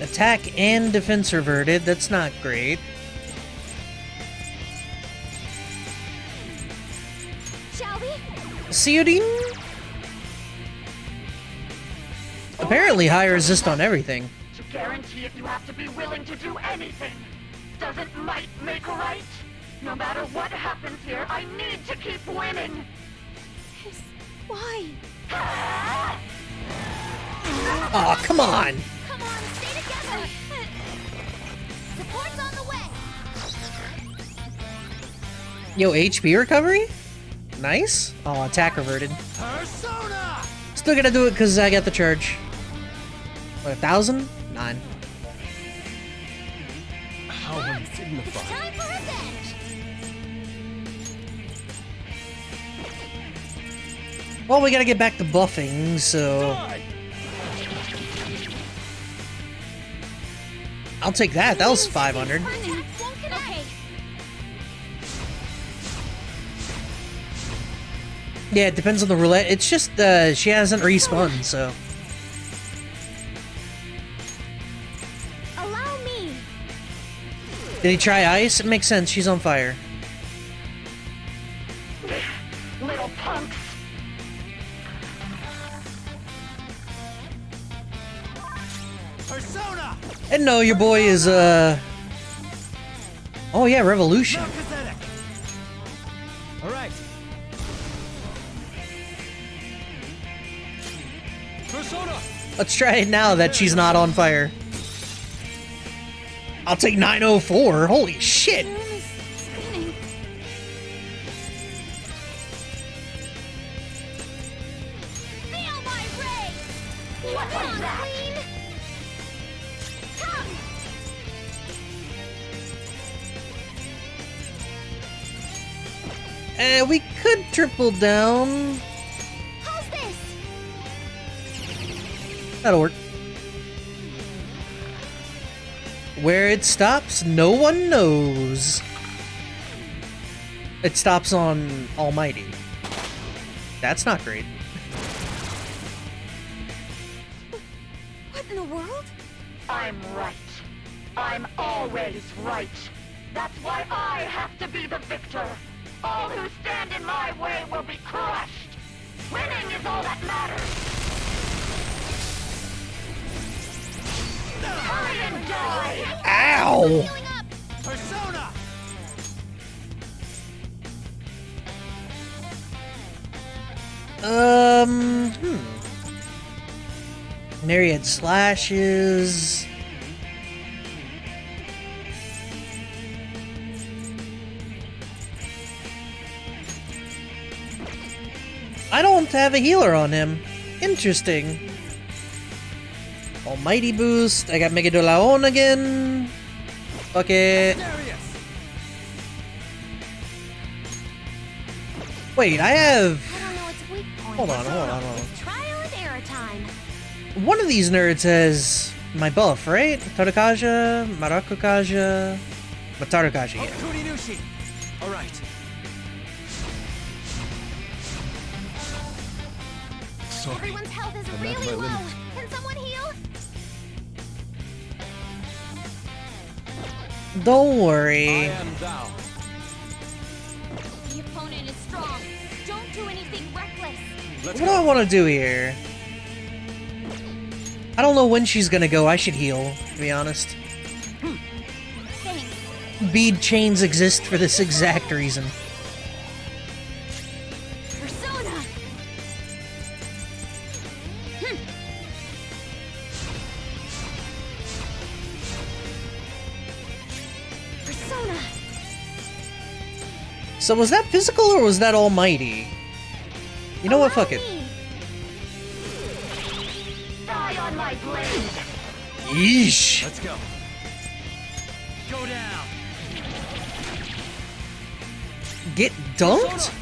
Attack and defense reverted. That's not great. Shall we? Seudine? Apparently high resist on everything. To guarantee it, you have to be willing to do anything. Doesn't might make right? No matter what happens here, I need to keep winning. Why? Aw, come on! Come on, stay together. Support's on the way. Yo, HP recovery? Nice. Oh, attack reverted. Persona! Still gotta do it because I got the charge. What, 1,000? 9. How undignified. Time for revenge. Well, we gotta get back to buffing, so... I'll take that. That was 500. Okay. Yeah, it depends on the roulette. It's just, she hasn't respawned, so... Allow me. Did he try ice? It makes sense. She's on fire. Little punks. Persona! And no, your boy is, Oh yeah, Revolution. All right. Persona! Let's try it now that she's not on fire. I'll take 904. Holy shit. Feel my ray. What is that? Come. We could triple down. How's this? That'll work. Where it stops, no one knows. It stops on Almighty. That's not great. What in the world? I'm right. I'm always right. That's why I have to be the victor. All who stand in my way will be crushed. Winning is all that matters. Hurry and die! Ow! Persona! Myriad slashes. I don't have a healer on him. Interesting. Almighty boost. I got Mega Dolaon again. Fuck it. Wait, I have... Hold on. Trial and error time. One of these nerds has my buff, right? Tarakaja, Marakukaja, but Tarakaja, yeah. Kuninushi. All right. Everyone's health is I'm at really my low. limit. Can someone heal? Don't worry. The opponent is strong. Don't do anything reckless. What do I want to do here? I don't know when she's gonna go. I should heal, to be honest. Bead chains exist for this exact reason. Persona. Persona. So was that physical or was that almighty? You know what? Fuck it. Die on my blade. Yeesh. Let's go. Go down. Get dunked?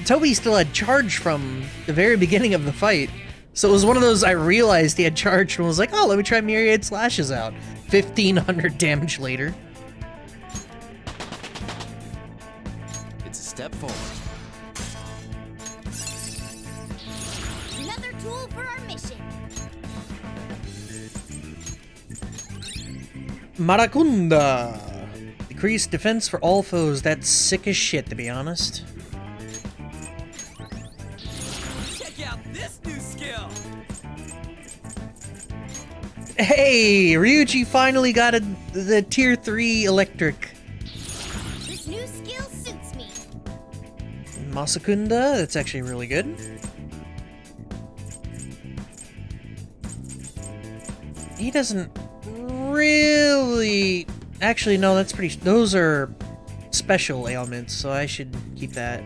Toby still had charge from the very beginning of the fight. So it was one of those, I realized he had charged and was like, oh, let me try Myriad Slashes out. 1,500 damage later. It's a step forward. Another tool for our mission. Maracunda. Decreased defense for all foes. That's sick as shit, to be honest. Check out this new skill. Hey, Ryuji finally got the tier 3 electric. This new skill suits me. Masakunda, that's actually really good. He doesn't really... Actually, no, that's pretty... Those are special ailments, so I should keep that.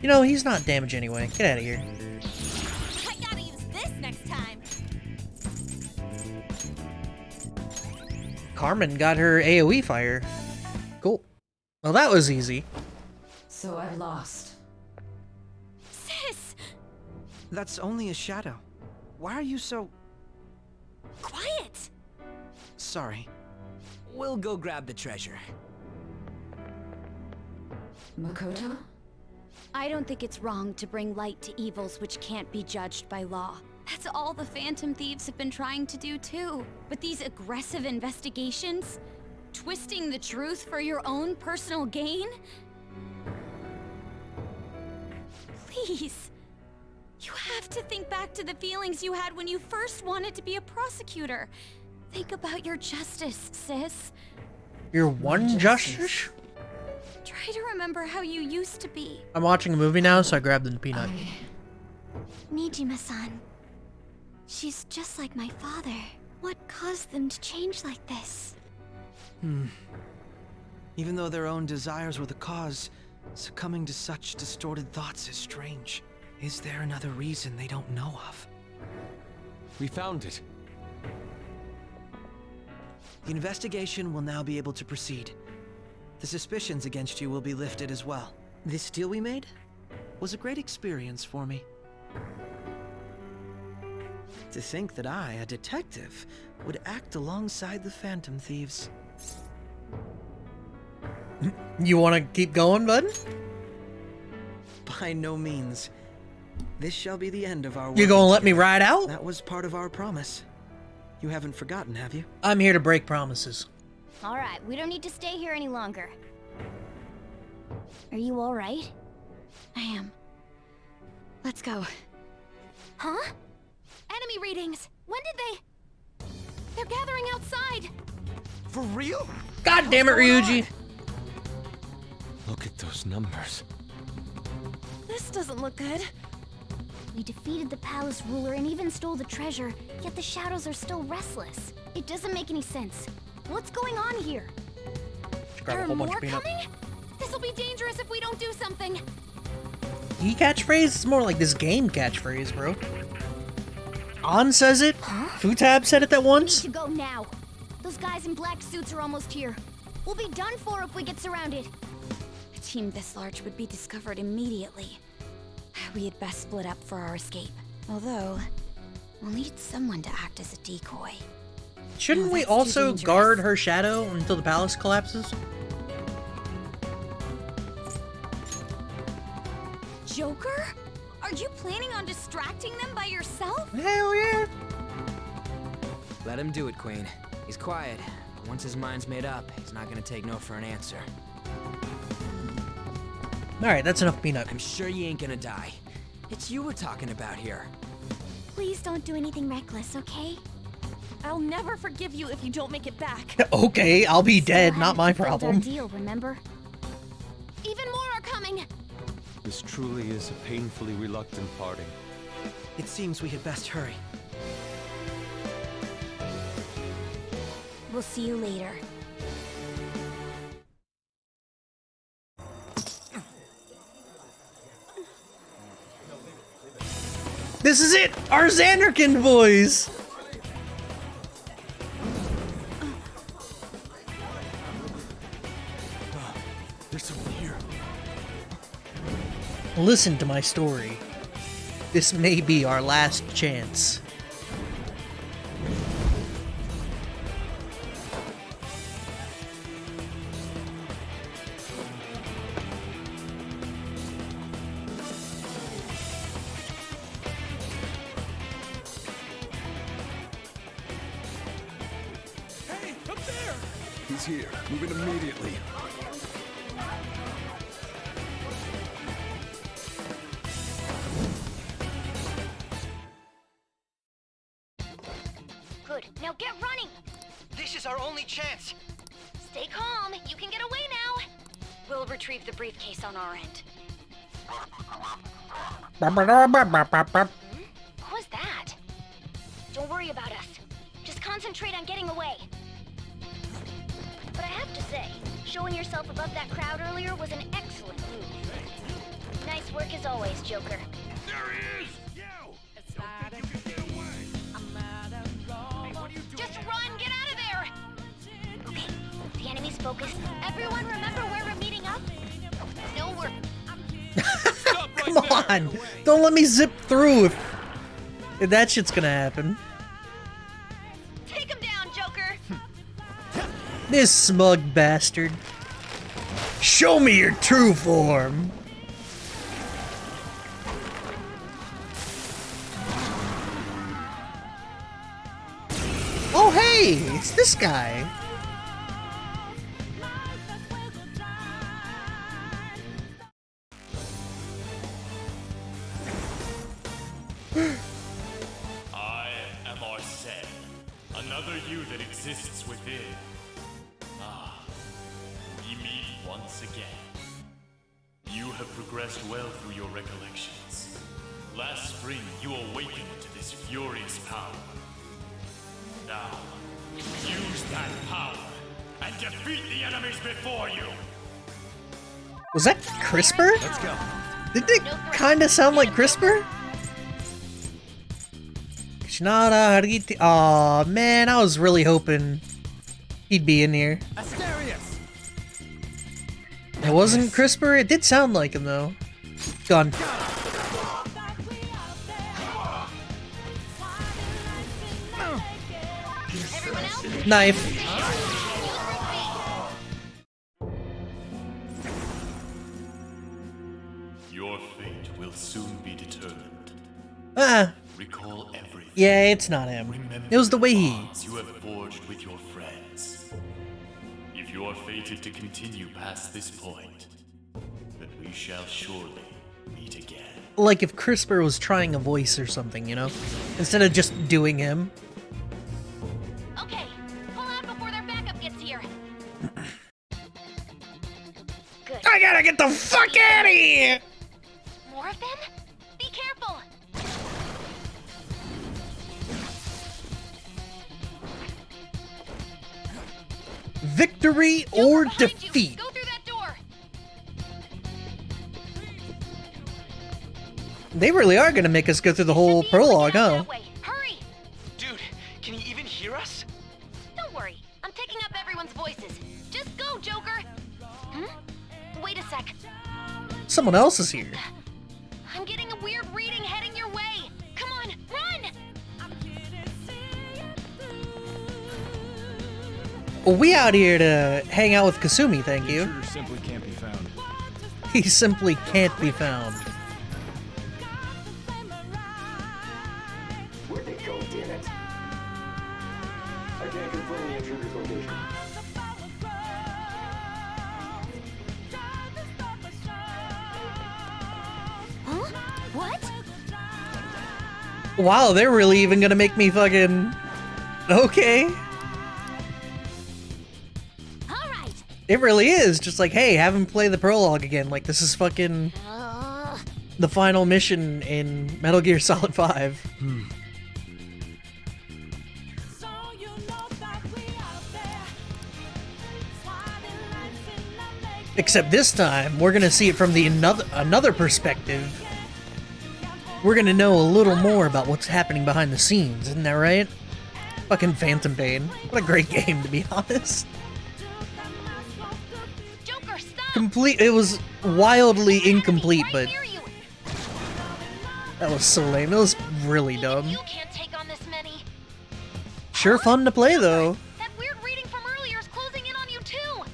You know, he's not damage anyway. Get out of here. I gotta use this next time. Carmen got her AoE fire. Cool. Well, that was easy. So I've lost. Sis! That's only a shadow. Why are you so... Quiet! Sorry. We'll go grab the treasure. Makoto? I don't think it's wrong to bring light to evils which can't be judged by law. That's all the Phantom Thieves have been trying to do too. But these aggressive investigations? Twisting the truth for your own personal gain? Please. You have to think back to the feelings you had when you first wanted to be a prosecutor. Think about your justice, sis. Your one justice? Try to remember how you used to be. I'm watching a movie now, so I grabbed the peanut. Nijima-san. She's just like my father. What caused them to change like this? Even though their own desires were the cause, succumbing to such distorted thoughts is strange. Is there another reason they don't know of? We found it. The investigation will now be able to proceed. The suspicions against you will be lifted as well. This deal we made was a great experience for me. To think that I, a detective, would act alongside the Phantom Thieves. You want to keep going, bud? By no means. This shall be the end of our work. You gonna let me ride out? That was part of our promise. You haven't forgotten, have you? I'm here to break promises. Alright, we don't need to stay here any longer. Are you alright? I am. Let's go. Huh? Enemy readings! When did they... They're gathering outside! For real? God damn it, Ryuji! Look at those numbers. This doesn't look good. We defeated the palace ruler and even stole the treasure, yet the shadows are still restless. It doesn't make any sense. What's going on here? Grab There a whole are bunch more of peanut. coming? This'll be dangerous if we don't do something. He catchphrase? It's more like this game catchphrase, bro. An says it. Futab said it that We once. need to go now. Those guys in black suits are almost here. We'll be done for if we get surrounded. A team this large would be discovered immediately. We had best split up for our escape. Although, We'll need someone to act as a decoy. Shouldn't No, we that's too also dangerous. guard her shadow until the palace collapses? Joker? Are you planning on distracting them by yourself? Hell yeah! Let him do it, Queen. He's quiet. Once his mind's made up, he's not gonna take no for an answer. Alright, that's enough peanut. I'm sure you ain't gonna die. It's you we're talking about here. Please don't do anything reckless, okay? I'll never forgive you if you don't make it back. Okay, I'll be dead, Still not my haven't fulfilled our problem. deal, remember? Even more are coming! This truly is a painfully reluctant parting. It seems we had best hurry. We'll see you later. This is it! Our Xanderkin boys! There's someone here. Listen to my story. This may be our last chance. Hey, up there! He's here. Move in immediately. Good. Now get running! This is our only chance. Stay calm. You can get away now. We'll retrieve the briefcase on our end. What was that? Don't worry about us. Just concentrate on getting away. But I have to say, showing yourself above that crowd earlier was an excellent move. Nice work as always, Joker. There he is! You! Don't think you can get away! Hey, what are you doing? Just run! Get out of there! Okay, the enemy's focused. Everyone remember where we're meeting up? No, we're... Come on! Don't let me zip through if that shit's gonna happen. Take him down, Joker! This smug bastard. Show me your true form! Oh hey! It's this guy! I am Arsene, another you that exists within. Ah, we meet once again. You have progressed well through your recollections. Last spring, you awakened to this furious power. Now, use that power and defeat the enemies before you! Was that CRISPR? Let's go. Didn't it kinda sound like CRISPR? Shinada Hariti. Aw, man, I was really hoping he'd be in here. Asterius! It wasn't CRISPR? It did sound like him, though. Gone. Knife. Your fate will soon be determined. Ah. Recall everything. Yeah, it's not him. It was the way he... bonds you have forged with your friends. If you are fated to continue past this point, then we shall surely meet again. Like if CRISPR was trying a voice or something, you know? Instead of just doing him. Okay, pull out before their backup gets here. Good. I gotta get the fuck out of here! More of them? Be careful! Victory or defeat? Go through that door! They really are gonna make us go through the whole prologue, huh? Hurry! Dude, can you even hear us? Don't worry, I'm picking up everyone's voices. Just go, Joker! Wait a sec. Someone else is here. I'm getting a weird reading heading your way. Come on, run! We out here to hang out with Kasumi, thank you. Intruder simply can't be found. He simply can't be found. Where'd they go, damn it? I can't confirm the intruder's location. Huh? What? Wow, they're really even gonna make me fucking... Okay. It really is. Just like, hey, have him play the prologue again. Like, this is fucking... the final mission in Metal Gear Solid 5. Except this time, we're gonna see it from the another perspective. We're gonna know a little more about what's happening behind the scenes, isn't that right? Fucking Phantom Pain. What a great game, to be honest. Complete. It was wildly incomplete, but that was so lame. It was really dumb. You can't take on this many. Sure fun to play, though. That weird reading from earlier is closing in on you too.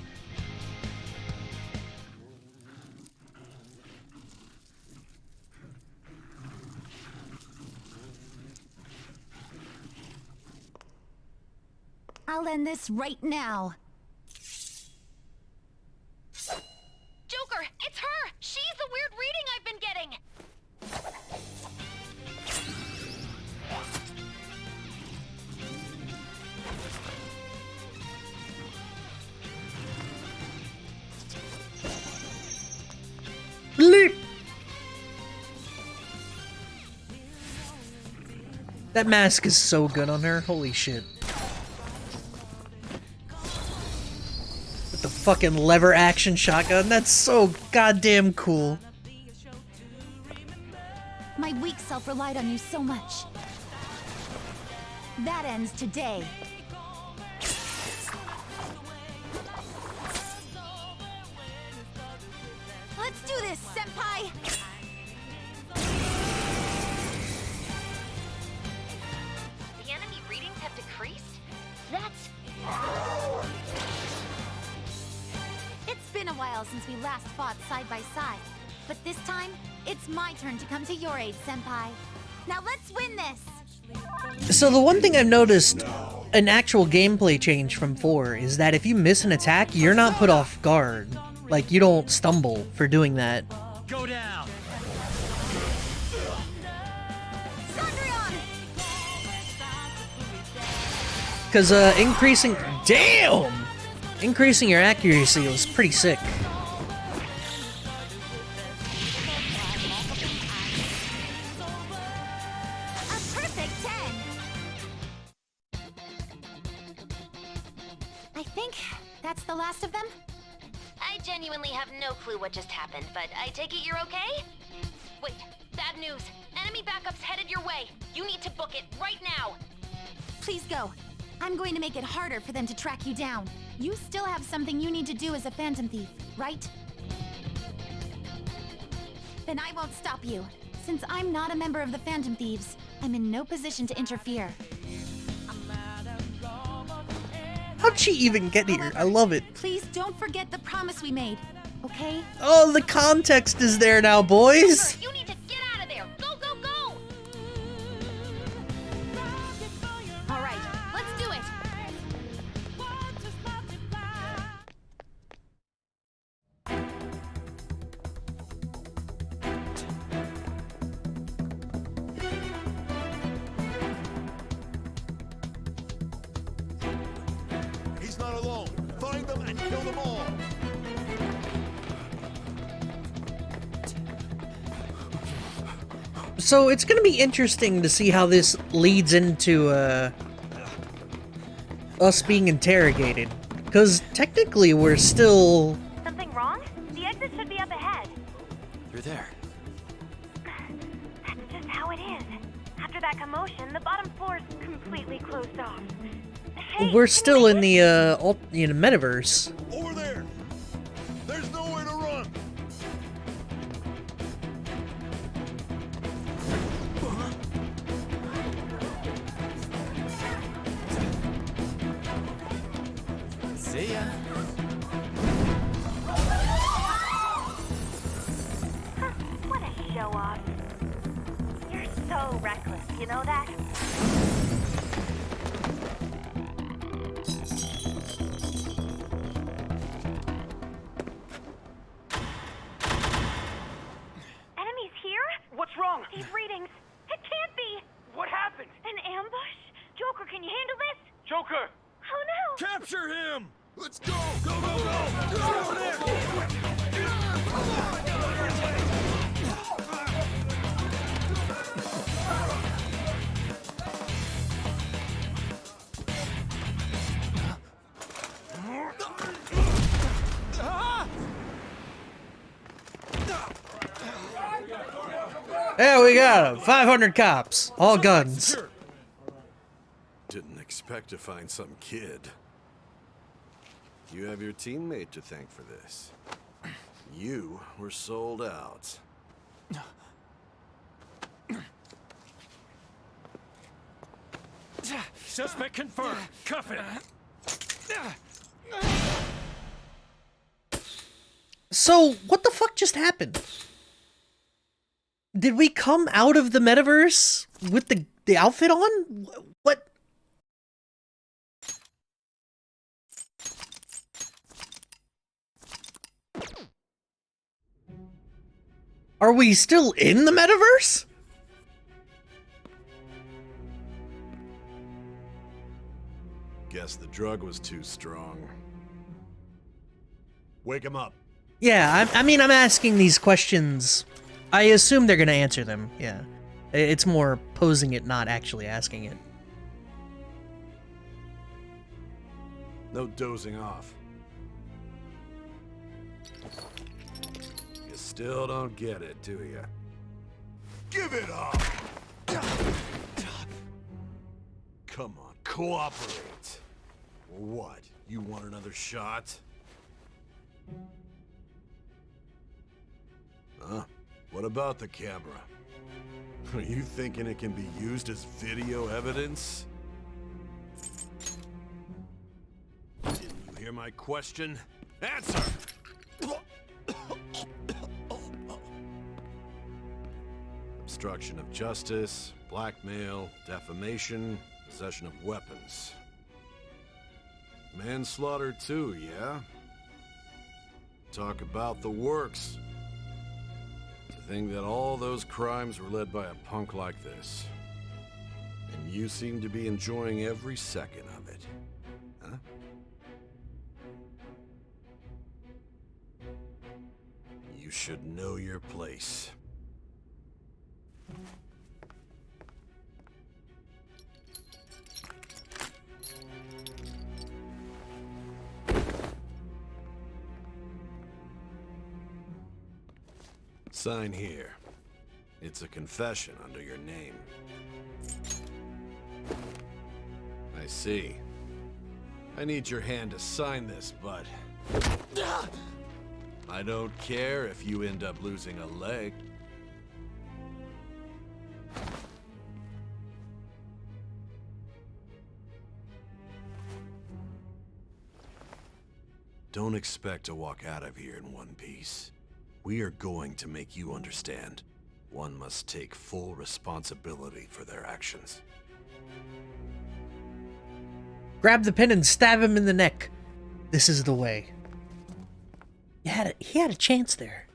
I'll end this right now. Joker, it's her! She's the weird reading I've been getting! Bleep. That mask is so good on her. Holy shit. With the fucking lever action shotgun. That's so goddamn cool. My weak self relied on you so much. That ends today. Let's do this, Senpai! The enemy readings have decreased? That's... It's been a while since we last fought side by side. But this time, it's my turn to come to your aid, Senpai. Now let's win this! So the one thing I've noticed, an actual gameplay change from 4, is that if you miss an attack, you're not put off guard. Like, you don't stumble for doing that. Go down. Because, increasing... Damn! Increasing your accuracy was pretty sick. I think that's the last of them? I genuinely have no clue what just happened, but I take it you're okay? Wait, bad news. Enemy backup's headed your way. You need to book it right now. Please go. I'm going to make it harder for them to track you down. You still have something you need to do as a Phantom Thief, right? Then I won't stop you. Since I'm not a member of the Phantom Thieves, I'm in no position to interfere. How'd she even get here? I love it. Please don't forget the promise we made, okay? Oh, the context is there now, boys! You need to get out of there! Go, go, go! Alright, let's do it! He's not alone. Find them and kill them all. So it's gonna be interesting to see how this leads into, us being interrogated. Because technically we're still... Something wrong? The exit should be up ahead. Through there. That's just how it is. After that commotion, the bottom floor's completely closed off. Hey, We're still in the, metaverse. Over there. There's nowhere to run. know that? Enemies here? What's wrong? These readings. It can't be. What happened? An ambush? Joker, can you handle this? Joker! Oh no! Capture him! Let's go! Go, go, go! Get over there! There we got him. 500 cops. All guns. Didn't expect to find some kid. You have your teammate to thank for this. You were sold out. Suspect confirmed. Cuff it. So, what the fuck just happened? Did we come out of the metaverse with the outfit on? What? Are we still in the metaverse? Guess the drug was too strong. Wake him up. Yeah, I mean, I'm asking these questions. I assume they're gonna answer them, yeah. It's more posing it, not actually asking it. No dozing off. You still don't get it, do you? Give it up! Come on, cooperate. What? You want another shot? Huh? What about the camera? Are you thinking it can be used as video evidence? Didn't you hear my question? Answer! Obstruction of justice, blackmail, defamation, possession of weapons. Manslaughter too, yeah? Talk about the works. To think that all those crimes were led by a punk like this. And you seem to be enjoying every second of it. Huh? You should know your place. Sign here. It's a confession under your name. I see. I need your hand to sign this, but I don't care if you end up losing a leg. Don't expect to walk out of here in one piece. We are going to make you understand. One must take full responsibility for their actions. Grab the pin and stab him in the neck. This is the way. He had a chance there.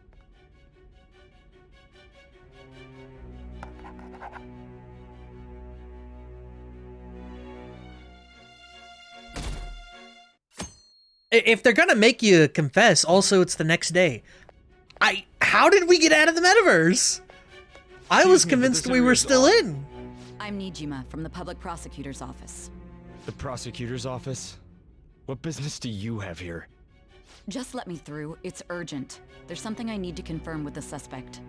If they're gonna make you confess, also it's the next day. How did we get out of the metaverse? I was convinced we were still in. I'm Nijima from the Public Prosecutor's Office. The Prosecutor's Office? What business do you have here? Just let me through. It's urgent. There's something I need to confirm with the suspect.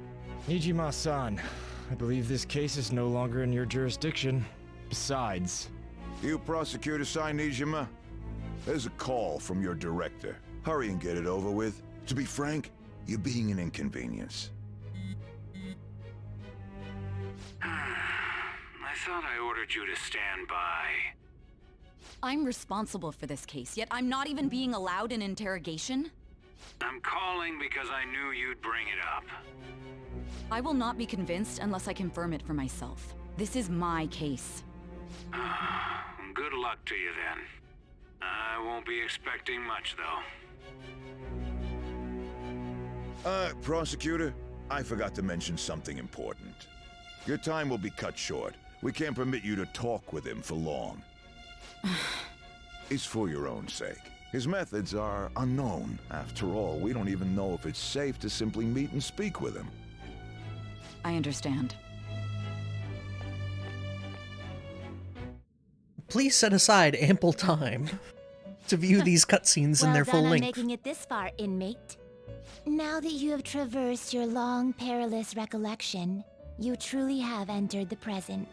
Nijima-san, I believe this case is no longer in your jurisdiction. Besides... You prosecutor sign Nijima? There's a call from your director. Hurry and get it over with. To be frank, you're being an inconvenience. I thought I ordered you to stand by. I'm responsible for this case, yet I'm not even being allowed an interrogation? I'm calling because I knew you'd bring it up. I will not be convinced unless I confirm it for myself. This is my case. Good luck to you then. I won't be expecting much, though. Prosecutor, I forgot to mention something important. Your time will be cut short. We can't permit you to talk with him for long. It's for your own sake. His methods are unknown. After all, we don't even know if it's safe to simply meet and speak with him. I understand. Please set aside ample time to view these cutscenes in their full Well done on length. making it this far, inmate. Now that you have traversed your long, perilous recollection, you truly have entered the present.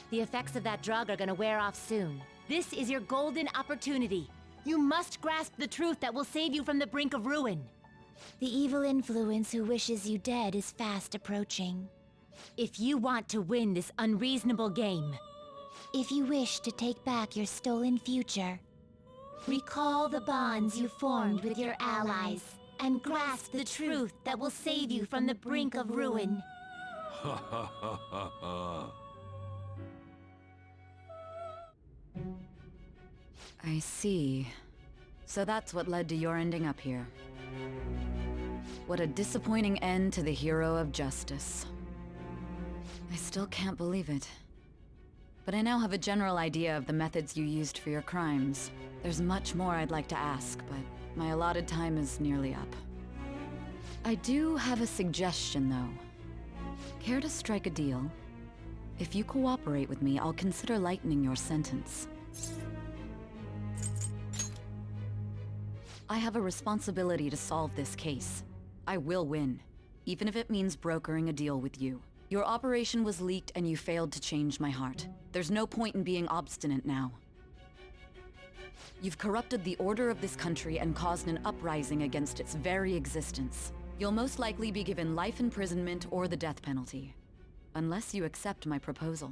The effects of that drug are gonna wear off soon. This is your golden opportunity. You must grasp the truth that will save you from the brink of ruin. The evil influence who wishes you dead is fast approaching. If you want to win this unreasonable game, if you wish to take back your stolen future, recall the bonds you formed with your allies and grasp the truth that will save you from the brink of ruin. Ha ha ha ha ha. I see. So that's what led to your ending up here. What a disappointing end to the hero of justice. I still can't believe it. But I now have a general idea of the methods you used for your crimes. There's much more I'd like to ask, but my allotted time is nearly up. I do have a suggestion, though. Care to strike a deal? If you cooperate with me, I'll consider lightening your sentence. I have a responsibility to solve this case. I will win, even if it means brokering a deal with you. Your operation was leaked and you failed to change my heart. There's no point in being obstinate now. You've corrupted the order of this country and caused an uprising against its very existence. You'll most likely be given life imprisonment or the death penalty, unless you accept my proposal.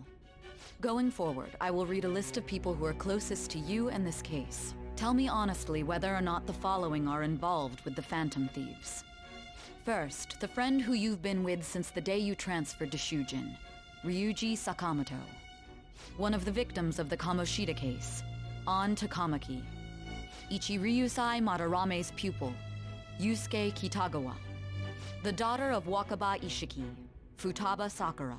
Going forward, I will read a list of people who are closest to you and this case. Tell me honestly whether or not the following are involved with the Phantom Thieves. First, the friend who you've been with since the day you transferred to Shujin, Ryuji Sakamoto. One of the victims of the Kamoshida case, An Takamaki. Ichiryusai Madarame's pupil, Yusuke Kitagawa. The daughter of Wakaba Ishiki, Futaba Sakura.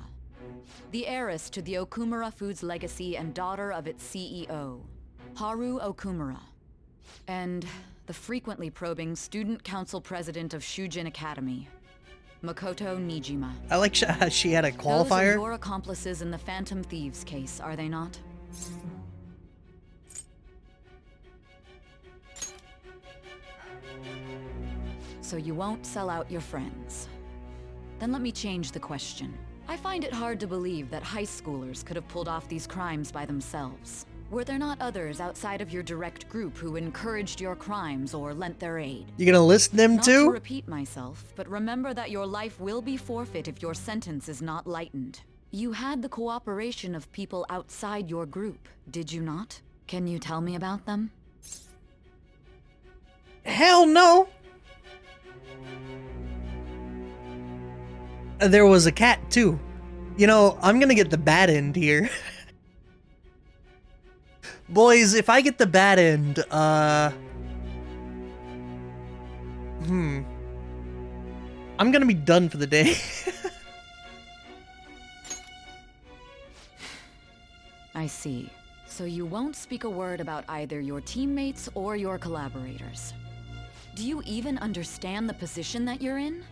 The heiress to the Okumura Foods legacy and daughter of its CEO, Haru Okumura. And the frequently probing student council president of Shujin Academy, Makoto Nijima. I like she had a qualifier. Those are your accomplices in the Phantom Thieves case, are they not? So you won't sell out your friends. Then let me change the question. I find it hard to believe that high schoolers could have pulled off these crimes by themselves. Were there not others outside of your direct group who encouraged your crimes or lent their aid? You gonna list them Not too? to repeat myself, but remember that your life will be forfeit if your sentence is not lightened. You had the cooperation of people outside your group, did you not? Can you tell me about them? Hell no! There was a cat too. You know, I'm gonna get the bad end here. Boys, if I get the bad end, I'm gonna be done for the day. I see. So you won't speak a word about either your teammates or your collaborators. Do you even understand the position that you're in?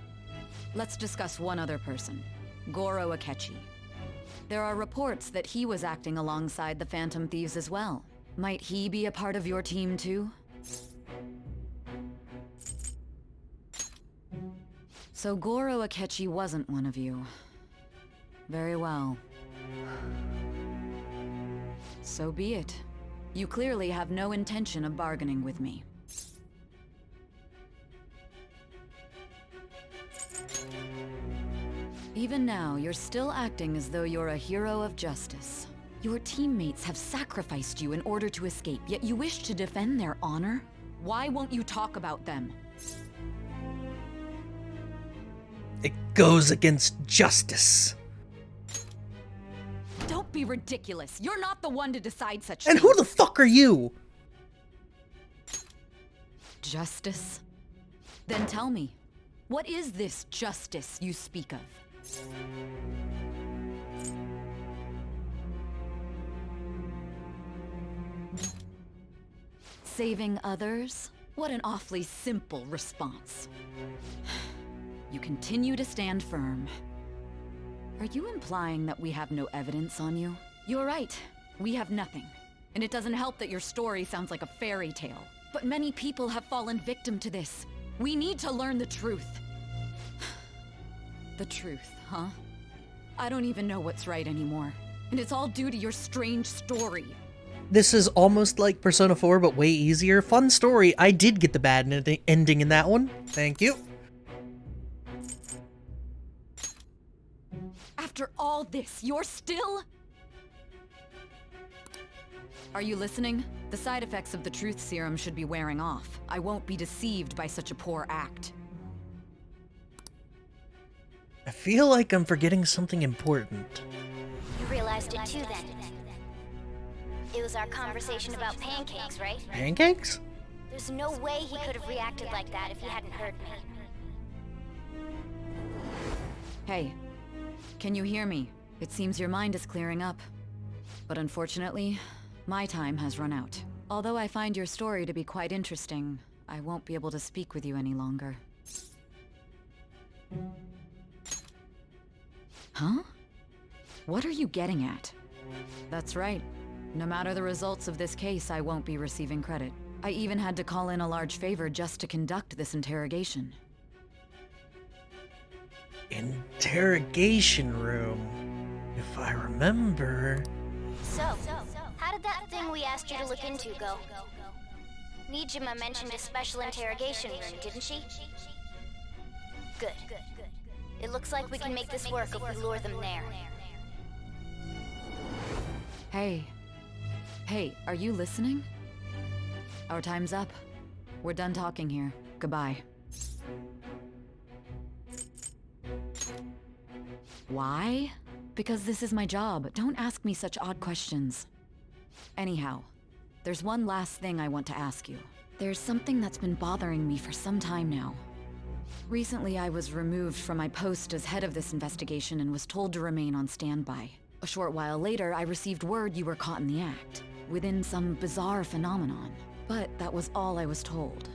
Let's discuss one other person, Goro Akechi. There are reports that he was acting alongside the Phantom Thieves as well. Might he be a part of your team too? So Goro Akechi wasn't one of you. Very well. So be it. You clearly have no intention of bargaining with me. Even now, you're still acting as though you're a hero of justice. Your teammates have sacrificed you in order to escape, yet you wish to defend their honor? Why won't you talk about them? It goes against justice. be ridiculous. You're not the one to decide such And things. who the fuck are you? Justice? Then tell me, what is this justice you speak of? Saving others? What an awfully simple response. You continue to stand firm. Are you implying that we have no evidence on you? You're right. We have nothing. And it doesn't help that your story sounds like a fairy tale. But many people have fallen victim to this. We need to learn the truth. The truth, huh? I don't even know what's right anymore. And it's all due to your strange story. This is almost like Persona 4, but way easier. Fun story. I did get the bad ending in that one. Thank you. After all this, you're still... Are you listening? The side effects of the truth serum should be wearing off. I won't be deceived by such a poor act. I feel like I'm forgetting something important. You realized it too then. It was our conversation about pancakes, right? Pancakes? There's no way he could have reacted like that if he hadn't heard me. Hey, can you hear me? It seems your mind is clearing up. But unfortunately, my time has run out. Although I find your story to be quite interesting, I won't be able to speak with you any longer. Huh? What are you getting at? That's right. No matter the results of this case, I won't be receiving credit. I even had to call in a large favor just to conduct this interrogation. Interrogation room. If I remember... So, how did that thing we asked you to look into go? Nijima mentioned a special interrogation room, didn't she? Good. It looks like we can make this work if we lure them there. Hey, are you listening? Our time's up. We're done talking here. Goodbye. Why? Because this is my job. Don't ask me such odd questions. Anyhow, there's one last thing I want to ask you. There's something that's been bothering me for some time now. Recently, I was removed from my post as head of this investigation and was told to remain on standby. A short while later, I received word you were caught in the act, within some bizarre phenomenon. But that was all I was told.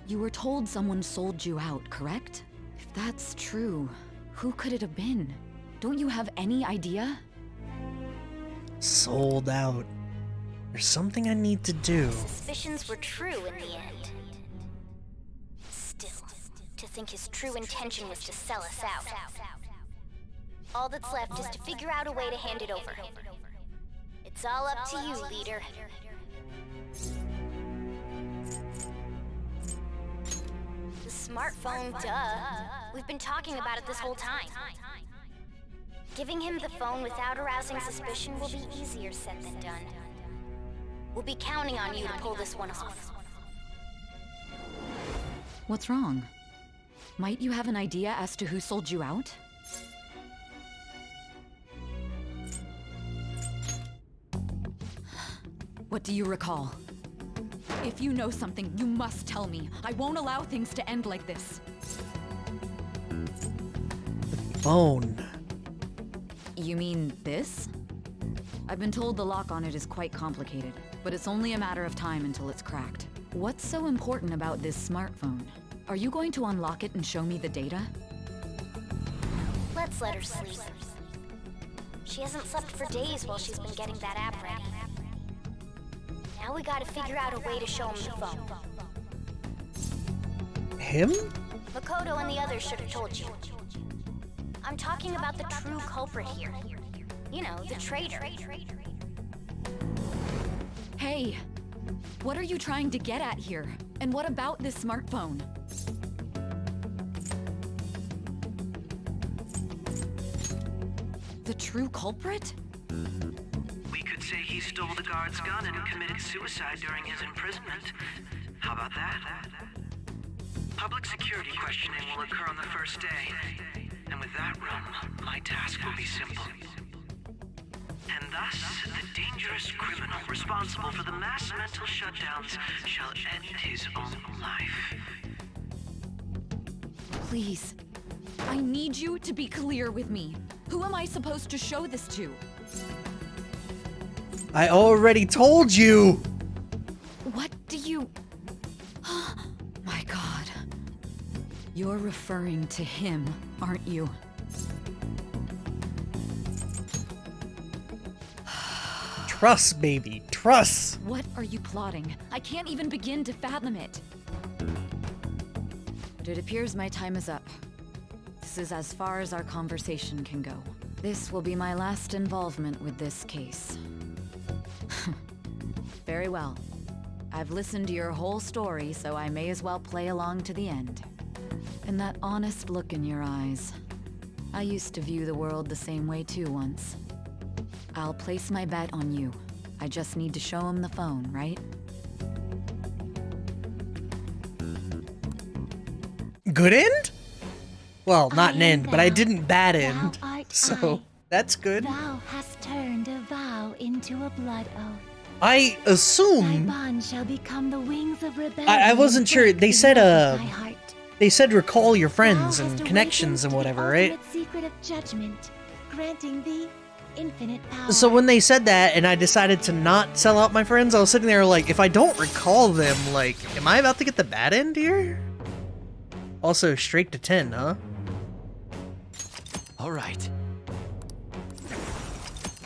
You were told someone sold you out, correct? If that's true, who could it have been? Don't you have any idea? Sold out. There's something I need to do. Suspicions were true in the end. Still, to think his true intention was to sell us out. All that's left is to figure out a way to hand it over. It's all up to you, leader. The smartphone, duh. We've been talking about it this whole time. Giving him the phone without arousing suspicion will be easier said than done. We'll be counting on you to pull this one off. What's wrong? Might you have an idea as to who sold you out? What do you recall? If you know something, you must tell me. I won't allow things to end like this. Phone. You mean this? I've been told the lock on it is quite complicated, but it's only a matter of time until it's cracked. What's so important about this smartphone? Are you going to unlock it and show me the data? Let's let her sleep. She hasn't slept for days while she's been getting that app ready. Now we gotta figure out a way to show him the phone. Him? Makoto and the others should have told you. I'm talking about the true culprit here. You know, the traitor. Hey! What are you trying to get at here? And what about this smartphone? The true culprit? We could say he stole the guard's gun and committed suicide during his imprisonment. How about that? Public security questioning will occur on the first day. And with that room, my task will be simple. And thus, the dangerous criminal responsible for the mass mental shutdowns shall end his own life. Please. I need you to be clear with me. Who am I supposed to show this to? I already told you! What do you... My god. You're referring to him, aren't you? Trust, baby. Trust! What are you plotting? I can't even begin to fathom it. It appears my time is up. This is as far as our conversation can go. This will be my last involvement with this case. Very well. I've listened to your whole story, so I may as well play along to the end. And that honest look in your eyes. I used to view the world the same way too once. I'll place my bet on you. I just need to show him the phone, right? Good end? Well, not an end, but I didn't bad end. So, that's good. Thou hast turned a vow into a blood oath. I Thy assume... bond shall become the wings of rebellion. I wasn't sure. They said, thy heart. They said recall your friends Thou and hast connections and awakened to whatever, the right? ultimate secret of judgment, granting thee infinite power. So when they said that and I decided to not sell out my friends, I was sitting there like, if I don't recall them, like, am I about to get the bad end here? Also, straight to 10, huh? Alright.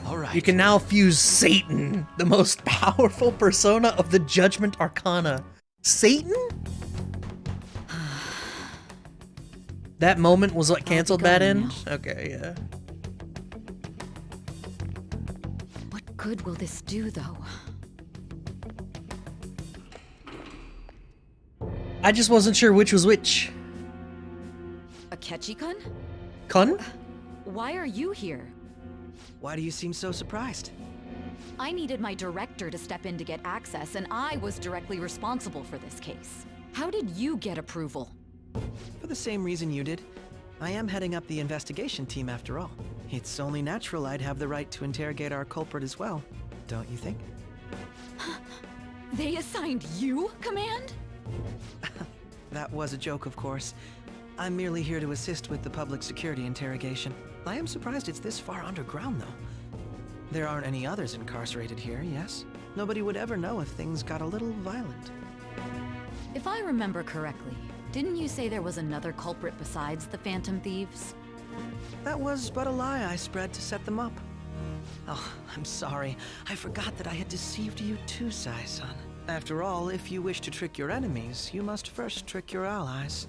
Alright. You can now fuse Satan, the most powerful persona of the Judgment Arcana. Satan? That moment was what canceled bad end? Okay, yeah. What good will this do, though? I just wasn't sure which was which. Akechi-kun? Kun? Why are you here? Why do you seem so surprised? I needed my director to step in to get access, and I was directly responsible for this case. How did you get approval? For the same reason you did. I am heading up the investigation team after all. It's only natural I'd have the right to interrogate our culprit as well, don't you think? They assigned you command? That was a joke, of course. I'm merely here to assist with the public security interrogation. I am surprised it's this far underground, though. There aren't any others incarcerated here, yes? Nobody would ever know if things got a little violent. If I remember correctly, didn't you say there was another culprit besides the Phantom Thieves? That was but a lie I spread to set them up. Oh, I'm sorry. I forgot that I had deceived you too, Sai-san. After all, if you wish to trick your enemies, you must first trick your allies.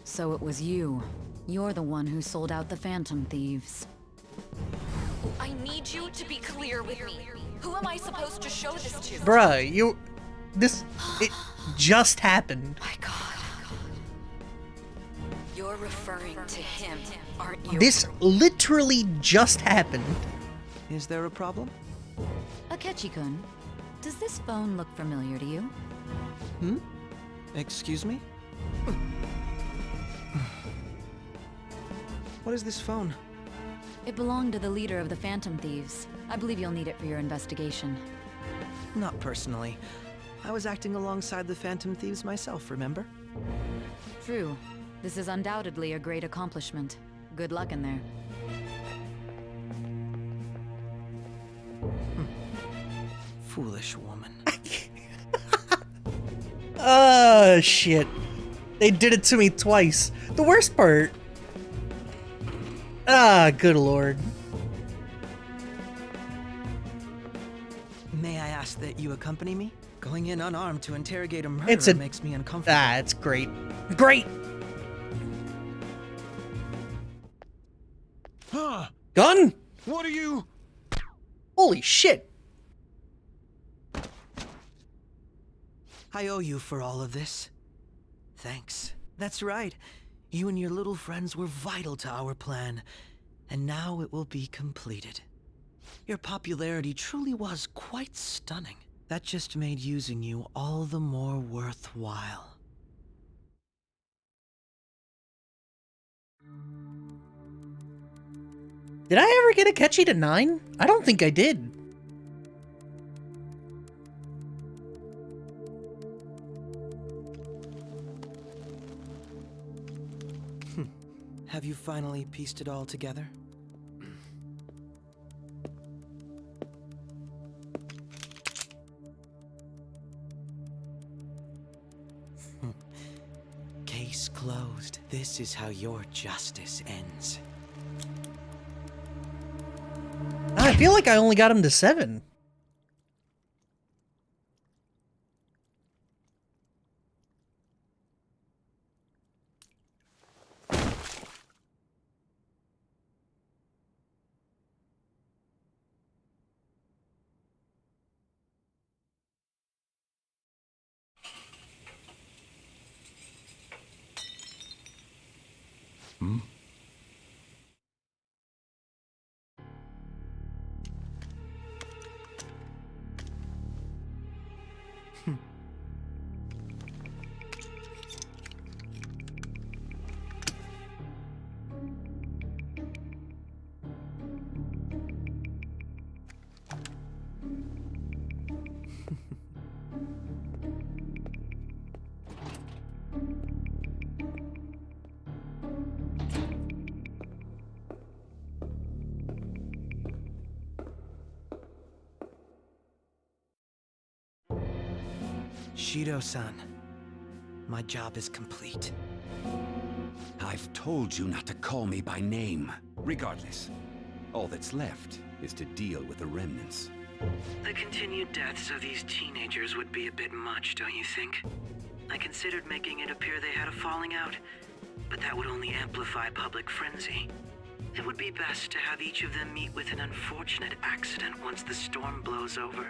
So it was you. You're the one who sold out the Phantom Thieves. I need you to be clear with me. Who am I supposed to show this to? Bruh, it just happened. My god. You're referring to him, aren't you? This literally just happened. Is there a problem? Akechi-kun, does this phone look familiar to you? Hmm? Excuse me? What is this phone? It belonged to the leader of the Phantom Thieves. I believe you'll need it for your investigation. Not personally. I was acting alongside the Phantom Thieves myself, remember? True. This is undoubtedly a great accomplishment. Good luck in there. Foolish woman. Shit. They did it to me twice. The worst part... good lord. May I ask that you accompany me? Going in unarmed to interrogate a murderer makes me uncomfortable. It's great. Great! Huh? Gun? What are you? Holy shit! I owe you for all of this. Thanks. That's right. You and your little friends were vital to our plan, and now it will be completed. Your popularity truly was quite stunning. That just made using you all the more worthwhile. Did I ever get a catchy to 9? I don't think I did. Have you finally pieced it all together? Case closed. This is how your justice ends. I feel like I only got him to 7. Hmm? Shido-san, my job is complete. I've told you not to call me by name. Regardless, all that's left is to deal with the remnants. The continued deaths of these teenagers would be a bit much, don't you think? I considered making it appear they had a falling out, but that would only amplify public frenzy. It would be best to have each of them meet with an unfortunate accident once the storm blows over.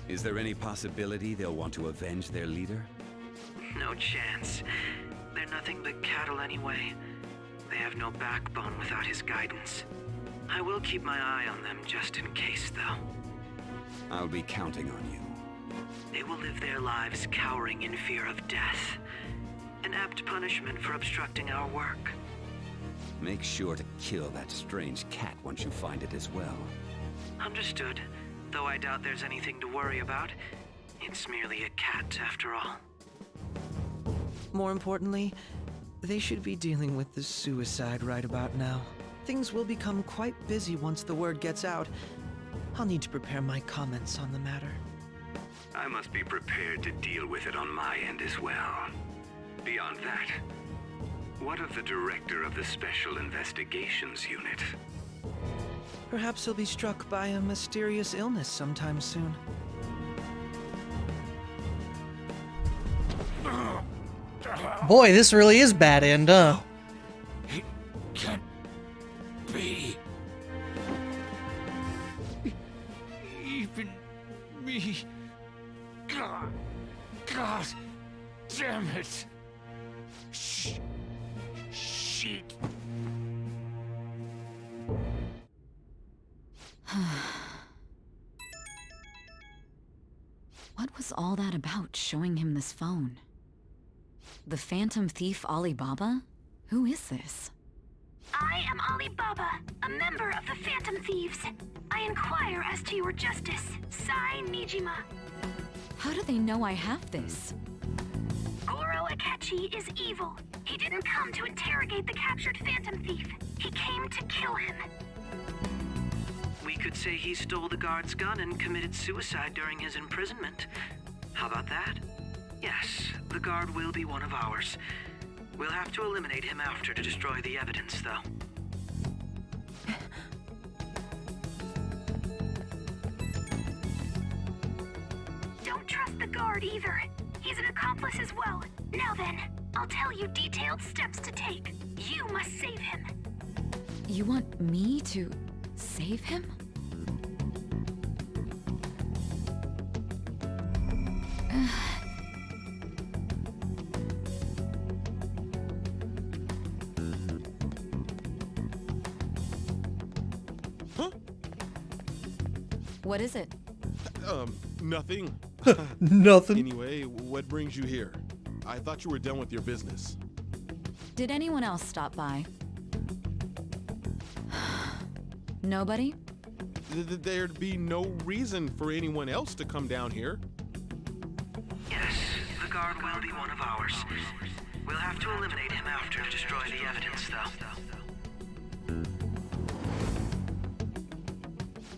Is there any possibility they'll want to avenge their leader? No chance. They're nothing but cattle anyway. They have no backbone without his guidance. I will keep my eye on them just in case, though. I'll be counting on you. They will live their lives cowering in fear of death. An apt punishment for obstructing our work. Make sure to kill that strange cat once you find it as well. Understood. Though I doubt there's anything to worry about. It's merely a cat, after all. More importantly, they should be dealing with the suicide right about now. Things will become quite busy once the word gets out. I'll need to prepare my comments on the matter. I must be prepared to deal with it on my end as well. Beyond that, what of the director of the Special Investigations Unit? Perhaps he'll be struck by a mysterious illness sometime soon. Boy, this really is bad end, huh? It can't be. Even me. God damn it. Shit. What was all that about, showing him this phone? The Phantom Thief Alibaba? Who is this? I am Alibaba, a member of the Phantom Thieves. I inquire as to your justice, Sai Nijima. How do they know I have this? Goro Akechi is evil. He didn't come to interrogate the captured Phantom Thief. He came to kill him. We could say he stole the guard's gun and committed suicide during his imprisonment. How about that? Yes, the guard will be one of ours. We'll have to eliminate him after to destroy the evidence, though. Don't trust the guard either. He's an accomplice as well. Now then, I'll tell you detailed steps to take. You must save him. You want me to save him? Huh? What is it? Nothing. Nothing. Anyway, what brings you here? I thought you were done with your business. Did anyone else stop by? Nobody? There'd be no reason for anyone else to come down here. Yes, the guard will be one of ours. We'll have to eliminate him after to destroy the evidence, though.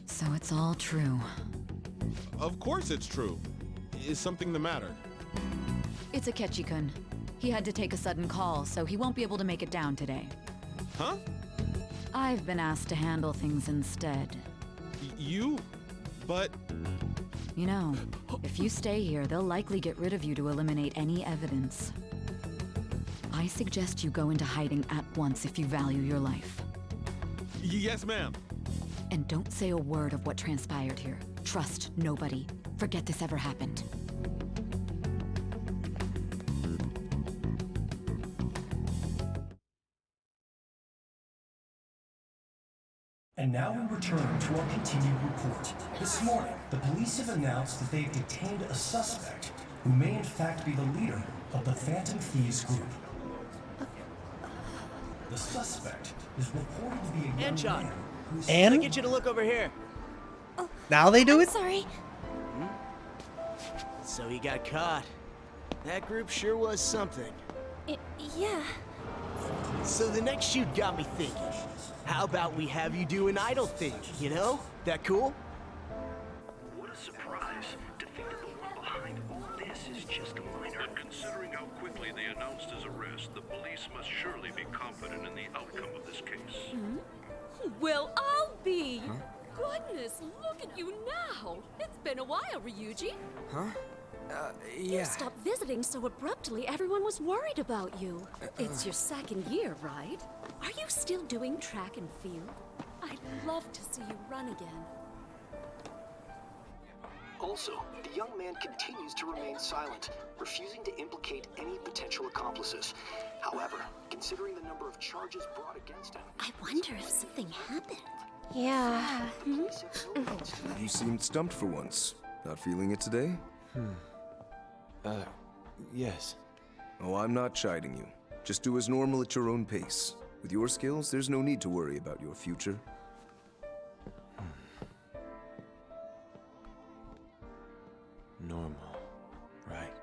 So it's all true. Of course it's true. Is something the matter? It's Akechi-kun. He had to take a sudden call, so he won't be able to make it down today. Huh? I've been asked to handle things instead. You? But... You know, if you stay here, they'll likely get rid of you to eliminate any evidence. I suggest you go into hiding at once if you value your life. Yes, ma'am. And don't say a word of what transpired here. Trust nobody. Forget this ever happened. And now we return to our continued report. This morning, the police have announced that they've detained a suspect who may in fact be the leader of the Phantom Thieves group. The suspect is reported to be a young man who's... And? Can I get you to look over here? Now they do it? Sorry. So he got caught. That group sure was something. Yeah. So the next shoot got me thinking. How about we have you do an idol thing, you know? That cool? What a surprise to think that the one behind all this is just a minor. But considering how quickly they announced his arrest, the police must surely be confident in the outcome of this case. Well, I'll be. Goodness, look at you now. It's been a while, Ryuji. Huh? You Yeah. stopped visiting so abruptly, everyone was worried about you. It's your second year, right? Are you still doing track and field? I'd love to see you run again. Also, the young man continues to remain silent, refusing to implicate any potential accomplices. However, considering the number of charges brought against him... I wonder if something happened. Yeah. You seemed stumped for once. Not feeling it today? Yes. Oh, I'm not chiding you. Just do as normal at your own pace. With your skills, there's no need to worry about your future. Normal. Right.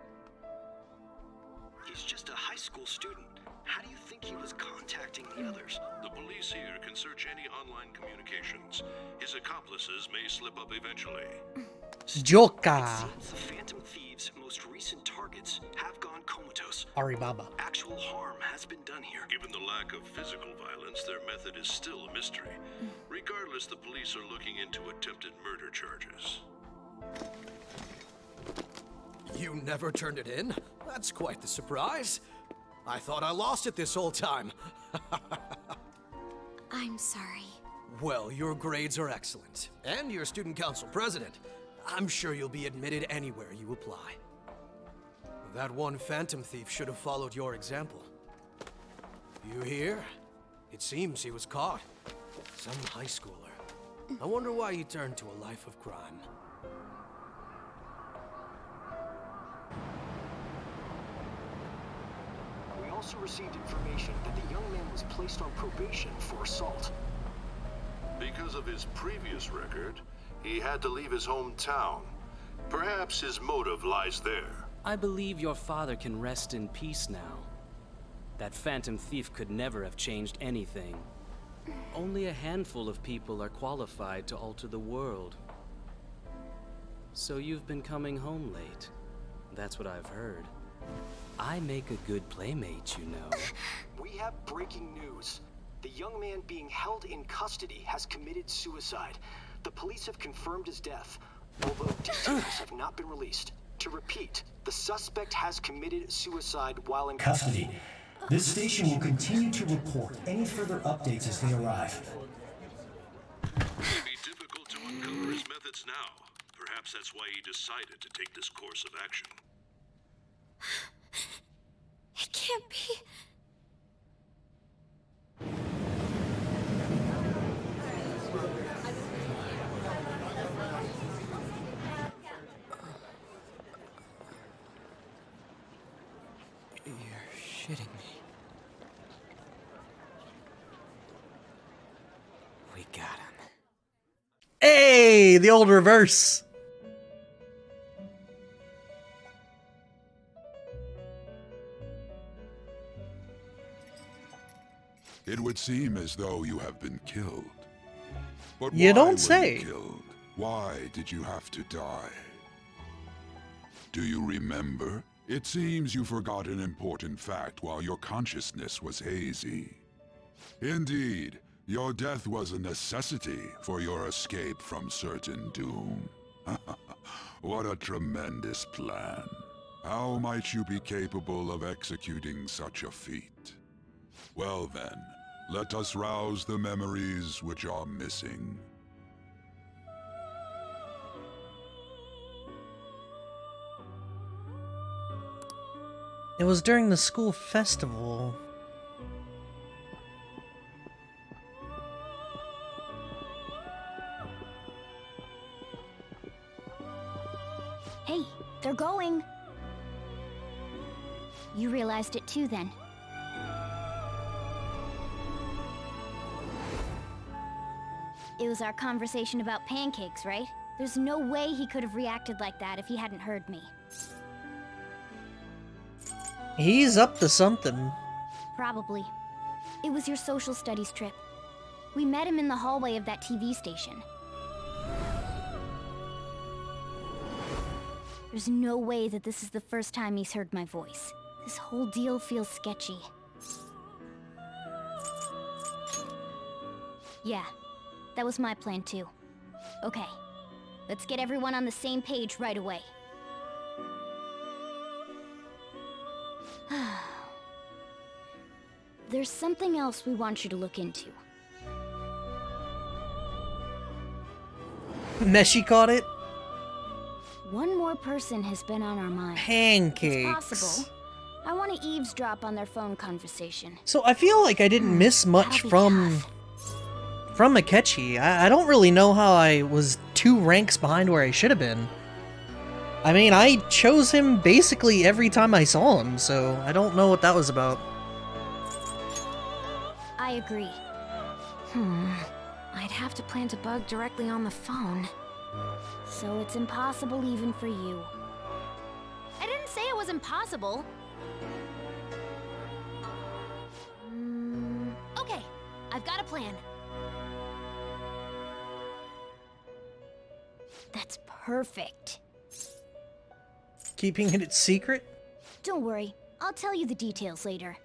He's just a high school student. How do you think he was contacting the others? The police here can search any online communications. His accomplices may slip up eventually. Joka. It seems the Phantom Thieves' most recent targets have gone comatose. Aribaba. Actual harm has been done here. Given the lack of physical violence, their method is still a mystery. Regardless, the police are looking into attempted murder charges. You never turned it in? That's quite the surprise. I thought I lost it this whole time. I'm sorry. Well, your grades are excellent. And you're student council president. I'm sure you'll be admitted anywhere you apply. That one phantom thief should have followed your example. You hear? It seems he was caught. Some high schooler. I wonder why he turned to a life of crime. We also received information that the young man was placed on probation for assault. Because of his previous record, he had to leave his hometown. Perhaps his motive lies there. I believe your father can rest in peace now. That phantom thief could never have changed anything. Only a handful of people are qualified to alter the world. So you've been coming home late. That's what I've heard. I make a good playmate, you know. We have breaking news. The young man being held in custody has committed suicide. The police have confirmed his death, although details have not been released. To repeat, the suspect has committed suicide while in Custody. This station will continue to report any further updates as they arrive. It may be difficult to uncover his methods now. Perhaps that's why he decided to take this course of action. It can't be. You're shitting me. We got him. Hey, the old reverse. It would seem as though you have been killed. But You why don't were say. you killed? Why did you have to die? Do you remember? It seems you forgot an important fact while your consciousness was hazy. Indeed, your death was a necessity for your escape from certain doom. What a tremendous plan. How might you be capable of executing such a feat? Well then, let us rouse the memories which are missing. It was during the school festival. Hey, they're going. You realized it too, then. It was our conversation about pancakes, right? There's no way he could have reacted like that if he hadn't heard me. He's up to something. Probably. It was your social studies trip. We met him in the hallway of that TV station. There's no way that this is the first time he's heard my voice. This whole deal feels sketchy. Yeah, that was my plan too. Okay, let's get everyone on the same page right away. There's something else we want you to look into. Neshi caught it? One more person has been on our mind. Pancakes. It's possible. I want to eavesdrop on their phone conversation. So I feel like I didn't miss much from Akechi. I don't really know how I was 2 ranks behind where I should have been. I mean, I chose him basically every time I saw him, so I don't know what that was about. I agree. I'd have to plant a bug directly on the phone. So it's impossible even for you. I didn't say it was impossible. Okay, I've got a plan. That's perfect. Keeping it secret? Don't worry, I'll tell you the details later.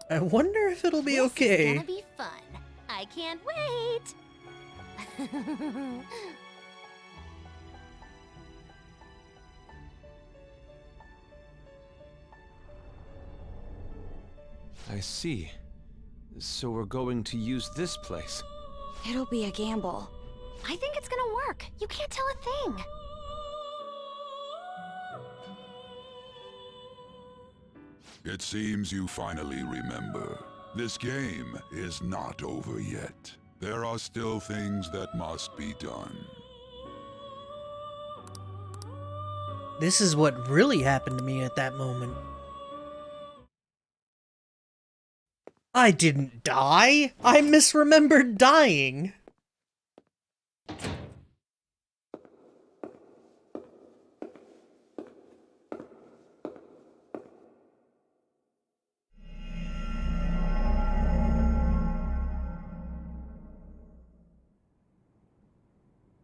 I wonder if it'll be okay. This is gonna be fun. I can't wait. I see. So we're going to use this place. It'll be a gamble. I think it's gonna work. You can't tell a thing. It seems you finally remember. This game is not over yet. There are still things that must be done. This is what really happened to me at that moment. I didn't die! I misremembered dying!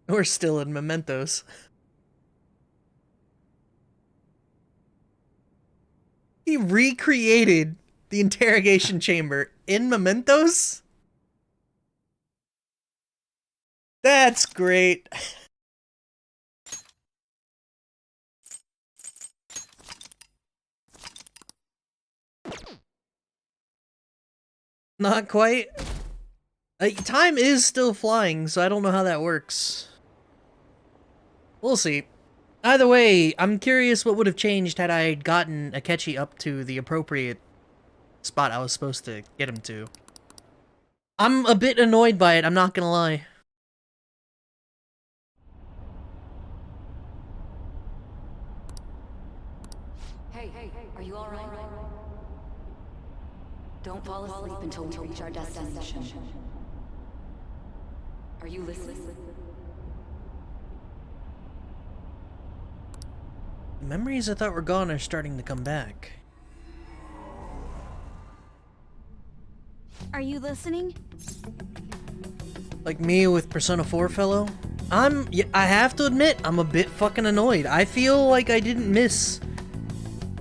We're still in Mementos. He recreated the interrogation chamber in Mementos? That's great. Not quite. Time is still flying, so I don't know how that works. We'll see. Either way, I'm curious what would have changed had I gotten Akechi up to the appropriate spot I was supposed to get him to. I'm a bit annoyed by it, I'm not gonna lie. Hey, are you alright? Don't fall asleep until we reach our destination. Are you listening? The memories I thought were gone are starting to come back. Are you listening? Like me with Persona 4 fellow? I have to admit, I'm a bit fucking annoyed. I feel like I didn't miss...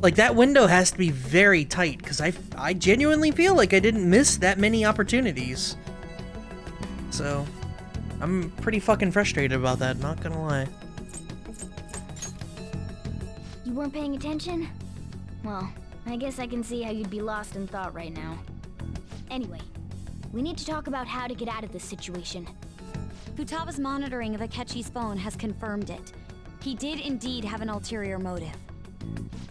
Like, that window has to be very tight, because I genuinely feel like I didn't miss that many opportunities. So, I'm pretty fucking frustrated about that, not gonna lie. You weren't paying attention? Well, I guess I can see how you'd be lost in thought right now. Anyway, we need to talk about how to get out of this situation. Futaba's monitoring of Akechi's phone has confirmed it. He did indeed have an ulterior motive.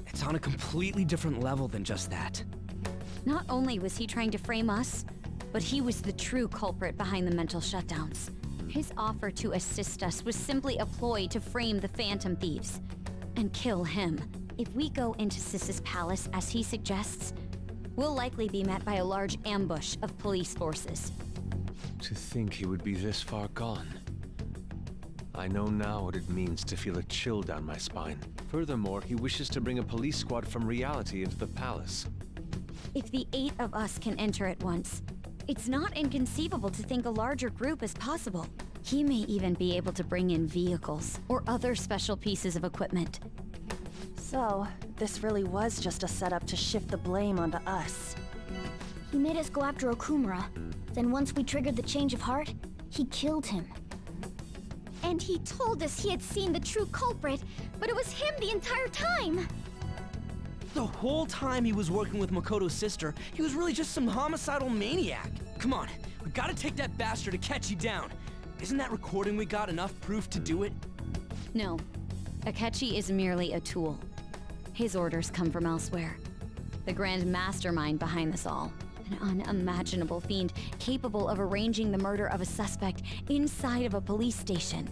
It's on a completely different level than just that. Not only was he trying to frame us, but he was the true culprit behind the mental shutdowns. His offer to assist us was simply a ploy to frame the Phantom Thieves and kill him. If we go into Sis's palace as he suggests, we'll likely be met by a large ambush of police forces. To think he would be this far gone. I know now what it means to feel a chill down my spine. Furthermore, he wishes to bring a police squad from reality into the palace. If the 8 of us can enter at once, it's not inconceivable to think a larger group is possible. He may even be able to bring in vehicles or other special pieces of equipment. So, this really was just a setup to shift the blame onto us. He made us go after Okumura. Then once we triggered the change of heart, he killed him. And he told us he had seen the true culprit, but it was him the entire time! The whole time he was working with Makoto's sister, he was really just some homicidal maniac. Come on, we gotta take that bastard Akechi down. Isn't that recording we got enough proof to do it? No. Akechi is merely a tool. His orders come from elsewhere. The grand mastermind behind this all. An unimaginable fiend capable of arranging the murder of a suspect inside of a police station.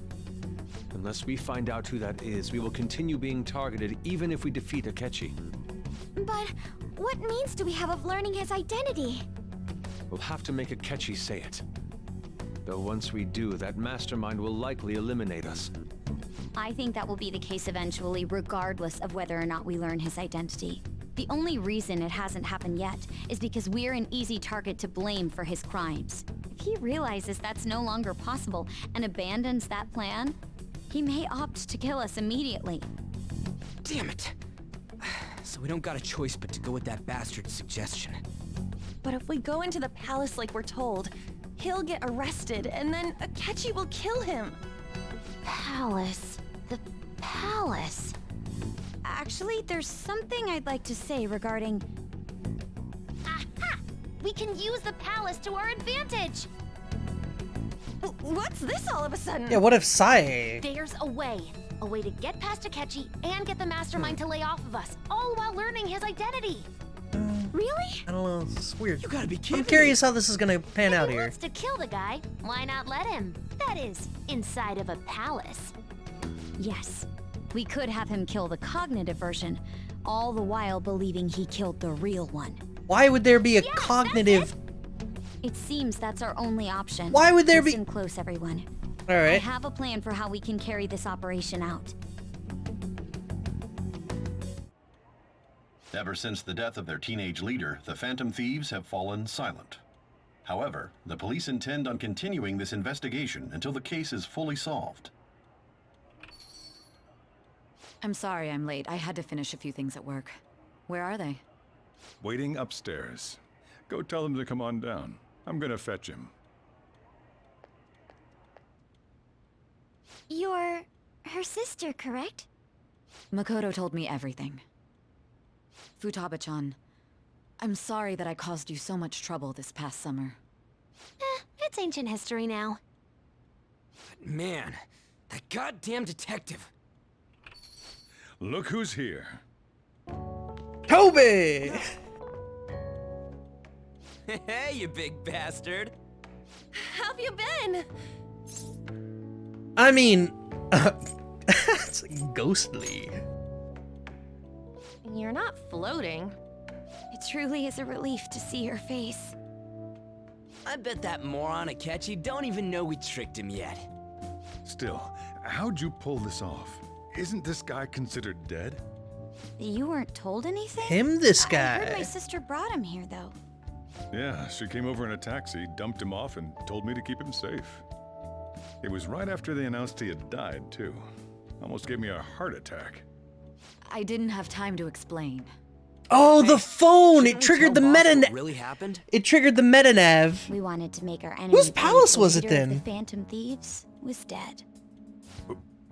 Unless we find out who that is, we will continue being targeted even if we defeat Akechi. But what means do we have of learning his identity? We'll have to make Akechi say it. Though once we do, that mastermind will likely eliminate us. I think that will be the case eventually, regardless of whether or not we learn his identity. The only reason it hasn't happened yet is because we're an easy target to blame for his crimes. If he realizes that's no longer possible and abandons that plan, he may opt to kill us immediately. Damn it! So we don't got a choice but to go with that bastard's suggestion. But if we go into the palace like we're told, he'll get arrested and then Akechi will kill him. Palace. The palace. Actually, there's something I'd like to say regarding... Aha! We can use the palace to our advantage! What's this all of a sudden? Yeah, what if Sae... There's a way. A way to get past Akechi and get the mastermind to lay off of us, all while learning his identity. Really? I don't know, it's weird. You gotta be kidding I'm curious how this is gonna pan out If he here. wants to kill the guy, why not let him? That is, inside of a palace. Yes. We could have him kill the cognitive version, all the while believing he killed the real one. Why would there be a cognitive... It seems that's our only option. Why would there be... Listen close, everyone. Alright. I have a plan for how we can carry this operation out. Ever since the death of their teenage leader, the Phantom Thieves have fallen silent. However, the police intend on continuing this investigation until the case is fully solved. I'm sorry I'm late. I had to finish a few things at work. Where are they? Waiting upstairs. Go tell them to come on down. I'm gonna fetch him. You're her sister, correct? Makoto told me everything. Futaba-chan, I'm sorry that I caused you so much trouble this past summer. It's ancient history now. But man, that goddamn detective. Look who's here. Toby! Hey, you big bastard. How have you been? I mean... it's ghostly. You're not floating. It truly is a relief to see your face. I bet that moron Akechi don't even know we tricked him yet. Still, how'd you pull this off? Isn't this guy considered dead? You weren't told anything? This I guy. heard my sister brought him here, though. Yeah, she came over in a taxi, dumped him off, and told me to keep him safe. It was right after they announced he had died, too. Almost gave me a heart attack. I didn't have time to explain. Oh, the phone! It Shouldn't we triggered the tell Boss meta. what really happened? It triggered the meta nav. We wanted to make our enemy Whose believe palace the was it leader of then? The Phantom Thieves was dead.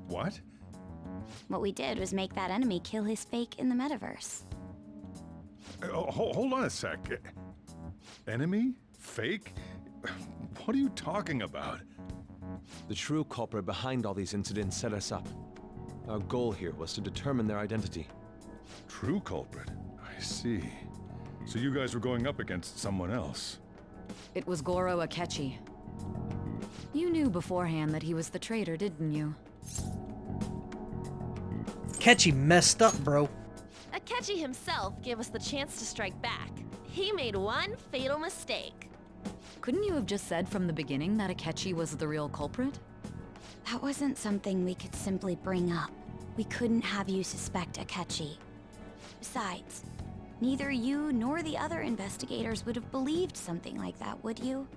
What? What we did was make that enemy kill his fake in the metaverse. Hold on a sec. Enemy? Fake? What are you talking about? The true culprit behind all these incidents set us up. Our goal here was to determine their identity. True culprit? I see. So you guys were going up against someone else. It was Goro Akechi. You knew beforehand that he was the traitor, didn't you? Akechi messed up, bro. Akechi himself gave us the chance to strike back. He made one fatal mistake. Couldn't you have just said from the beginning that Akechi was the real culprit? That wasn't something we could simply bring up. We couldn't have you suspect Akechi. Besides, neither you nor the other investigators would have believed something like that, would you?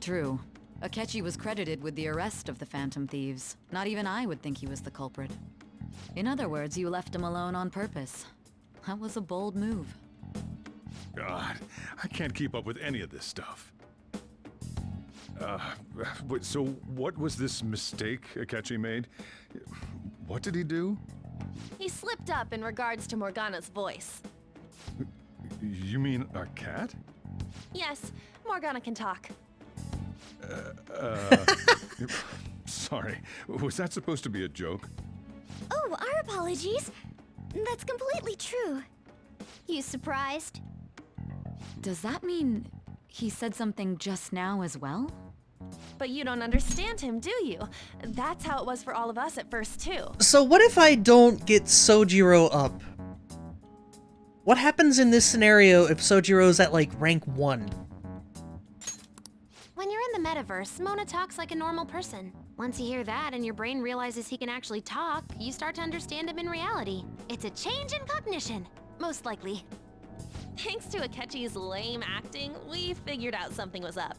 True. Akechi was credited with the arrest of the Phantom Thieves. Not even I would think he was the culprit. In other words, you left him alone on purpose. That was a bold move. God, I can't keep up with any of this stuff. So what was this mistake Akechi made? What did he do? He slipped up in regards to Morgana's voice. You mean a cat? Yes, Morgana can talk. Sorry, was that supposed to be a joke? Oh, our apologies. That's completely true. You surprised? Does that mean he said something just now as well? But you don't understand him, do you? That's how it was for all of us at first, too. So what if I don't get Sojiro up? What happens in this scenario if Sojiro's at, like, rank 1? When you're in the metaverse, Mona talks like a normal person. Once you hear that and your brain realizes he can actually talk, you start to understand him in reality. It's a change in cognition, most likely. Thanks to Akechi's lame acting, we figured out something was up.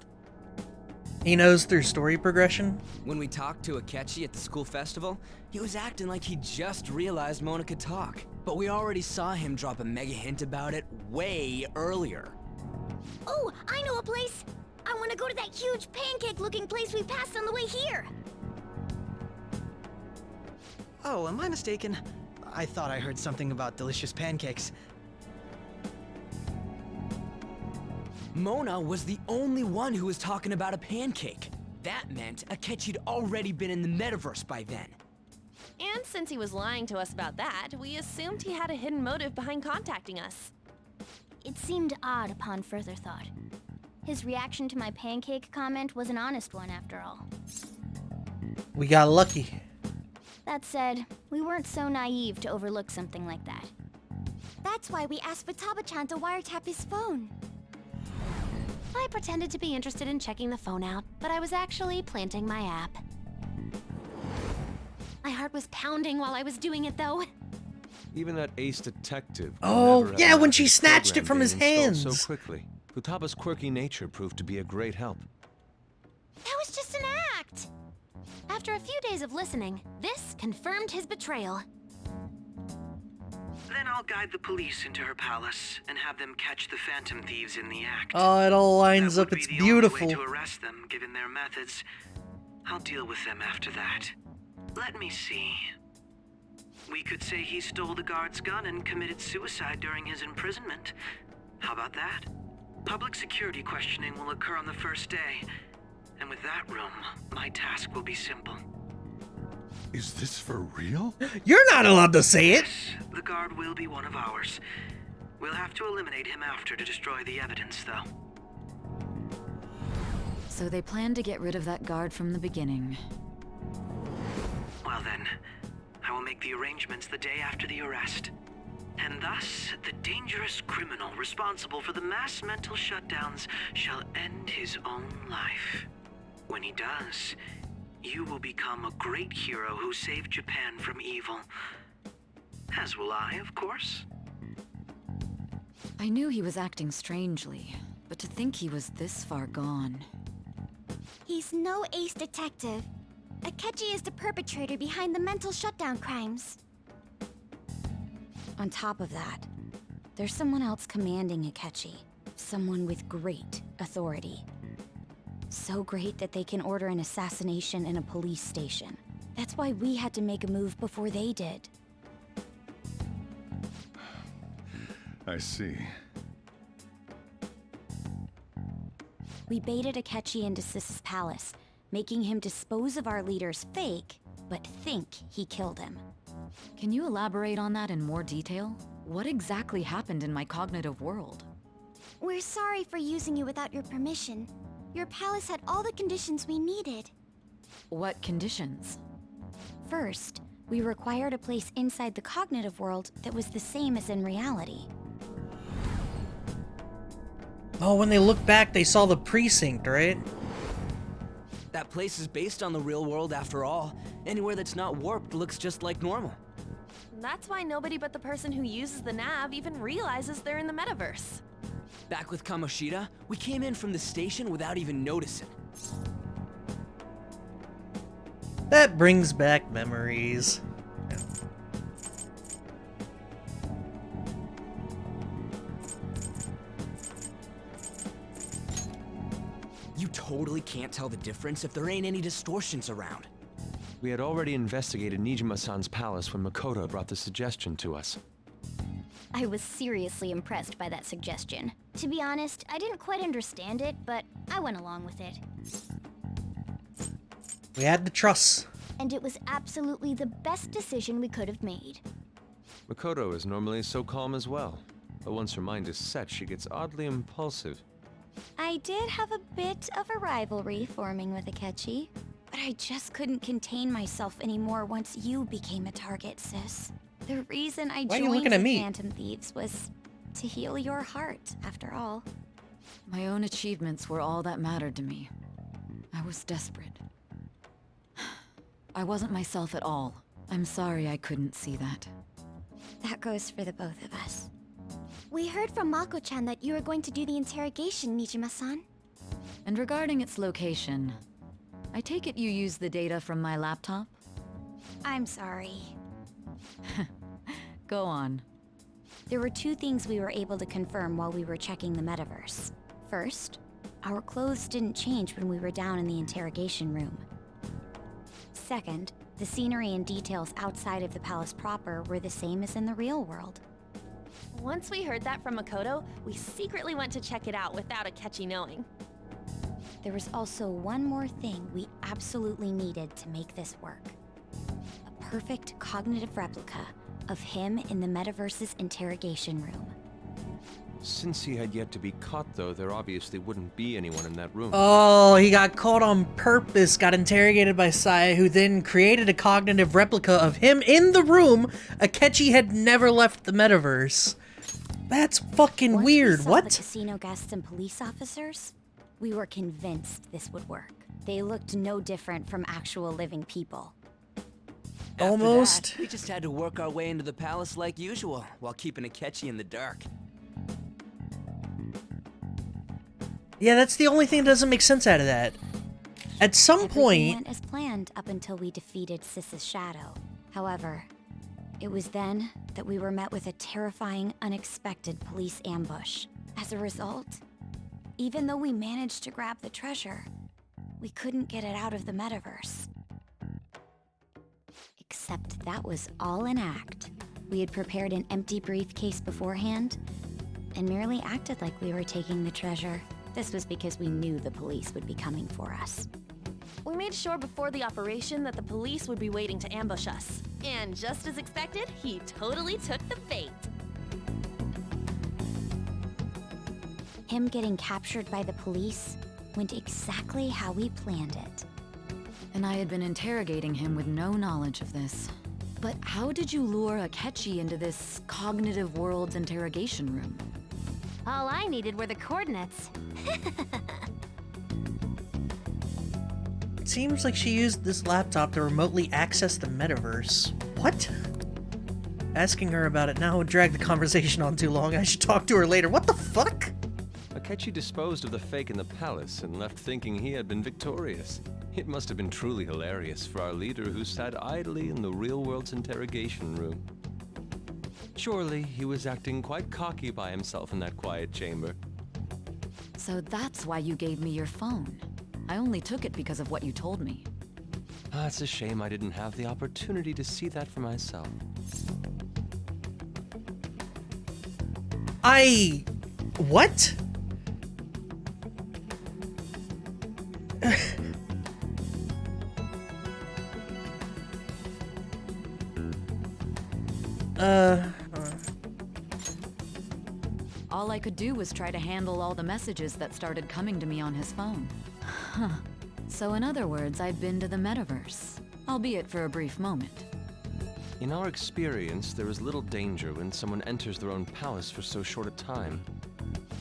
He knows through story progression? When we talked to Akechi at the school festival, he was acting like he just realized Mona could talk. But we already saw him drop a mega hint about it way earlier. Oh, I know a place! I want to go to that huge pancake-looking place we passed on the way here! Oh, am I mistaken? I thought I heard something about delicious pancakes. Mona was the only one who was talking about a pancake. That meant Akechi'd already been in the metaverse by then. And since he was lying to us about that, we assumed he had a hidden motive behind contacting us. It seemed odd upon further thought. His reaction to my pancake comment was an honest one, after all. We got lucky. That said, we weren't so naive to overlook something like that. That's why we asked Futaba-chan to wiretap his phone. I pretended to be interested in checking the phone out, but I was actually planting my app. My heart was pounding while I was doing it, though. Even that ace detective. Oh, never yeah, had when she his snatched it program from his being installed hands. so quickly. Futaba's quirky nature proved to be a great help. That was just an act! After a few days of listening, this confirmed his betrayal. Then I'll guide the police into her palace and have them catch the Phantom Thieves in the act. Oh, it all lines up. That would It's be the only beautiful. way to arrest them, given their methods. I'll deal with them after that. Let me see. We could say he stole the guard's gun and committed suicide during his imprisonment. How about that? Public security questioning will occur on the first day. And with that room, my task will be simple. Is this for real? You're not allowed to say it! Yes, the guard will be one of ours. We'll have to eliminate him after to destroy the evidence, though. So they planned to get rid of that guard from the beginning. Well then, I will make the arrangements the day after the arrest. And thus, the dangerous criminal responsible for the mass mental shutdowns shall end his own life. When he does, you will become a great hero who saved Japan from evil. As will I, of course. I knew he was acting strangely, but to think he was this far gone. He's no ace detective. Akechi is the perpetrator behind the mental shutdown crimes. On top of that, there's someone else commanding Akechi. Someone with great authority. So great that they can order an assassination in a police station. That's why we had to make a move before they did. I see. We baited Akechi into Sis's palace, making him dispose of our leader's fake, but think he killed him. Can you elaborate on that in more detail? What exactly happened in my cognitive world? We're sorry for using you without your permission. Your palace had all the conditions we needed. What conditions? First, we required a place inside the cognitive world that was the same as in reality. Oh, when they looked back, they saw the precinct, right? That place is based on the real world after all. Anywhere that's not warped looks just like normal. That's why nobody but the person who uses the nav even realizes they're in the metaverse. Back with Kamoshida, we came in from the station without even noticing. That brings back memories. You totally can't tell the difference if there ain't any distortions around. We had already investigated Nijima-san's palace when Makoto brought the suggestion to us. I was seriously impressed by that suggestion. To be honest, I didn't quite understand it, but I went along with it. We had to trust. And it was absolutely the best decision we could have made. Makoto is normally so calm as well, but once her mind is set, she gets oddly impulsive. I did have a bit of a rivalry forming with Akechi, but I just couldn't contain myself anymore once you became a target, sis. The reason I joined the Phantom Thieves was to heal your heart, after all. My own achievements were all that mattered to me. I was desperate. I wasn't myself at all. I'm sorry I couldn't see that. That goes for the both of us. We heard from Mako-chan that you were going to do the interrogation, Nijima-san. And regarding its location, I take it you used the data from my laptop? I'm sorry. Go on. There were two things we were able to confirm while we were checking the metaverse. First, our clothes didn't change when we were down in the interrogation room. Second, the scenery and details outside of the palace proper were the same as in the real world. Once we heard that from Makoto, we secretly went to check it out without Akechi knowing. There was also one more thing we absolutely needed to make this work. A perfect cognitive replica of him in the metaverse's interrogation room. Since he had yet to be caught, though, there obviously wouldn't be anyone in that room. Oh, he got caught on purpose, got interrogated by Sai, who then created a cognitive replica of him in the room. Akechi had never left the metaverse. That's fucking weird. Once we saw what? The casino guests and police officers, we were convinced this would work. They looked no different from actual living people. Almost. After that, we just had to work our way into the palace like usual, while keeping Akechi in the dark. Yeah, that's the only thing that doesn't make sense out of that. At some Everything point... went as planned up until we defeated Sis's shadow. However, it was then that we were met with a terrifying, unexpected police ambush. As a result, even though we managed to grab the treasure, we couldn't get it out of the metaverse. Except that was all an act. We had prepared an empty briefcase beforehand and merely acted like we were taking the treasure. This was because we knew the police would be coming for us. We made sure before the operation that the police would be waiting to ambush us. And just as expected, he totally took the bait. Him getting captured by the police went exactly how we planned it. And I had been interrogating him with no knowledge of this. But how did you lure Akechi into this cognitive world's interrogation room? All I needed were the coordinates. It seems like she used this laptop to remotely access the metaverse. What? Asking her about it now would drag the conversation on too long. I should talk to her later. What the fuck? Akechi disposed of the fake in the palace and left thinking he had been victorious. It must have been truly hilarious for our leader who sat idly in the real world's interrogation room. Surely he was acting quite cocky by himself in that quiet chamber. So that's why you gave me your phone. I only took it because of what you told me. It's a shame I didn't have the opportunity to see that for myself. What? All I could do was try to handle all the messages that started coming to me on his phone. Huh. So in other words, I'd been to the metaverse, albeit for a brief moment. In our experience, there is little danger when someone enters their own palace for so short a time.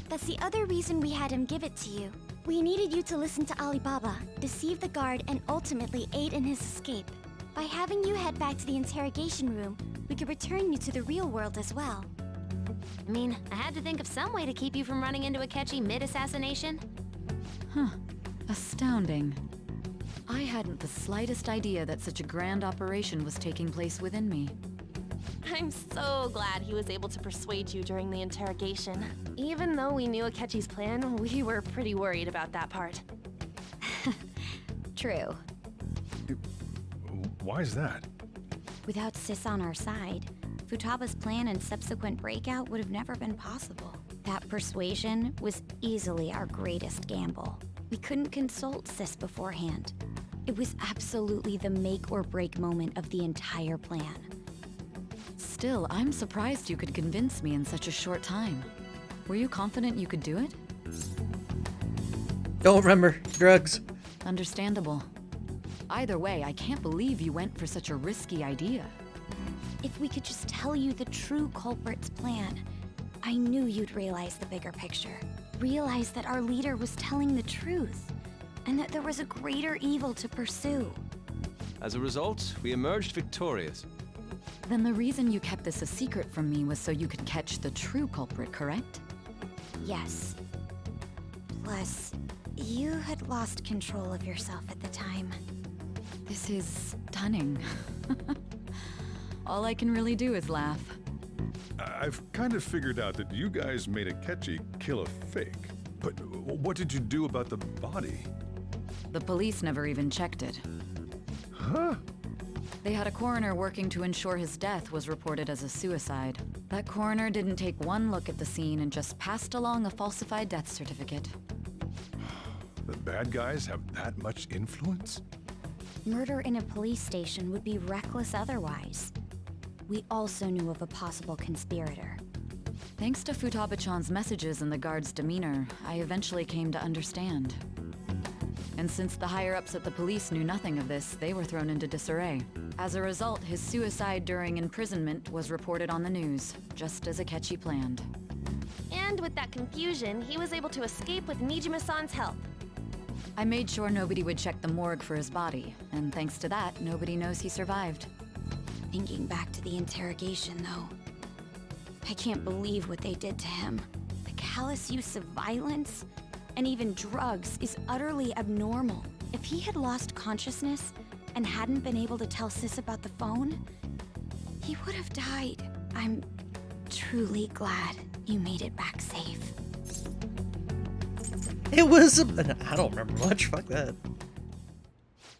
That's the other reason we had him give it to you. We needed you to listen to Alibaba, deceive the guard, and ultimately aid in his escape. By having you head back to the interrogation room, we could return you to the real world as well. I mean, I had to think of some way to keep you from running into Akechi mid-assassination. Huh. Astounding. I hadn't the slightest idea that such a grand operation was taking place within me. I'm so glad he was able to persuade you during the interrogation. Even though we knew Akechi's plan, we were pretty worried about that part. True. Why is that? Without Sis on our side, Futaba's plan and subsequent breakout would have never been possible. That persuasion was easily our greatest gamble. We couldn't consult Sis beforehand. It was absolutely the make or break moment of the entire plan. Still, I'm surprised you could convince me in such a short time. Were you confident you could do it? Don't remember. Drugs. Understandable. Either way, I can't believe you went for such a risky idea. If we could just tell you the true culprit's plan, I knew you'd realize the bigger picture. Realize that our leader was telling the truth, and that there was a greater evil to pursue. As a result, we emerged victorious. Then the reason you kept this a secret from me was so you could catch the true culprit, correct? Yes. Plus, you had lost control of yourself at the time. This is stunning. All I can really do is laugh. I've kind of figured out that you guys made Akechi kill a fake. But what did you do about the body? The police never even checked it. Huh? They had a coroner working to ensure his death was reported as a suicide. That coroner didn't take one look at the scene and just passed along a falsified death certificate. The bad guys have that much influence? Murder in a police station would be reckless otherwise. We also knew of a possible conspirator. Thanks to Futaba-chan's messages and the guard's demeanor, I eventually came to understand. And since the higher-ups at the police knew nothing of this, they were thrown into disarray. As a result, his suicide during imprisonment was reported on the news, just as Akechi planned. And with that confusion, he was able to escape with Nijima-san's help. I made sure nobody would check the morgue for his body, and thanks to that, nobody knows he survived. Thinking back to the interrogation, though, I can't believe what they did to him. The callous use of violence, and even drugs, is utterly abnormal. If he had lost consciousness and hadn't been able to tell Sis about the phone, he would have died. I'm truly glad you made it back safe. It was I don't remember much. Fuck that.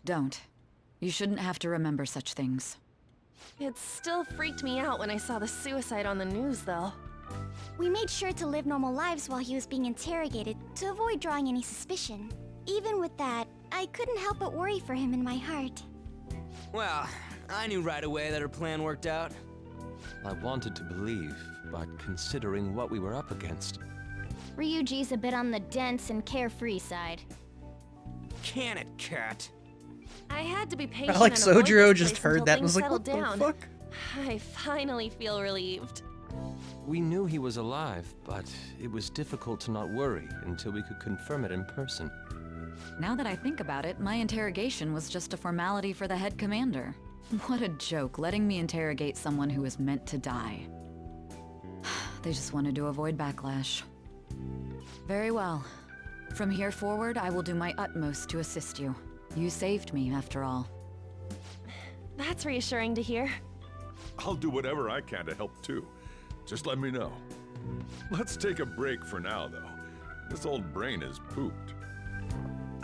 Don't. You shouldn't have to remember such things. It still freaked me out when I saw the suicide on the news, though. We made sure to live normal lives while he was being interrogated to avoid drawing any suspicion. Even with that, I couldn't help but worry for him in my heart. Well, I knew right away that her plan worked out. I wanted to believe, but considering what we were up against... Ryuji's a bit on the dense and carefree side. Can it, cat? I had to be patient. I like and avoid Sojiro this just place heard until that and things was like, what settled the down. fuck? I finally feel relieved. We knew he was alive, but it was difficult to not worry until we could confirm it in person. Now that I think about it, my interrogation was just a formality for the head commander. What a joke, letting me interrogate someone who was meant to die. They just wanted to avoid backlash. Very well. From here forward, I will do my utmost to assist you. You saved me, after all. That's reassuring to hear. I'll do whatever I can to help too. Just let me know. Let's take a break for now, though. This old brain is pooped.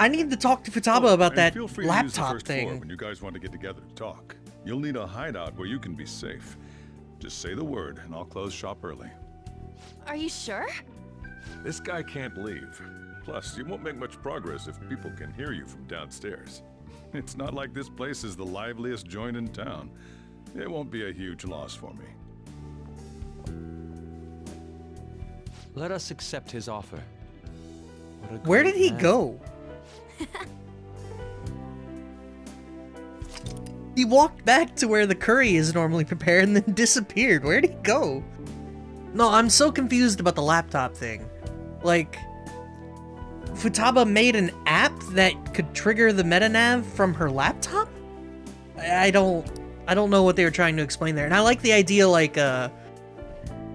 I need to talk to Futaba about and that feel free to use the laptop first floor thing. when you guys want to get together to talk. You'll need a hideout where you can be safe. Just say the word, and I'll close shop early. Are you sure? This guy can't leave. Plus, you won't make much progress if people can hear you from downstairs. It's not like this place is the liveliest joint in town. It won't be a huge loss for me. Let us accept his offer. Where did he go? He walked back to where the curry is normally prepared and then disappeared. Where'd he go? No, I'm so confused about the laptop thing. Like, Futaba made an app that could trigger the metanav from her laptop? I don't know what they were trying to explain there. And I like the idea, like, how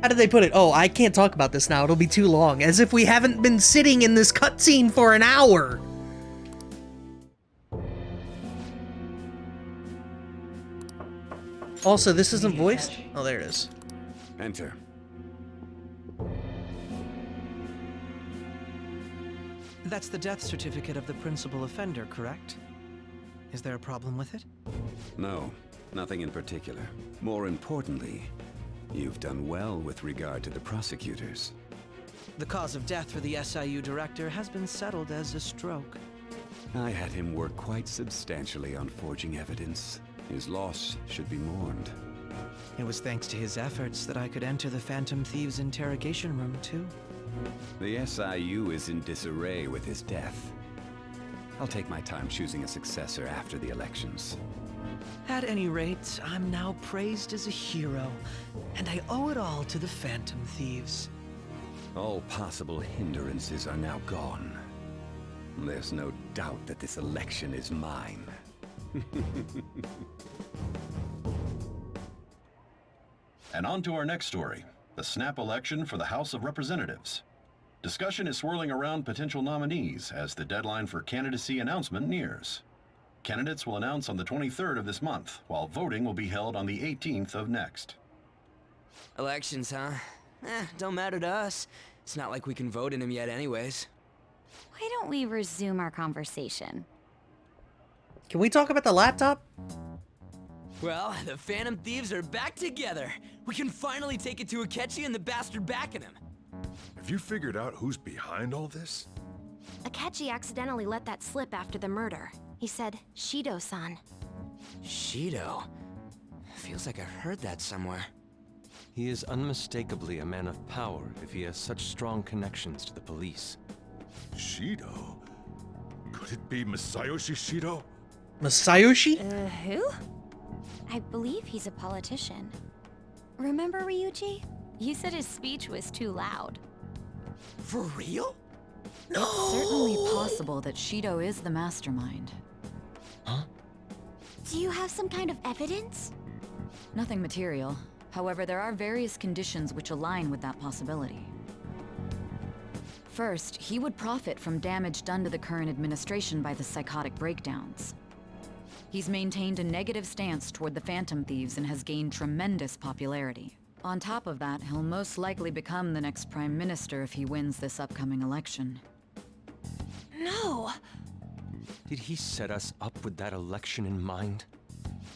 did they put it? Oh, I can't talk about this now. It'll be too long. As if we haven't been sitting in this cutscene for an hour. Also, this isn't voiced? Oh, there it is. Enter. That's the death certificate of the principal offender, correct? Is there a problem with it? No, nothing in particular. More importantly, you've done well with regard to the prosecutors. The cause of death for the SIU director has been settled as a stroke. I had him work quite substantially on forging evidence. His loss should be mourned. It was thanks to his efforts that I could enter the Phantom Thieves' interrogation room, too. The SIU is in disarray with his death. I'll take my time choosing a successor after the elections. At any rate, I'm now praised as a hero, and I owe it all to the Phantom Thieves. All possible hindrances are now gone. There's no doubt that this election is mine. And on to our next story, the snap election for the House of Representatives. Discussion is swirling around potential nominees as the deadline for candidacy announcement nears. Candidates will announce on the 23rd of this month, while voting will be held on the 18th of next. Elections, huh? Don't matter to us. It's not like we can vote in them yet anyways. Why don't we resume our conversation? Can we talk about the laptop? Well, the Phantom Thieves are back together. We can finally take it to Akechi and the bastard backing him. Have you figured out who's behind all this? Akechi accidentally let that slip after the murder. He said, Shido-san. Shido? Feels like I heard that somewhere. He is unmistakably a man of power if he has such strong connections to the police. Shido? Could it be Masayoshi Shido? Masayoshi? Who? I believe he's a politician. Remember Ryuji? You said his speech was too loud. For real? No! It's certainly possible that Shido is the mastermind. Huh? Do you have some kind of evidence? Nothing material. However, there are various conditions which align with that possibility. First, he would profit from damage done to the current administration by the psychotic breakdowns. He's maintained a negative stance toward the Phantom Thieves and has gained tremendous popularity. On top of that, he'll most likely become the next Prime Minister if he wins this upcoming election. No! Did he set us up with that election in mind?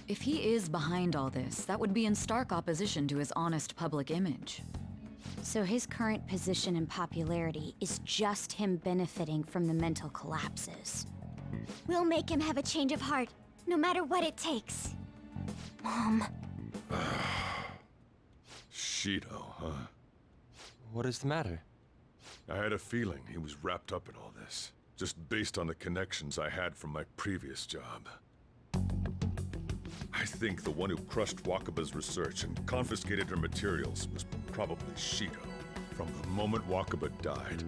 If he is behind all this, that would be in stark opposition to his honest public image. So his current position and popularity is just him benefiting from the mental collapses. We'll make him have a change of heart, no matter what it takes. Mom. Shido, huh? What is the matter? I had a feeling he was wrapped up in all this, just based on the connections I had from my previous job. I think the one who crushed Wakaba's research and confiscated her materials was probably Shido. From the moment Wakaba died,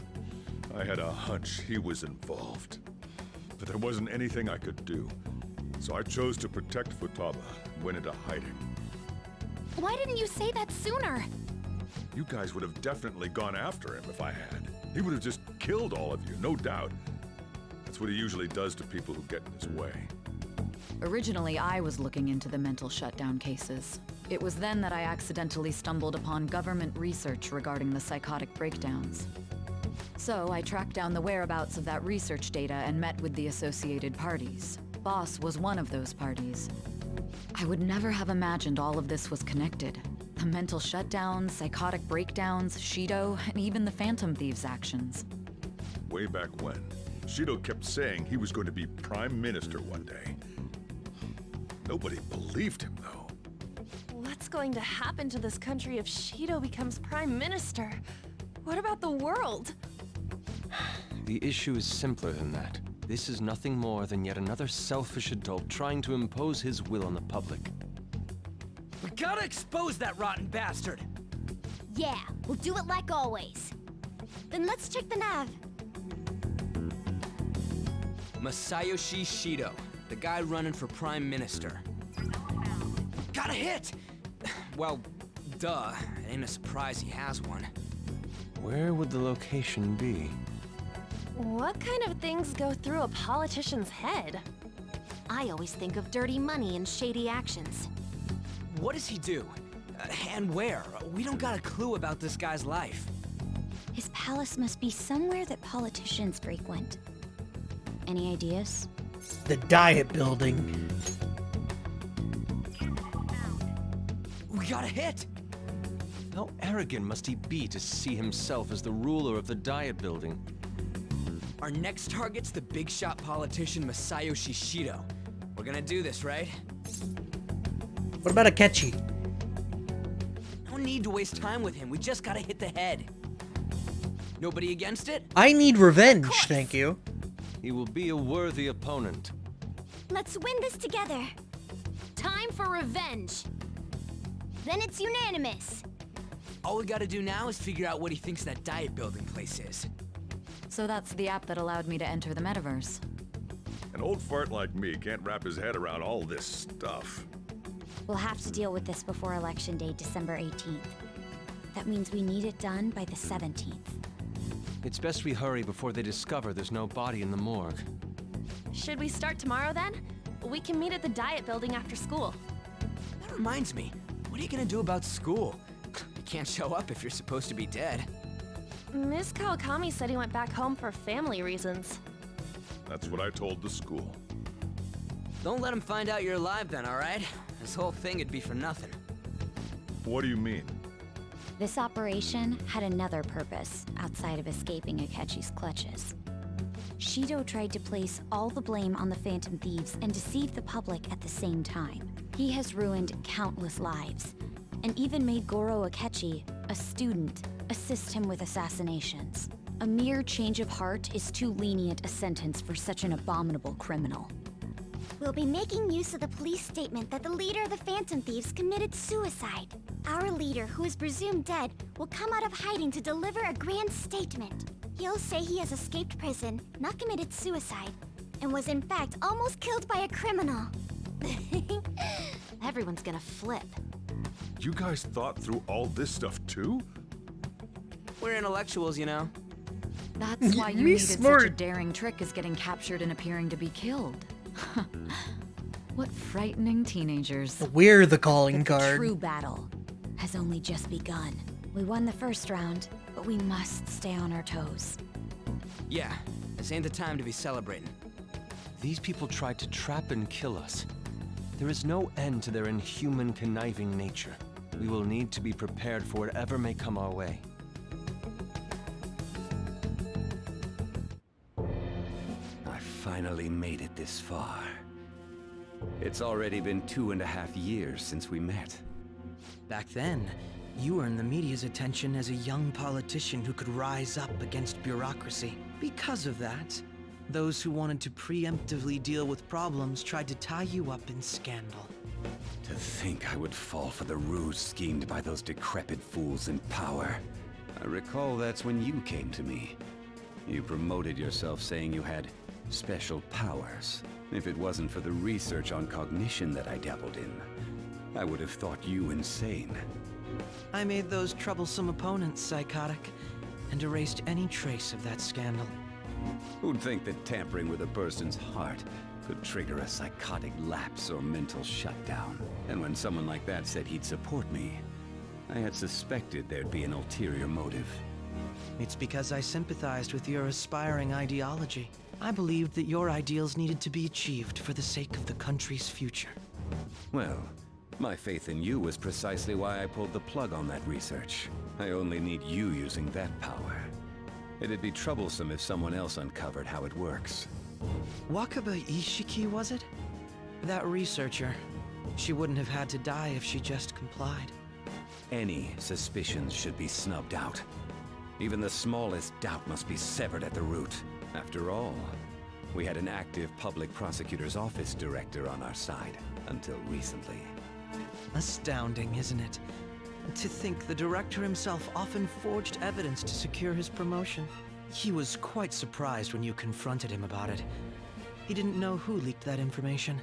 I had a hunch he was involved. But there wasn't anything I could do, so I chose to protect Futaba and went into hiding. Why didn't you say that sooner? You guys would have definitely gone after him if I had. He would have just killed all of you, no doubt. That's what he usually does to people who get in his way. Originally, I was looking into the mental shutdown cases. It was then that I accidentally stumbled upon government research regarding the psychotic breakdowns. So I tracked down the whereabouts of that research data and met with the associated parties. Boss was one of those parties. I would never have imagined all of this was connected. The mental shutdowns, psychotic breakdowns, Shido, and even the Phantom Thieves' actions. Way back when, Shido kept saying he was going to be Prime Minister one day. Nobody believed him, though. What's going to happen to this country if Shido becomes Prime Minister? What about the world? The issue is simpler than that. This is nothing more than yet another selfish adult trying to impose his will on the public. We gotta expose that rotten bastard! Yeah, we'll do it like always. Then let's check the nav. Masayoshi Shido, the guy running for Prime Minister. Got a hit! Well, duh. It ain't a surprise he has one. Where would the location be? What kind of things go through a politician's head? I always think of dirty money and shady actions. What does he do? And where? We don't got a clue about this guy's life. His palace must be somewhere that politicians frequent. Any ideas? The Diet Building. We got a hit! How arrogant must he be to see himself as the ruler of the Diet Building? Our next target's the big shot politician Masayoshi Shido. We're gonna do this, right? What about Akechi? No need to waste time with him. We just gotta hit the head. Nobody against it? I need revenge, thank you. He will be a worthy opponent. Let's win this together. Time for revenge. Then it's unanimous. All we gotta do now is figure out what he thinks that Diet Building place is. So that's the app that allowed me to enter the metaverse. An old fart like me can't wrap his head around all this stuff. We'll have to deal with this before Election Day, December 18th. That means we need it done by the 17th. It's best we hurry before they discover there's no body in the morgue. Should we start tomorrow then? We can meet at the Diet Building after school. That reminds me, what are you gonna do about school? You can't show up if you're supposed to be dead. Miss Kawakami said he went back home for family reasons. That's what I told the school. Don't let him find out you're alive then, alright? This whole thing would be for nothing. What do you mean? This operation had another purpose outside of escaping Akechi's clutches. Shido tried to place all the blame on the Phantom Thieves and deceive the public at the same time. He has ruined countless lives, and even made Goro Akechi, a student, assist him with assassinations. A mere change of heart is too lenient a sentence for such an abominable criminal. We'll be making use of the police statement that the leader of the Phantom Thieves committed suicide. Our leader, who is presumed dead, will come out of hiding to deliver a grand statement. He'll say he has escaped prison, not committed suicide, and was in fact almost killed by a criminal. Everyone's gonna flip. You guys thought through all this stuff too? We're intellectuals, you know. That's why you needed such a daring trick as getting captured and appearing to be killed. What frightening teenagers. We're the calling The card. true battle has only just begun. We won the first round, but we must stay on our toes. Yeah, this ain't the time to be celebrating. These people tried to trap and kill us. There is no end to their inhuman, conniving nature. We will need to be prepared for whatever may come our way. I finally made it this far. It's already been 2.5 years since we met. Back then, you earned the media's attention as a young politician who could rise up against bureaucracy. Because of that, those who wanted to preemptively deal with problems tried to tie you up in scandal. To think I would fall for the ruse schemed by those decrepit fools in power. I recall that's when you came to me. You promoted yourself saying you had special powers. If it wasn't for the research on cognition that I dabbled in, I would have thought you insane. I made those troublesome opponents psychotic, and erased any trace of that scandal. Who'd think that tampering with a person's heart could trigger a psychotic lapse or mental shutdown? And when someone like that said he'd support me, I had suspected there'd be an ulterior motive. It's because I sympathized with your aspiring ideology. I believed that your ideals needed to be achieved for the sake of the country's future. Well, my faith in you was precisely why I pulled the plug on that research. I only need you using that power. It'd be troublesome if someone else uncovered how it works. Wakaba Ishiki, was it? That researcher. She wouldn't have had to die if she just complied. Any suspicions should be snubbed out. Even the smallest doubt must be severed at the root. After all, we had an active public prosecutor's office director on our side, until recently. Astounding, isn't it? To think the director himself often forged evidence to secure his promotion. He was quite surprised when you confronted him about it. He didn't know who leaked that information.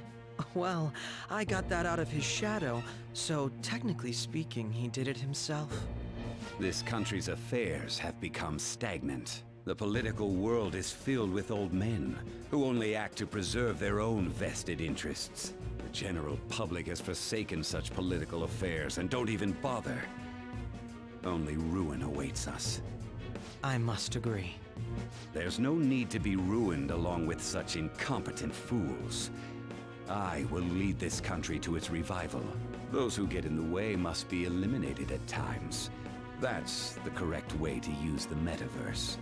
Well, I got that out of his shadow, so technically speaking, he did it himself. This country's affairs have become stagnant. The political world is filled with old men who only act to preserve their own vested interests. The general public has forsaken such political affairs and don't even bother. Only ruin awaits us. I must agree. There's no need to be ruined along with such incompetent fools. I will lead this country to its revival. Those who get in the way must be eliminated at times. That's the correct way to use the metaverse.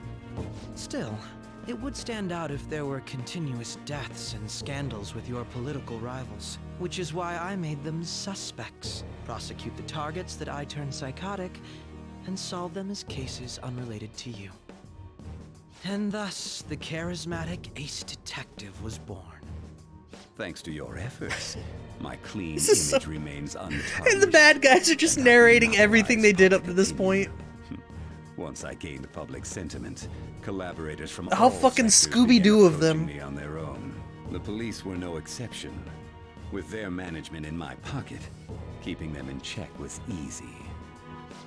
Still, it would stand out if there were continuous deaths and scandals with your political rivals, which is why I made them suspects. Prosecute the targets that I turned psychotic, and solve them as cases unrelated to you. And thus, the charismatic ace detective was born. Thanks to your efforts, my clean This is image remains untarnished. And the bad guys are just narrating everything they did up to this point. Once I gained public sentiment, collaborators from How all fucking sectors Scooby-Doo began of them. approaching me on their own. The police were no exception. With their management in my pocket, keeping them in check was easy.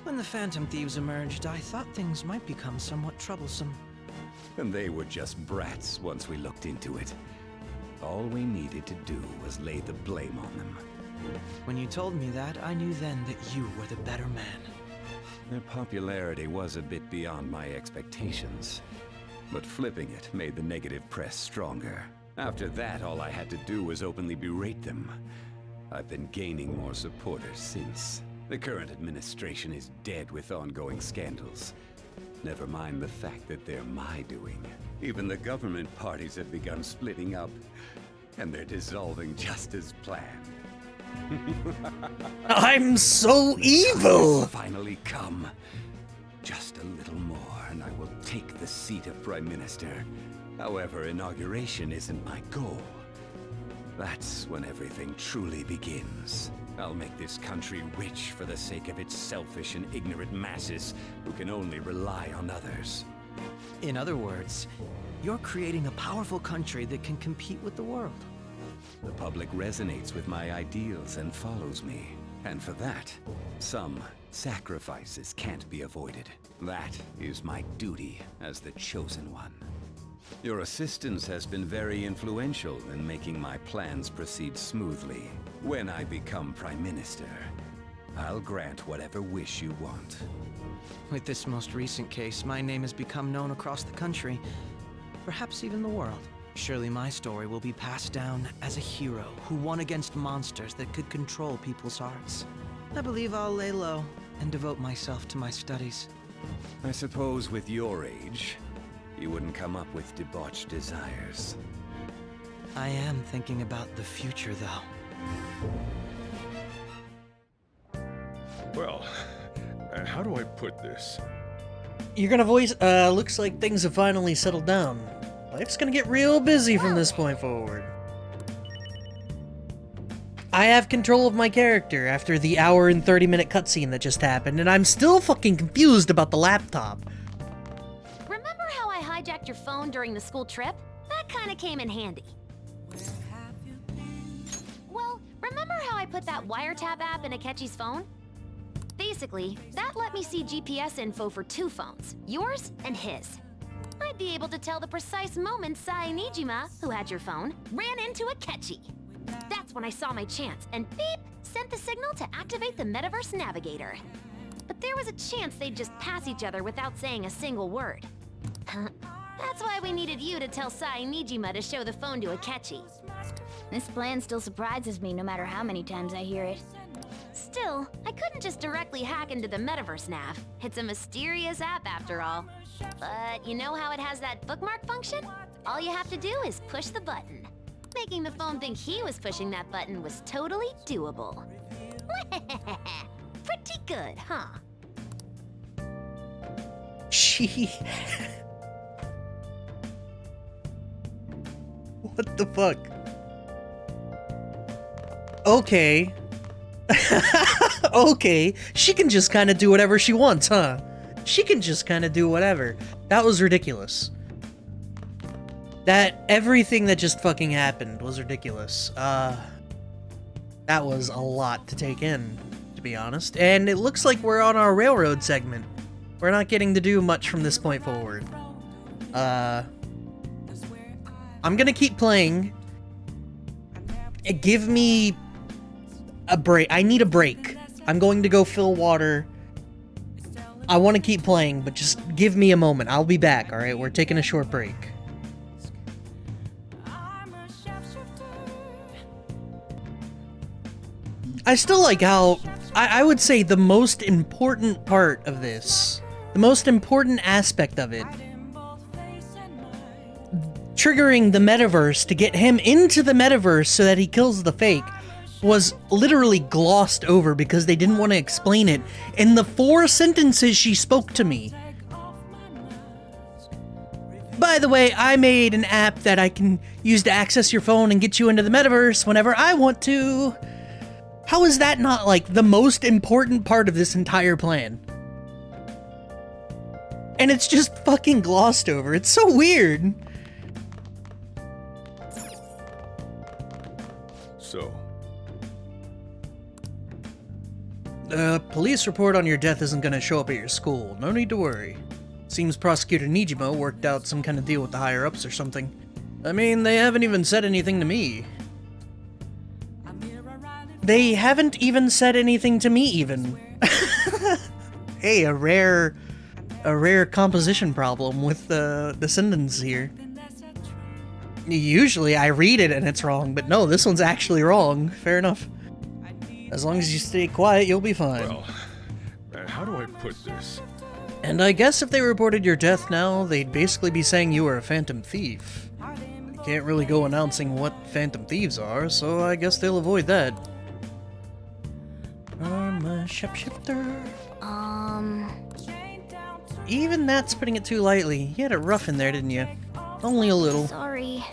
When the Phantom Thieves emerged, I thought things might become somewhat troublesome. And they were just brats once we looked into it. All we needed to do was lay the blame on them. When you told me that, I knew then that you were the better man. Their popularity was a bit beyond my expectations, but flipping it made the negative press stronger. After that, all I had to do was openly berate them. I've been gaining more supporters since. The current administration is dead with ongoing scandals. Never mind the fact that they're my doing. Even the government parties have begun splitting up, and they're dissolving just as planned. I'm so evil! Finally come. Just a little more, and I will take the seat of Prime Minister. However, inauguration isn't my goal. That's when everything truly begins. I'll make this country rich for the sake of its selfish and ignorant masses who can only rely on others. In other words, you're creating a powerful country that can compete with the world. The public resonates with my ideals and follows me. And for that, some sacrifices can't be avoided. That is my duty as the Chosen One. Your assistance has been very influential in making my plans proceed smoothly. When I become Prime Minister, I'll grant whatever wish you want. With this most recent case, my name has become known across the country, perhaps even the world. Surely my story will be passed down as a hero who won against monsters that could control people's hearts. I believe I'll lay low and devote myself to my studies. I suppose with your age, you wouldn't come up with debauched desires. I am thinking about the future, though. Well, how do I put this? You're gonna voice, looks like things have finally settled down. Life's gonna get real busy from this point forward. I have control of my character after the hour and 30-minute cutscene that just happened, and I'm still fucking confused about the laptop. Remember how I hijacked your phone during the school trip? That kinda came in handy. Well, remember how I put that wiretap app in Akechi's phone? Basically, that let me see GPS info for 2 phones, yours and his. I'd be able to tell the precise moment Sae Nijima, who had your phone, ran into Akechi. That's when I saw my chance, and beep, sent the signal to activate the Metaverse Navigator. But there was a chance they'd just pass each other without saying a single word. That's why we needed you to tell Sae Nijima to show the phone to Akechi. This plan still surprises me no matter how many times I hear it. Still, I couldn't just directly hack into the Metaverse Nav. It's a mysterious app after all. But you know how it has that bookmark function? All you have to do is push the button. Making the phone think he was pushing that button was totally doable. Pretty good, huh? She... What the fuck? Okay. Okay, she can just kind of do whatever she wants, huh? She can just kind of do whatever. That was ridiculous. That everything that just fucking happened was ridiculous. That was a lot to take in, to be honest. And it looks like we're on our railroad segment. We're not getting to do much from this point forward. I'm gonna keep playing. Give me a break. I need a break. I'm going to go fill water. I want to keep playing, but just give me a moment. I'll be back, alright? We're taking a short break. I still like how... I would say the most important part of this, the most important aspect of it, triggering the metaverse to get him into the metaverse so that he kills the fake, was literally glossed over because they didn't want to explain it in the 4 sentences she spoke to me. By the way, I made an app that I can use to access your phone and get you into the metaverse whenever I want to. How is that not, like, the most important part of this entire plan? And it's just fucking glossed over. It's so weird. So... police report on your death isn't gonna show up at your school. No need to worry. Seems Prosecutor Nijima worked out some kind of deal with the higher-ups or something. I mean, they haven't even said anything to me. They haven't even said anything to me, even. Hey, a rare composition problem with the sentence here. Usually I read it and it's wrong, but no, this one's actually wrong. Fair enough. As long as you stay quiet, you'll be fine. Well, how do I put this? And I guess if they reported your death now, they'd basically be saying you were a phantom thief. You can't really go announcing what phantom thieves are, so I guess they'll avoid that. I'm a shapeshifter. Even that's putting it too lightly. You had it rough in there, didn't you? Only a little. Sorry.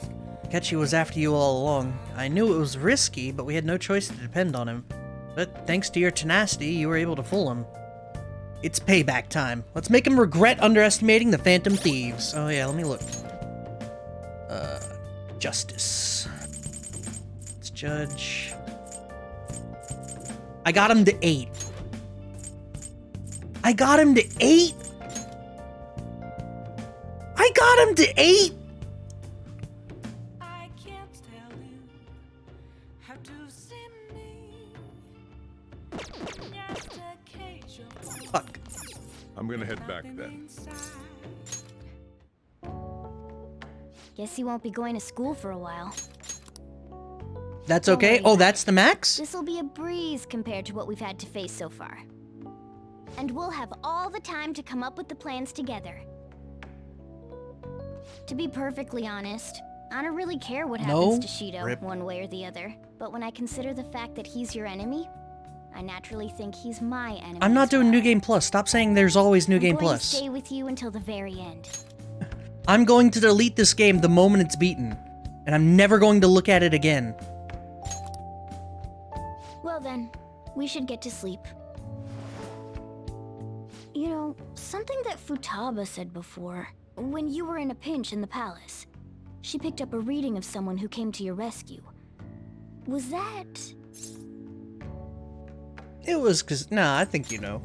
Akechi was after you all along. I knew it was risky, but we had no choice to depend on him. But thanks to your tenacity, you were able to fool him. It's payback time. Let's make him regret underestimating the phantom thieves. Oh yeah, let me look. Justice. Let's judge. I got him to 8. I got him to 8? I got him to 8? Fuck. I'm gonna head back then. Guess he won't be going to school for a while. That's okay? Oh, that's the max? This'll be a breeze compared to what we've had to face so far. And we'll have all the time to come up with the plans together. To be perfectly honest, I don't really care what happens to Shido, one way or the other. But when I consider the fact that he's your enemy, I naturally think he's my enemy. I'm not doing New Game Plus. Stop saying there's always New Game I'm going Plus. to stay with you until the very end. I'm going to delete this game the moment it's beaten. And I'm never going to look at it again. We should get to sleep. You know, something that Futaba said before, when you were in a pinch in the palace, she picked up a reading of someone who came to your rescue. Was that... It was I think you know.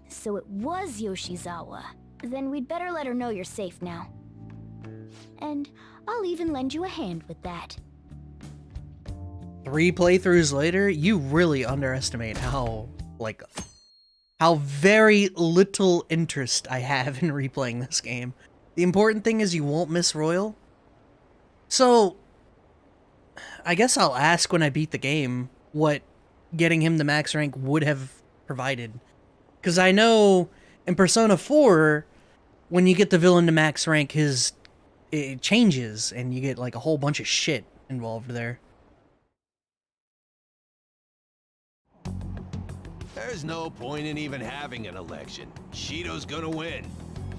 So it was Yoshizawa. Then we'd better let her know you're safe now. And I'll even lend you a hand with that. 3 playthroughs later, you really underestimate how very little interest I have in replaying this game. The important thing is you won't miss Royal. So, I guess I'll ask when I beat the game what getting him to max rank would have provided. Because I know in Persona 4, when you get the villain to max rank, it changes, and you get like a whole bunch of shit involved there. There's no point in even having an election. Shido's gonna win.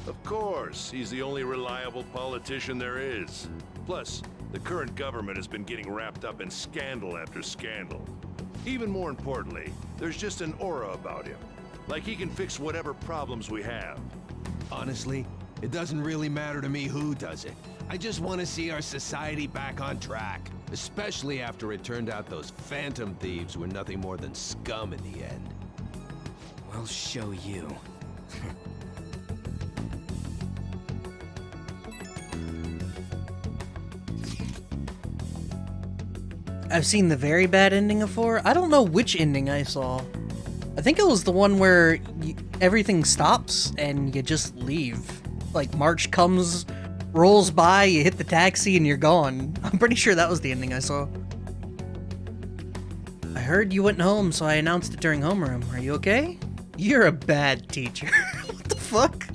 Of course, he's the only reliable politician there is. Plus, the current government has been getting wrapped up in scandal after scandal. Even more importantly, there's just an aura about him. Like he can fix whatever problems we have. Honestly, it doesn't really matter to me who does it. I just want to see our society back on track. Especially after it turned out those Phantom Thieves were nothing more than scum in the end. We'll show you. I've seen the very bad ending of 4. I don't know which ending I saw. I think it was the one where everything stops and you just leave. Like, March comes, rolls by, you hit the taxi, and you're gone. I'm pretty sure that was the ending I saw. I heard you went home, so I announced it during homeroom. Are you okay? You're a bad teacher. What the fuck?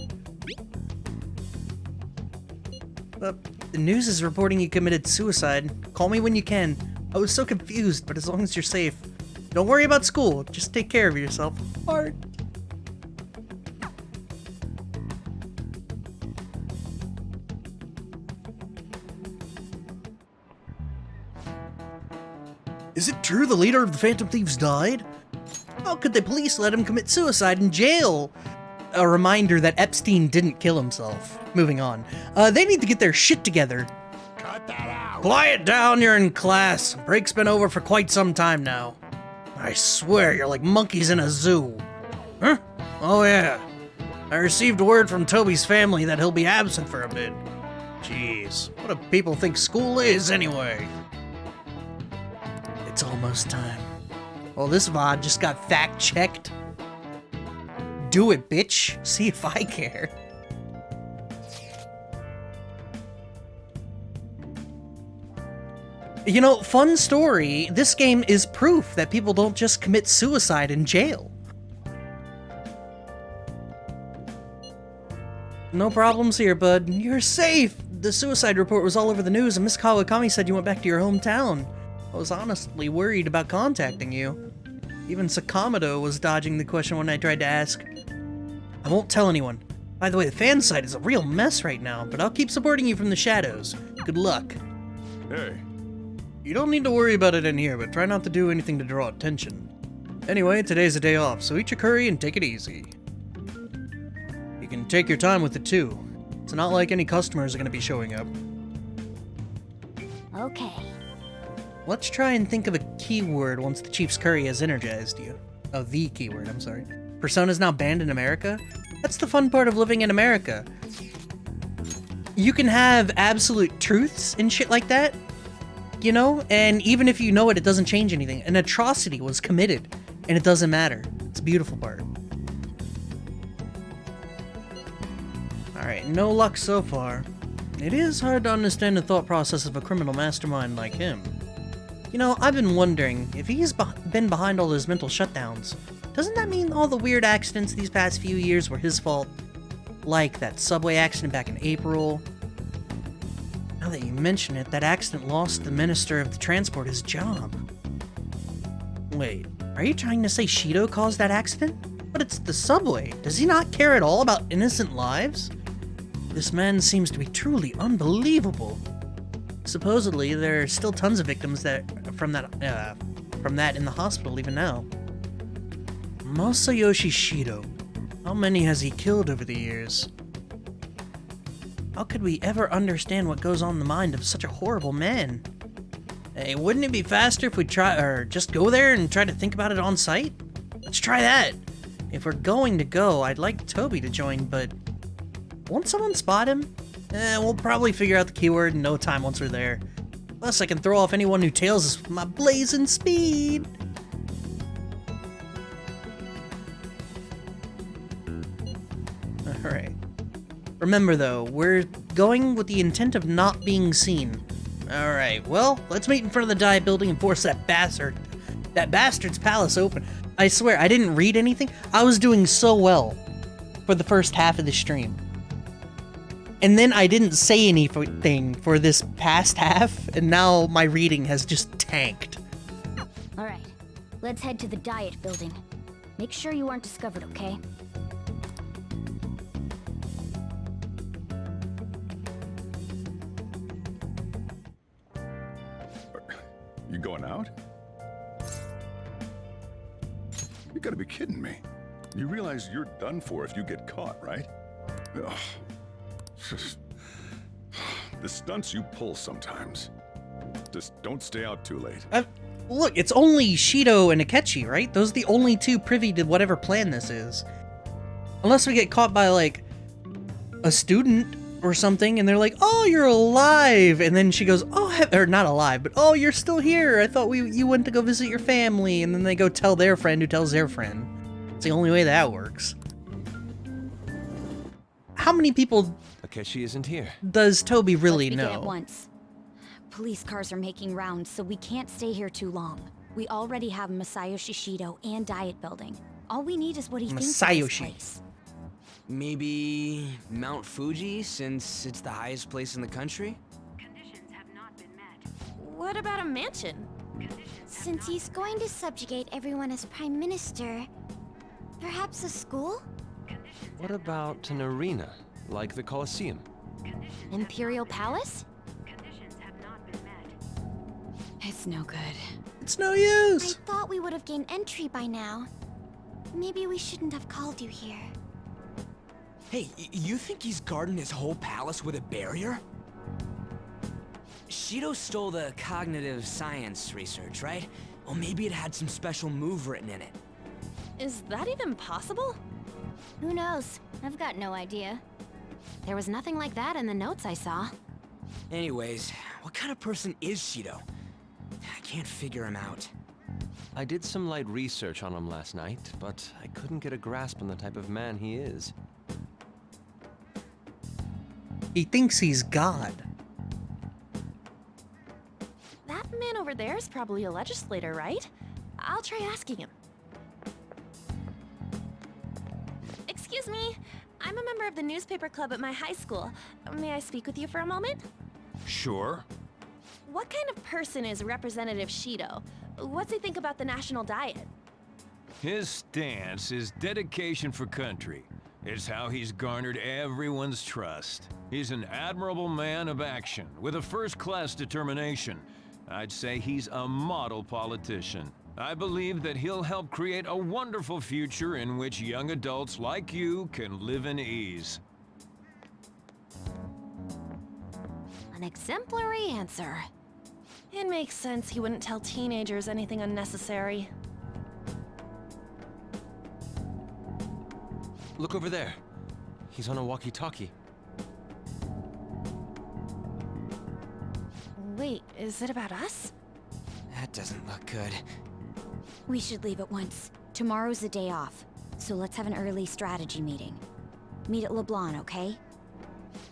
The news is reporting you committed suicide. Call me when you can. I was so confused, but as long as you're safe. Don't worry about school, just take care of yourself. Heart. Is it true the leader of the Phantom Thieves died? How could the police let him commit suicide in jail? A reminder that Epstein didn't kill himself. Moving on. They need to get their shit together. Cut that out! Quiet down, you're in class. Break's been over for quite some time now. I swear you're like monkeys in a zoo. Huh? Oh yeah. I received word from Toby's family that he'll be absent for a bit. Jeez, what do people think school is anyway? It's almost time. Well, this VOD just got fact-checked. Do it, bitch. See if I care. You know, fun story, this game is proof that people don't just commit suicide in jail. No problems here, bud. You're safe! The suicide report was all over the news, and Miss Kawakami said you went back to your hometown. I was honestly worried about contacting you. Even Sakamoto was dodging the question when I tried to ask. I won't tell anyone. By the way, the fan site is a real mess right now, but I'll keep supporting you from the shadows. Good luck. Hey. You don't need to worry about it in here, but try not to do anything to draw attention. Anyway, today's a day off, so eat your curry and take it easy. You can take your time with it too. It's not like any customers are going to be showing up. Okay. Let's try and think of a keyword once the Chief's curry has energized you. Oh, the keyword, I'm sorry. Persona's now banned in America? That's the fun part of living in America. You can have absolute truths and shit like that, you know? And even if you know it, it doesn't change anything. An atrocity was committed, and it doesn't matter. It's a beautiful part. Alright, no luck so far. It is hard to understand the thought process of a criminal mastermind like him. You know, I've been wondering, if he's been behind all those mental shutdowns, doesn't that mean all the weird accidents these past few years were his fault? Like that subway accident back in April. Now that you mention it, that accident lost the Minister of the Transport his job. Wait, are you trying to say Shido caused that accident? But it's the subway. Does he not care at all about innocent lives? This man seems to be truly unbelievable. Supposedly, there are still tons of victims from that from that in the hospital even now. Masayoshi Shido. How many has he killed over the years? How could we ever understand what goes on in the mind of such a horrible man? Hey, wouldn't it be faster if we just go there and try to think about it on site? Let's try that. If we're going to go, I'd like Toby to join, but won't someone spot him? We'll probably figure out the keyword in no time once we're there. Plus, I can throw off anyone who tails us with my blazing speed. Alright. Remember though, we're going with the intent of not being seen. Alright, well, let's meet in front of the Diet building and force that bastard's palace open. I swear, I didn't read anything. I was doing so well for the first half of the stream. And then I didn't say anything for this past half, and now my reading has just tanked. Alright, let's head to the Diet building. Make sure you aren't discovered, okay? You going out? You gotta be kidding me. You realize you're done for if you get caught, right? Ugh. The stunts you pull sometimes. Just don't stay out too late. Look, it's only Shido and Akechi, right? Those are the only two privy to whatever plan this is. Unless we get caught by, like, a student or something, and they're like, oh, you're alive! And then she goes, oh, or not alive, but oh, you're still here! I thought you went to go visit your family, and then they go tell their friend who tells their friend. It's the only way that works. How many people... Akechi isn't here. Does Toby really Let's know? begin at once. Police cars are making rounds, so we can't stay here too long. We already have Masayoshi Shido and Diet building. All we need is what he thinks of this place. Maybe Mount Fuji, since it's the highest place in the country? What about a mansion? Since he's going to subjugate everyone as Prime Minister, perhaps a school? What about an arena, like the Colosseum? Imperial Palace? It's no good. It's no use! I thought we would have gained entry by now. Maybe we shouldn't have called you here. Hey, you think he's guarding his whole palace with a barrier? Shido stole the cognitive science research, right? Well, maybe it had some special move written in it. Is that even possible? Who knows? I've got no idea. There was nothing like that in the notes I saw. Anyways, what kind of person is Shido? I can't figure him out. I did some light research on him last night, but I couldn't get a grasp on the type of man he is. He thinks he's God. That man over there is probably a legislator, right? I'll try asking him. Excuse me, I'm a member of the newspaper club at my high school. May I speak with you for a moment? Sure. What kind of person is Representative Shido? What's he think about the national diet? His stance is dedication for country. It's how he's garnered everyone's trust. He's an admirable man of action, with a first-class determination. I'd say he's a model politician. I believe that he'll help create a wonderful future in which young adults like you can live in ease. An exemplary answer. It makes sense he wouldn't tell teenagers anything unnecessary. Look over there. He's on a walkie-talkie. Wait, is it about us? That doesn't look good. We should leave at once. Tomorrow's the day off, so let's have an early strategy meeting. Meet at LeBlanc, okay?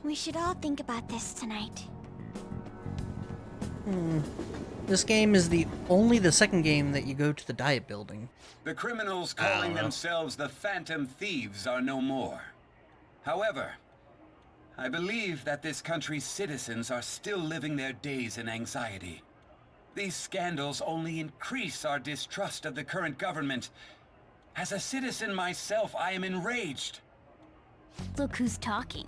We should all think about this tonight. This game is only the second game that you go to the Diet building. The criminals calling themselves the Phantom Thieves are no more. However, I believe that this country's citizens are still living their days in anxiety. These scandals only increase our distrust of the current government. As a citizen myself, I am enraged. Look who's talking.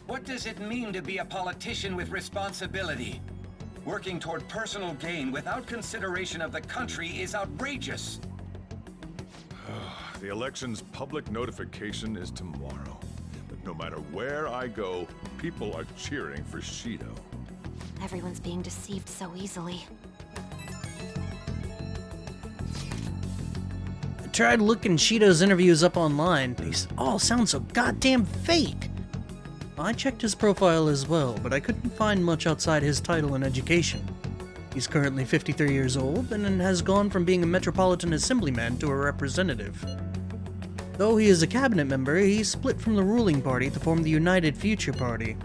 What does it mean to be a politician with responsibility? Working toward personal gain without consideration of the country is outrageous. The election's public notification is tomorrow. But no matter where I go, people are cheering for Shido. Everyone's being deceived so easily. I tried looking Shido's interviews up online. These all sound so goddamn fake. I checked his profile as well, but I couldn't find much outside his title and education. He's currently 53 years old and has gone from being a Metropolitan Assemblyman to a representative. Though he is a cabinet member, he split from the ruling party to form the United Future Party.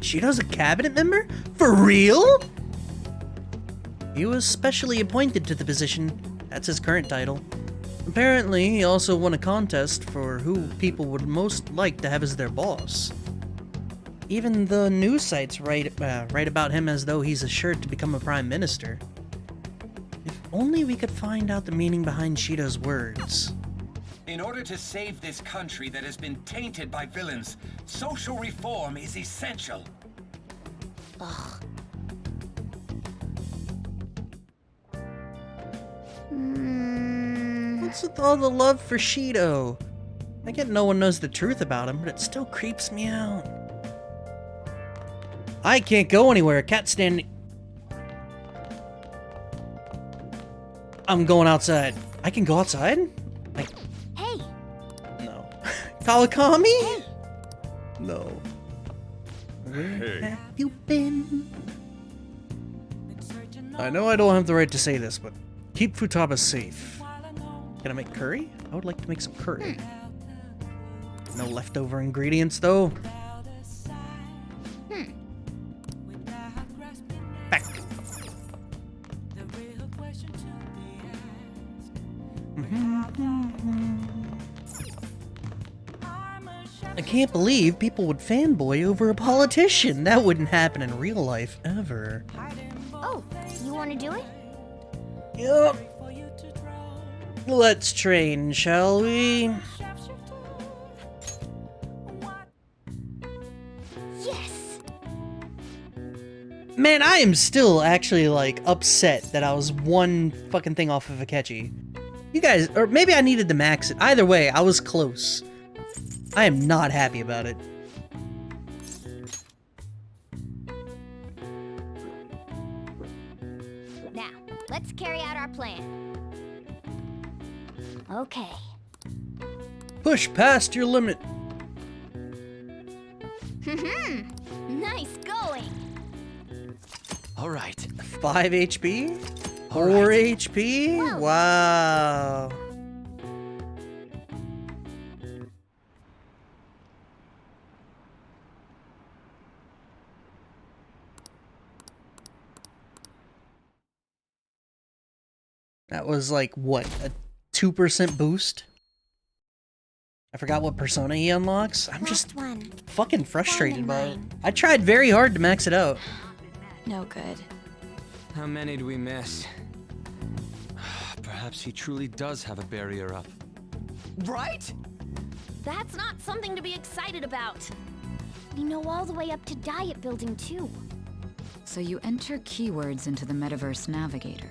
Shido's a cabinet member? For real? He was specially appointed to the position. That's his current title. Apparently, he also won a contest for who people would most like to have as their boss. Even the news sites write about him as though he's assured to become a prime minister. If only we could find out the meaning behind Shido's words. In order to save this country that has been tainted by villains, social reform is essential. Ugh. What's with all the love for Shido? I get no one knows the truth about him, but it still creeps me out. I can't go anywhere. Cat's standing. I'm going outside. I can go outside? Like, Hey! no. Kawakami? Hey! No. Where Hey. have you been? I know I don't have the right to say this, but keep Futaba safe. Can I make curry? I would like to make some curry. No leftover ingredients, though. Back. I can't believe people would fanboy over a politician. That wouldn't happen in real life, ever. Oh, you want to do it? Yup. Let's train, shall we? Yes! Man, I am still actually, like, upset that I was one fucking thing off of Akechi. You guys, or maybe I needed to max it. Either way, I was close. I am not happy about it. Now, let's carry out our plan. Okay. Push past your limit. Nice going! Alright. 5 HP? 4 Alright. HP? Well. Wow. That was like, what, a 2% boost? I forgot what persona he unlocks. I'm just one. fucking frustrated by it. I tried very hard to max it out. No good. How many do we miss? Perhaps he truly does have a barrier up. Right? That's not something to be excited about. We know all the way up to Diet Building, too. So you enter keywords into the Metaverse Navigator.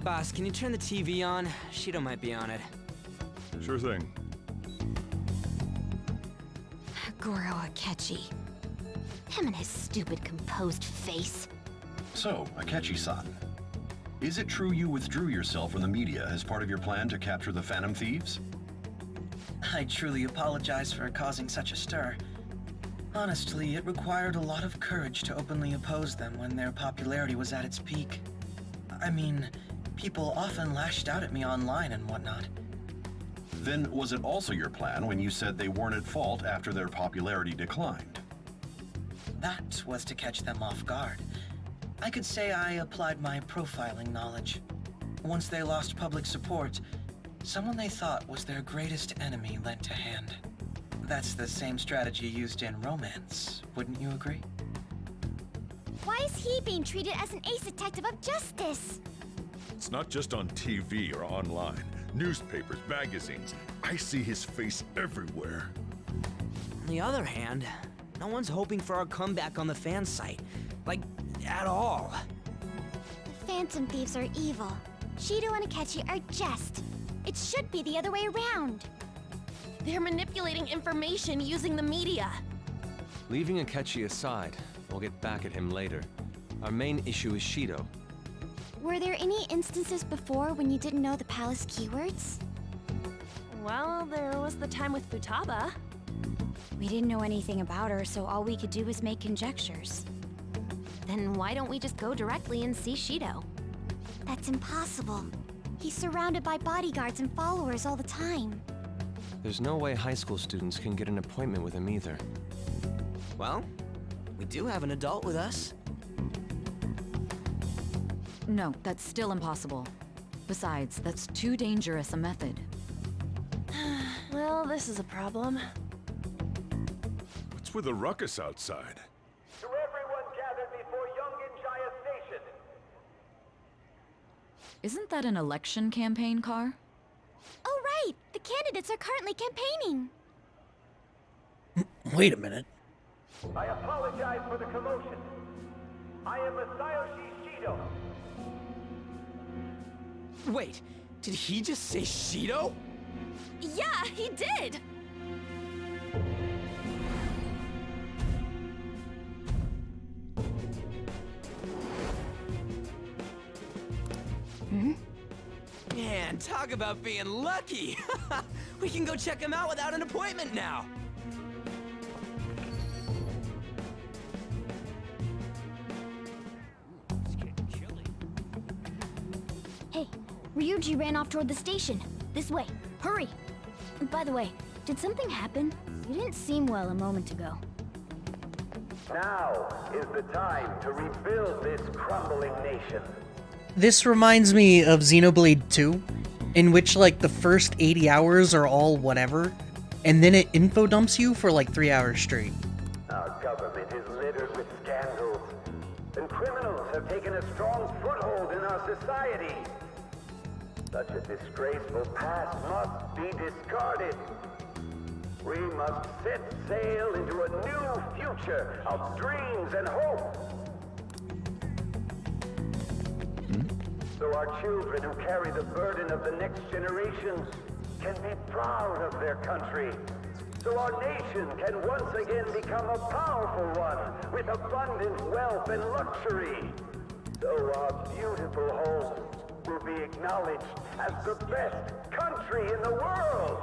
Boss, can you turn the TV on? Shido might be on it. Sure thing. Goro Akechi. Him and his stupid composed face. So, Akechi-san, is it true you withdrew yourself from the media as part of your plan to capture the Phantom Thieves? I truly apologize for causing such a stir. Honestly, it required a lot of courage to openly oppose them when their popularity was at its peak. I mean, people often lashed out at me online and whatnot. Then was it also your plan when you said they weren't at fault after their popularity declined? That was to catch them off guard. I could say I applied my profiling knowledge. Once they lost public support, someone they thought was their greatest enemy lent a hand. That's the same strategy used in romance, wouldn't you agree? Why is he being treated as an ace detective of justice? It's not just on TV or online. Newspapers, magazines. I see his face everywhere. On the other hand, no one's hoping for our comeback on the fan site. Like, at all. The Phantom Thieves are evil. Shido and Akechi are just. It should be the other way around. They're manipulating information using the media. Leaving Akechi aside, we'll get back at him later. Our main issue is Shido. Were there any instances before when you didn't know the palace keywords? Well, there was the time with Futaba. We didn't know anything about her, so all we could do was make conjectures. Then why don't we just go directly and see Shido? That's impossible. He's surrounded by bodyguards and followers all the time. There's no way high school students can get an appointment with him either. Well, we do have an adult with us. No, that's still impossible. Besides, that's too dangerous a method. Well, this is a problem. What's with the ruckus outside? To everyone gathered before Yongen-Jaya Station. Isn't that an election campaign car? Oh, right! The candidates are currently campaigning. Wait a minute. I apologize for the commotion. I am Masayoshi Shido. Wait, did he just say Shido? Yeah, he did! Man, talk about being lucky! We can go check him out without an appointment now! Hey, Ryuji ran off toward the station. This way. Hurry! By the way, did something happen? You didn't seem well a moment ago. Now is the time to rebuild this crumbling nation. This reminds me of Xenoblade 2, in which like the first 80 hours are all whatever, and then it info dumps you for like 3 hours straight. Our government is littered with scandals, and criminals have taken a strong foothold in our society. Such a disgraceful past must be discarded. We must set sail into a new future of dreams and hope. So our children who carry the burden of the next generation can be proud of their country. So our nation can once again become a powerful one with abundant wealth and luxury. So our beautiful home will be acknowledged as the best country in the world.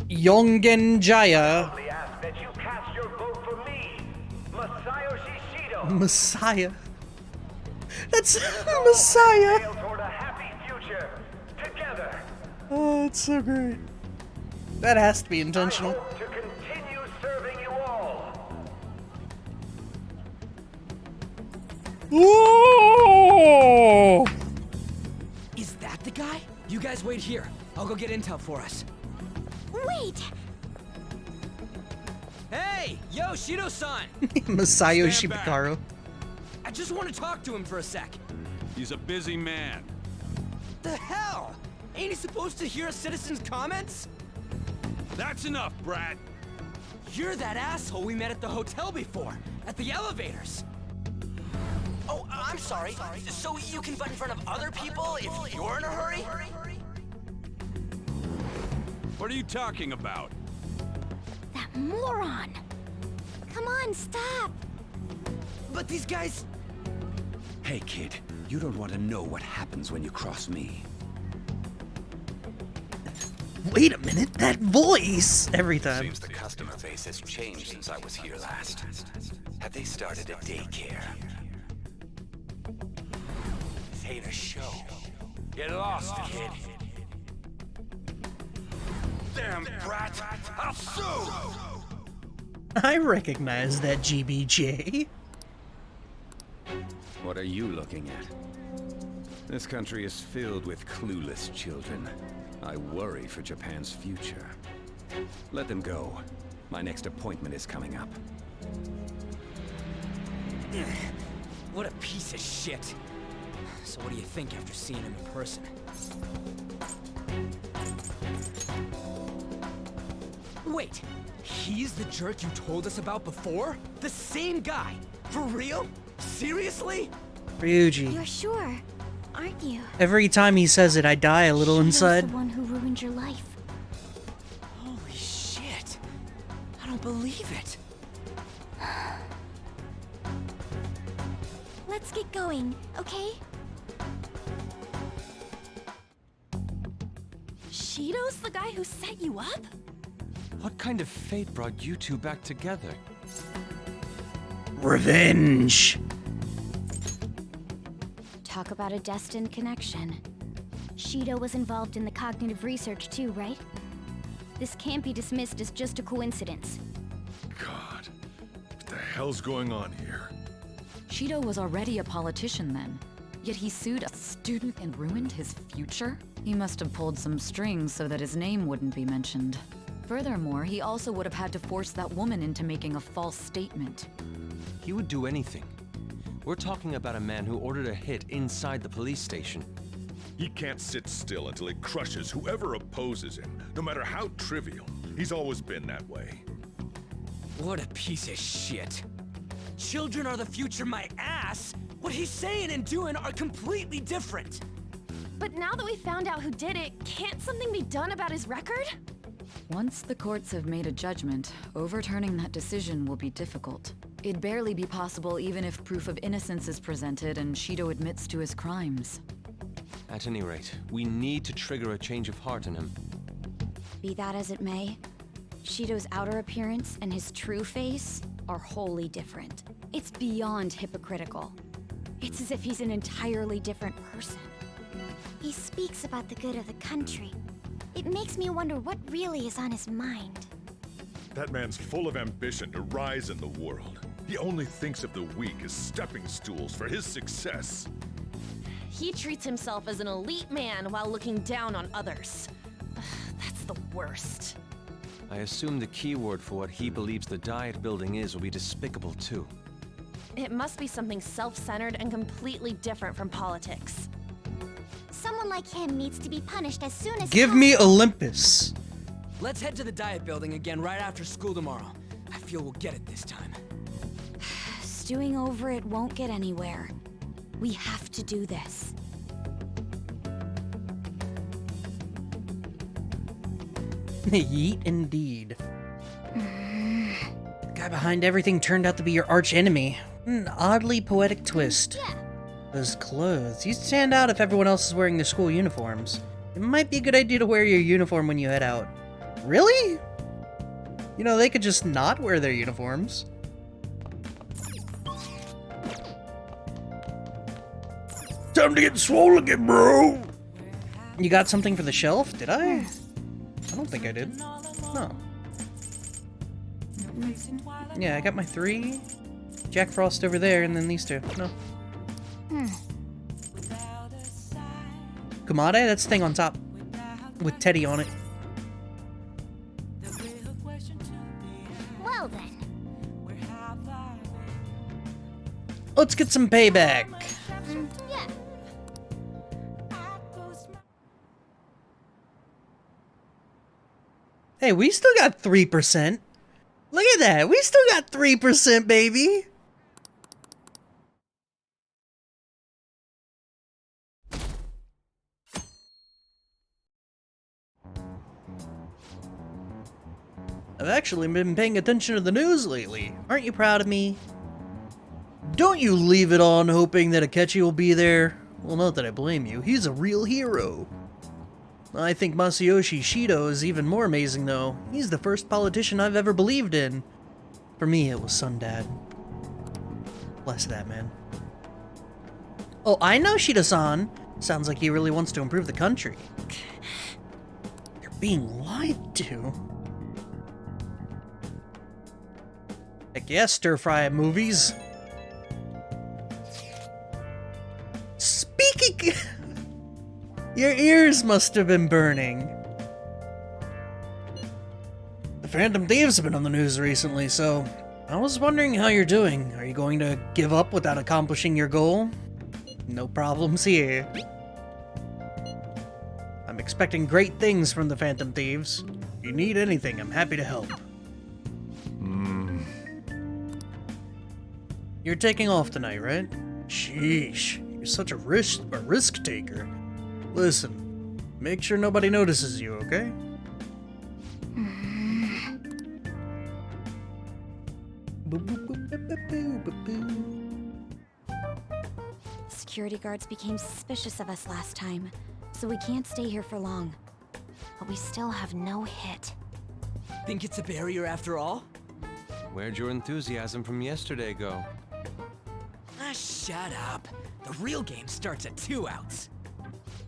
Yongen-Jaya. I ask that you cast your vote for me, Masayoshi Shido. Messiah. That's Messiah. Sail toward a happy future together. Oh, it's so great. That has to be intentional. I hope to continue serving you all. Whoa! Is that the guy? You guys wait here. I'll go get intel for us. Wait! Hey! Yo, Shido-san! Masayoshi Stand back. Pitaro. I just want to talk to him for a sec. He's a busy man. The hell? Ain't he supposed to hear a citizen's comments? That's enough, brat. You're that asshole we met at the hotel before, at the elevators. Oh, I'm sorry. So you can butt in front of other people if you're in a hurry? What are you talking about? That moron! Come on, stop! But these guys... Hey, kid, you don't want to know what happens when you cross me. Wait a minute, that voice! Every time. Seems the customer base has changed since I was here last. Have they started a daycare? This ain't a show. Get lost, kid. Damn brat! I'll sue! I recognize that GBJ. What are you looking at? This country is filled with clueless children. I worry for Japan's future. Let them go. My next appointment is coming up. What a piece of shit. So what do you think after seeing him in person? Wait, He's the jerk you told us about before? The same guy? For real? Seriously? Ryuji. You're sure, aren't you? Every time he says it, I die a little Shido's inside. the one who ruined your life. Holy shit. I don't believe it. Let's get going, okay? Shido's the guy who set you up? What kind of fate brought you two back together? Revenge! Talk about a destined connection. Shido was involved in the cognitive research too, right? This can't be dismissed as just a coincidence. God, what the hell's going on here? Shido was already a politician then, yet he sued a student and ruined his future? He must have pulled some strings so that his name wouldn't be mentioned. Furthermore, he also would have had to force that woman into making a false statement. He would do anything. We're talking about a man who ordered a hit inside the police station. He can't sit still until he crushes whoever opposes him, no matter how trivial. He's always been that way. What a piece of shit. Children are the future, my ass! What he's saying and doing are completely different! But now that we found out who did it, can't something be done about his record? Once the courts have made a judgment, overturning that decision will be difficult. It'd barely be possible even if proof of innocence is presented and Shido admits to his crimes. At any rate, we need to trigger a change of heart in him. Be that as it may, Shido's outer appearance and his true face are wholly different. It's beyond hypocritical. It's as if he's an entirely different person. He speaks about the good of the country. It makes me wonder what really is on his mind. That man's full of ambition to rise in the world. He only thinks of the weak as stepping stools for his success. He treats himself as an elite man while looking down on others. That's the worst. I assume the keyword for what he believes the Diet Building is will be despicable too. It must be something self-centered and completely different from politics. Someone like him needs to be punished as soon as Give me Olympus. Let's head to the Diet Building again right after school tomorrow. I feel we'll get it this time. Stewing over it won't get anywhere. We have to do this. Yeet indeed. The guy behind everything turned out to be your arch enemy. An oddly poetic twist. Those clothes. You stand out if everyone else is wearing their school uniforms. It might be a good idea to wear your uniform when you head out. Really? You know, they could just not wear their uniforms. Time to get swole again, bro! You got something for the shelf? Did I? I don't think I did. No. Yeah, I got my 3. Jack Frost over there, and then these 2. No. Kumade? That's the thing on top. With Teddy on it. Well then. Let's get some payback. Yeah. Hey, we still got 3%. Look at that. We still got 3%, baby. I've actually been paying attention to the news lately. Aren't you proud of me? Don't you leave it on hoping that Akechi will be there. Well, not that I blame you. He's a real hero. I think Masayoshi Shido is even more amazing, though. He's the first politician I've ever believed in. For me, it was Sundad. Bless that man. Oh, I know Shido-san. Sounds like he really wants to improve the country. You're being lied to. Heck yeah, stir-fry movies. Speaking... Your ears must have been burning. The Phantom Thieves have been on the news recently, so I was wondering how you're doing. Are you going to give up without accomplishing your goal? No problems here. I'm expecting great things from the Phantom Thieves. If you need anything, I'm happy to help. You're taking off tonight, right? Sheesh, you're such a risk taker. Listen, make sure nobody notices you, okay? Security guards became suspicious of us last time, so we can't stay here for long. But we still have no hit. Think it's a barrier after all? Where'd your enthusiasm from yesterday go? Ah, shut up. The real game starts at 2 outs.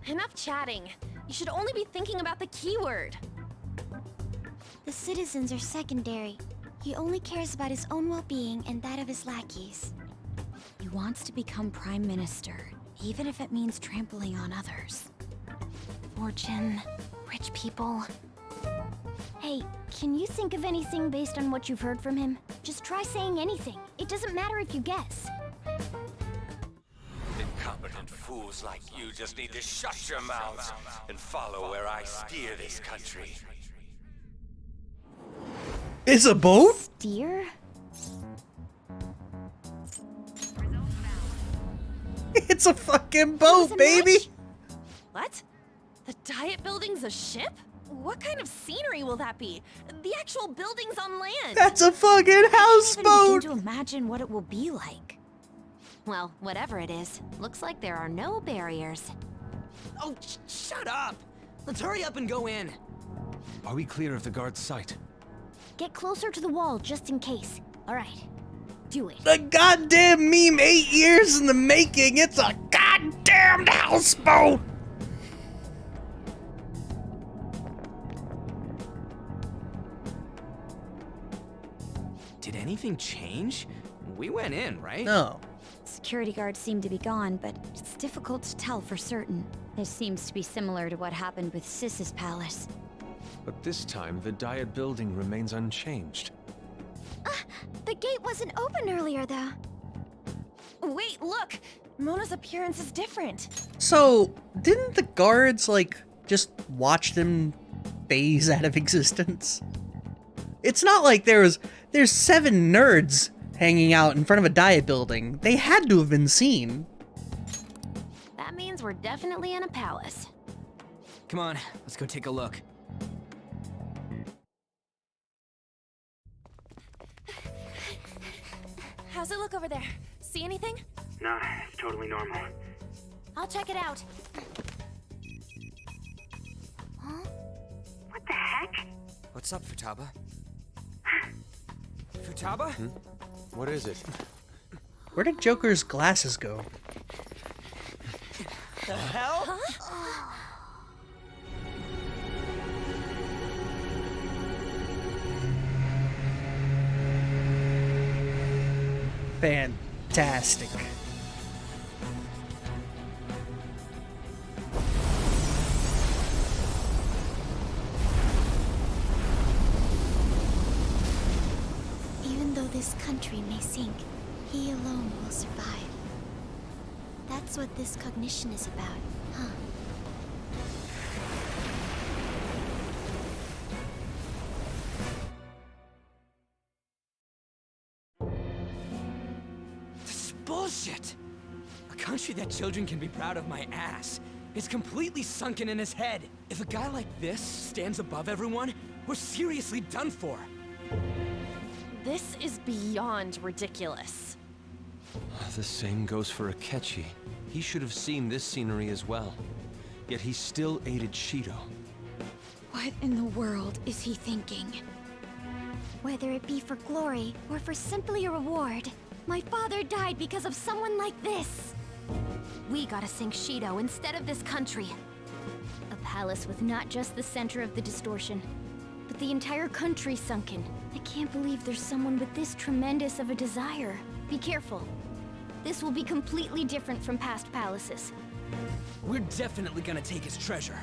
Enough chatting. You should only be thinking about the keyword. The citizens are secondary. He only cares about his own well-being and that of his lackeys. He wants to become Prime Minister, even if it means trampling on others. Fortune, rich people. Hey, can you think of anything based on what you've heard from him? Just try saying anything. It doesn't matter if you guess. Incompetent fools like you just need to shut your mouths and follow where I steer this country. It's a boat? Steer? It's a fucking boat, baby! What? The Diet Building's a ship? What kind of scenery will that be? The actual building's on land. That's a fucking houseboat! I can't even begin to imagine what it will be like. Well, whatever it is, looks like there are no barriers. Oh, shut up! Let's hurry up and go in. Are we clear of the guard's sight? Get closer to the wall just in case. Alright, do it. The goddamn meme 8 years in the making. It's a goddamn houseboat! Did anything change? We went in, right? No. Security guards seem to be gone, but it's difficult to tell for certain. This seems to be similar to what happened with Sis's palace. But this time, the Diet building remains unchanged. The gate wasn't open earlier, though. Wait, look! Mona's appearance is different. So, didn't the guards, like, just watch them phase out of existence? It's not like there's 7 nerds hanging out in front of a Diet building. They had to have been seen. That means we're definitely in a palace. Come on, let's go take a look. How's it look over there? See anything? Nah, it's totally normal. I'll check it out. Huh? What the heck? What's up, Futaba? Futaba? What is it? Where did Joker's glasses go? The hell? Huh? Fantastic. Even though this country may sink, he alone will survive. That's what this cognition is about, huh? This is bullshit! A country that children can be proud of my ass is completely sunken in his head. If a guy like this stands above everyone, we're seriously done for. This is beyond ridiculous. The same goes for Akechi. He should have seen this scenery as well. Yet he still aided Shido. What in the world is he thinking? Whether it be for glory or for simply a reward, my father died because of someone like this. We gotta sink Shido instead of this country. A palace with not just the center of the distortion, but the entire country sunken. I can't believe there's someone with this tremendous of a desire. Be careful. This will be completely different from past palaces. We're definitely gonna take his treasure.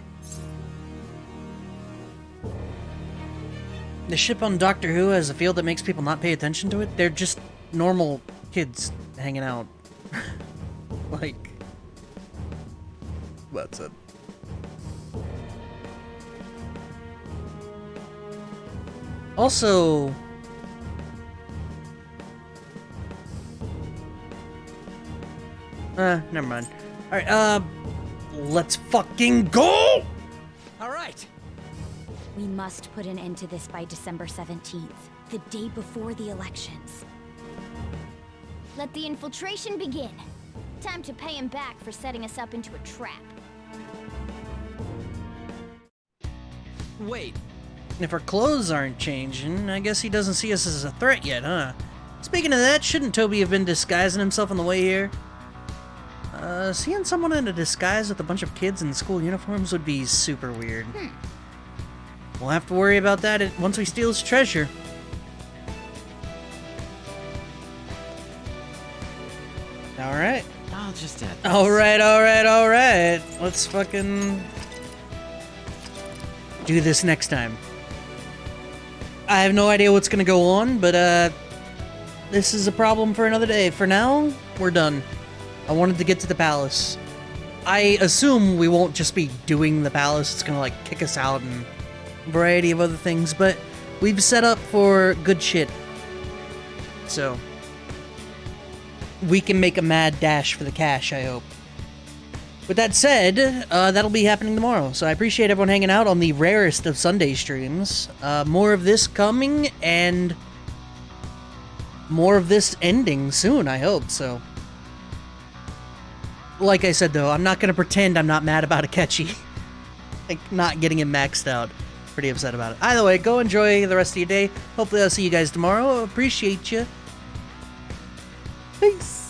The ship on Doctor Who has a field that makes people not pay attention to it. They're just normal kids hanging out. Like, that's it. Also, Never mind. Alright, let's fucking go! Alright! We must put an end to this by December 17th, the day before the elections. Let the infiltration begin. Time to pay him back for setting us up into a trap. Wait. If our clothes aren't changing, I guess he doesn't see us as a threat yet, huh? Speaking of that, shouldn't Toby have been disguising himself on the way here? Seeing someone in a disguise with a bunch of kids in school uniforms would be super weird. We'll have to worry about that once we steal his treasure. Alright. I'll just add this. Alright. Let's fucking do this next time. I have no idea what's gonna go on, but this is a problem for another day. For now, we're done. I wanted to get to the palace. I assume we won't just be doing the palace, it's gonna like kick us out and a variety of other things, but we've set up for good shit. So we can make a mad dash for the cash, I hope. With that said, that'll be happening tomorrow, so I appreciate everyone hanging out on the rarest of Sunday streams. More of this coming, and more of this ending soon, I hope, so. Like I said, though, I'm not gonna pretend I'm not mad about Akechi. Like, not getting him maxed out. Pretty upset about it. Either way, go enjoy the rest of your day. Hopefully I'll see you guys tomorrow. Appreciate you. Peace.